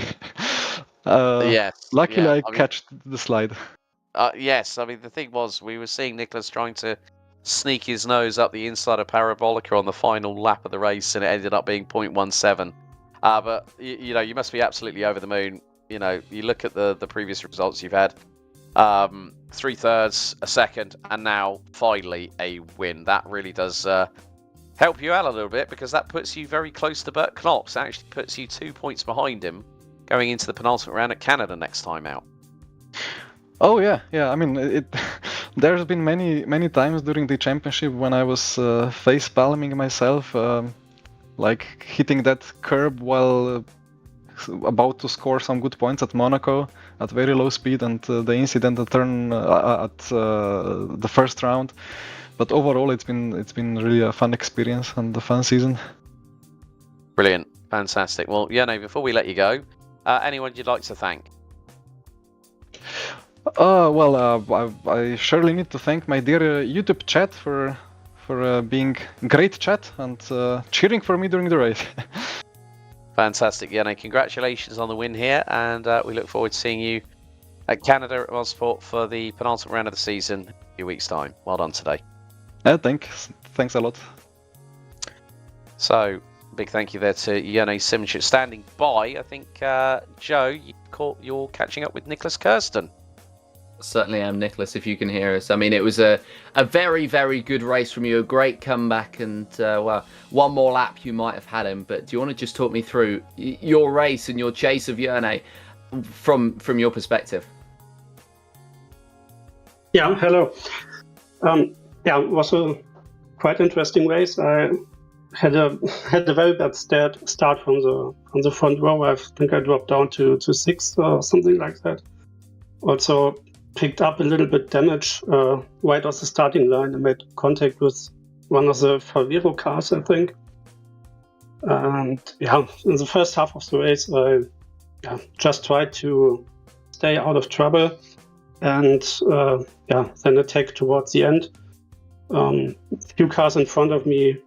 Yes. Luckily, yeah, I catched the slide. Yes, I mean, the thing was, we were seeing Nicholas trying to sneak his nose up the inside of Parabolica on the final lap of the race, and it ended up being 0.17. But, you know, you must be absolutely over the moon. You know, you look at the previous results you've had. 3/3, a 2nd, and now finally a win. That really does help you out a little bit, because that puts you very close to Bert Knops. It actually puts you 2 points behind him going into the penultimate round at Canada next time out. Oh yeah. I mean, there's been many times during the championship when I was face palming myself, like hitting that curb while about to score some good points at Monaco at very low speed, and the incident at turn at the first round. But overall, it's been really a fun experience and a fun season. Brilliant, fantastic. Well, Jene, before we let you go, anyone you'd like to thank? I surely need to thank my dear YouTube chat for being great chat and cheering for me during the race. Fantastic, Jene. Congratulations on the win here, and we look forward to seeing you at Canada at Motorsport for the penultimate round of the season in a few weeks' time. Well done today. Thanks a lot. So, big thank you there to Jone Simonchik standing by. I think, Joe, you're catching up with Nicholas Kirsten. Certainly am, Nicholas, if you can hear us. I mean, it was a very, very good race from you, a great comeback, and well, one more lap you might have had him. But do you want to just talk me through your race and your chase of Jone from your perspective? Yeah, hello. Yeah, it was a quite interesting race. I had a very bad start from the front row. I think I dropped down to sixth or something like that. Also picked up a little bit damage right off the starting line. I made contact with one of the Favero cars, I think. And yeah, in the first half of the race, I just tried to stay out of trouble, and then attack towards the end. A few cars in front of me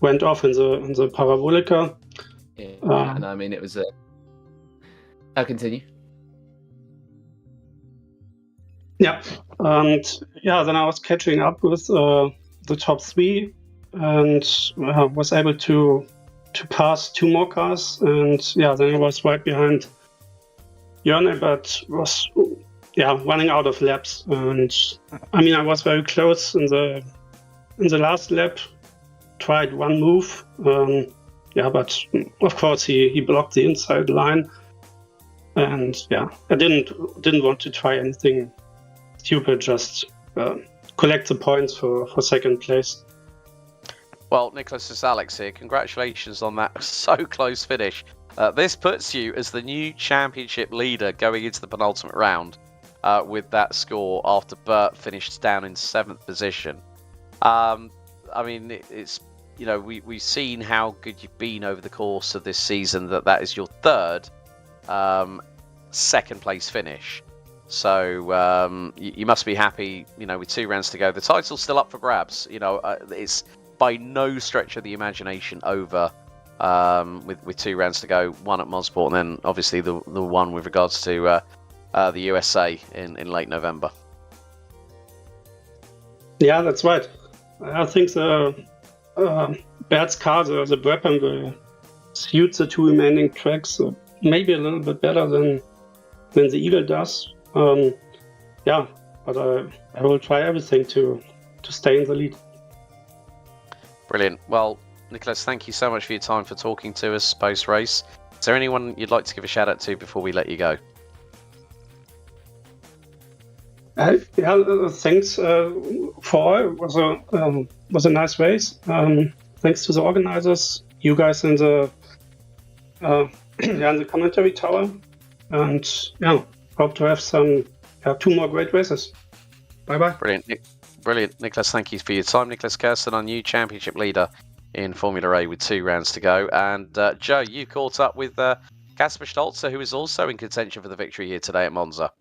went off in the Parabolica. Yeah, and I mean, it was a. I'll continue. Yeah, and then I was catching up with the top three, and was able to pass two more cars, and then I was right behind Jone, but was running out of laps. And I mean, I was very close in the last lap. Tried one move, but of course he blocked the inside line, and I didn't want to try anything stupid, just collect the points for second place. Well, Nicholas, it's Alex here. Congratulations on that so close finish. This puts you as the new championship leader going into the penultimate round with that score after Bert finished down in 7th position. I mean, it's we've seen how good you've been over the course of this season. That is your third second place finish. So you must be happy, with 2 rounds to go. The title's still up for grabs. It's by no stretch of the imagination over with 2 rounds to go. One at Mosport, and then obviously the one with regards to the USA in late November. Yeah, that's right. I think the Bert's car, the Brabham, will suit the 2 remaining tracks maybe a little bit better than the Eagle does. But I will try everything to stay in the lead. Brilliant. Well, Nicholas, thank you so much for your time for talking to us post-race. Is there anyone you'd like to give a shout out to before we let you go? Thanks for all. It was a nice race. Thanks to the organizers, you guys in the in the commentary tower, and hope to have some 2 more great races. Bye bye. Brilliant, Nicholas. Thank you for your time, Nicholas Kirsten, our new championship leader in Formula A with 2 rounds to go. And Joe, you caught up with Kasper Stolzer, who is also in contention for the victory here today at Monza.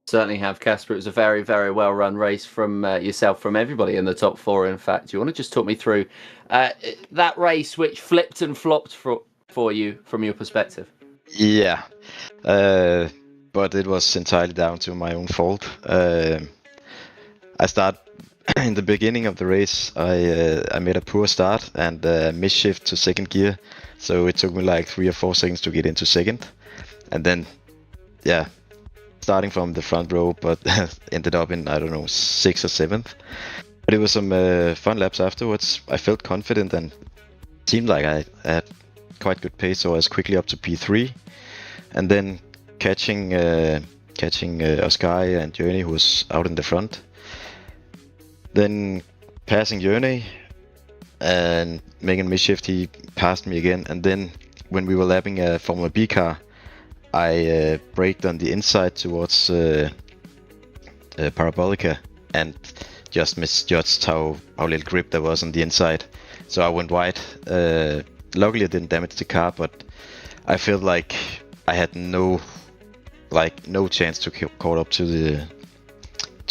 Certainly have, Kasper. It was a very, very well-run race from yourself, from everybody in the top 4, in fact. Do you want to just talk me through that race which flipped and flopped for you from your perspective? Yeah, but it was entirely down to my own fault. I start in the beginning of the race. I made a poor start and misshift to 2nd gear, so it took me like 3 or 4 seconds to get into 2nd, and then starting from the front row, but ended up in 6th or 7th. But it was some fun laps afterwards. I felt confident and seemed like I had quite good pace, so I was quickly up to P3, and then catching Oscar and Jone, who was out in the front. Then passing Jone and making misshift, he passed me again. And then when we were lapping a Formula B car, I braked on the inside towards Parabolica and just misjudged how little grip there was on the inside. So I went wide. Luckily I didn't damage the car, but I felt like I had no chance to caught up to the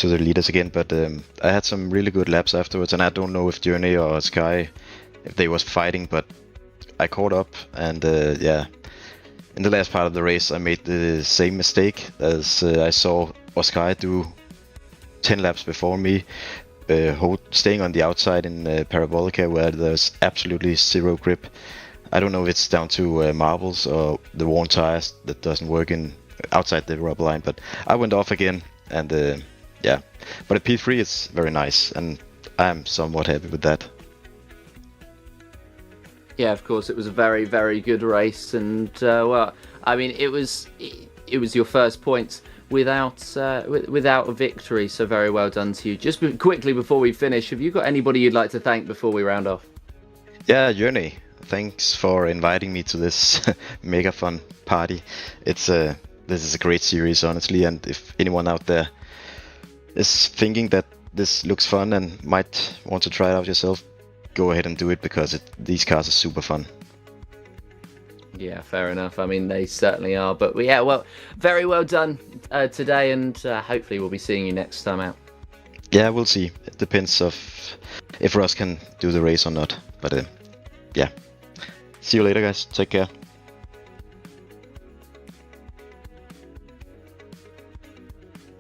leaders again. But I had some really good laps afterwards, and I don't know if Jone or Sky, if they was fighting, but I caught up. And in the last part of the race I made the same mistake as I saw Oscar do 10 laps before me. staying on the outside in Parabolica where there's absolutely zero grip. I don't know if it's down to marbles or the worn tires that doesn't work in outside the rubber line, but I went off again, and yeah. But a P3 is very nice, and I'm somewhat happy with that. Yeah, of course, it was a very, very good race, and well, I mean, it was your first points without a victory, so very well done to you. Just quickly before we finish, have you got anybody you'd like to thank before we round off? Yeah, Journey. Thanks for inviting me to this mega fun party. This is a great series, honestly, and if anyone out there is thinking that this looks fun and might want to try it out yourself, go ahead and do it, because these cars are super fun. Yeah, fair enough. I mean, they certainly are. But yeah, well, very well done today, and hopefully we'll be seeing you next time out. Yeah, we'll see. It depends if Russ can do the race or not. But yeah. See you later, guys. Take care.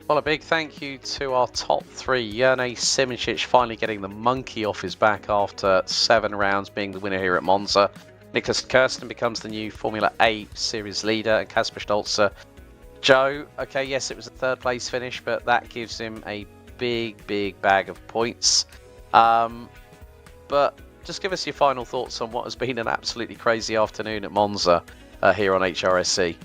Well, a big thank you to our top three. Jerne Simicic finally getting the monkey off his back after 7 rounds, being the winner here at Monza. Nicholas Kirsten becomes the new Formula A Series leader, and Kasper Stolzer. Joe, okay, yes, it was a 3rd place finish, but that gives him a big bag of points. But just give us your final thoughts on what has been an absolutely crazy afternoon at Monza here on HRSC.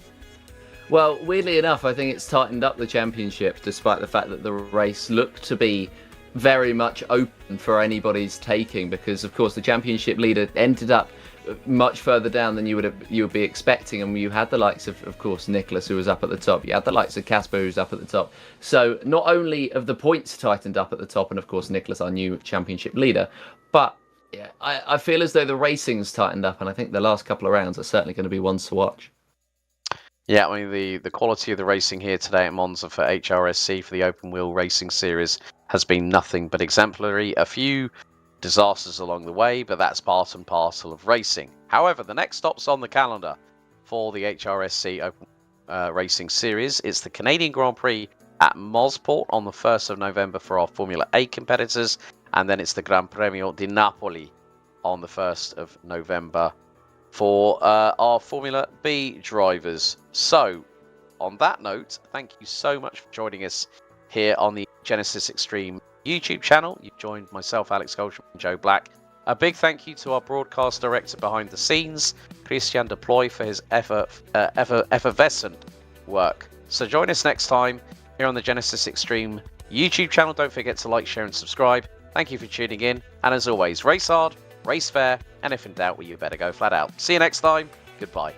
Well, weirdly enough, I think it's tightened up the championship, despite the fact that the race looked to be very much open for anybody's taking, because of course the championship leader ended up much further down than you would be expecting, and you had the likes of course Nicholas, who was up at the top. You had the likes of Kasper, who's up at the top. So not only have the points tightened up at the top, and of course Nicholas, our new championship leader, but yeah, I feel as though the racing's tightened up, and I think the last couple of rounds are certainly going to be ones to watch. Yeah, I mean, the quality of the racing here today at Monza for HRSC for the open wheel racing series has been nothing but exemplary. A few disasters along the way, but that's part and parcel of racing. However, the next stop's on the calendar for the HRSC open racing series. It's the Canadian Grand Prix at Mosport on the 1st of November for our Formula A competitors, and then it's the Gran Premio di Napoli on the 1st of November for our Formula B drivers. So, on that note, thank you so much for joining us here on the Genisus Extreme YouTube channel. You've joined myself, Alex Goldschmidt, and Joe Black. A big thank you to our broadcast director behind the scenes, Christian Deploy, for his effervescent work. So join us next time here on the Genisus Extreme YouTube channel. Don't forget to like, share, and subscribe. Thank you for tuning in. And as always, race hard, race fair, and if in doubt, well, you better go flat out. See you next time. Goodbye.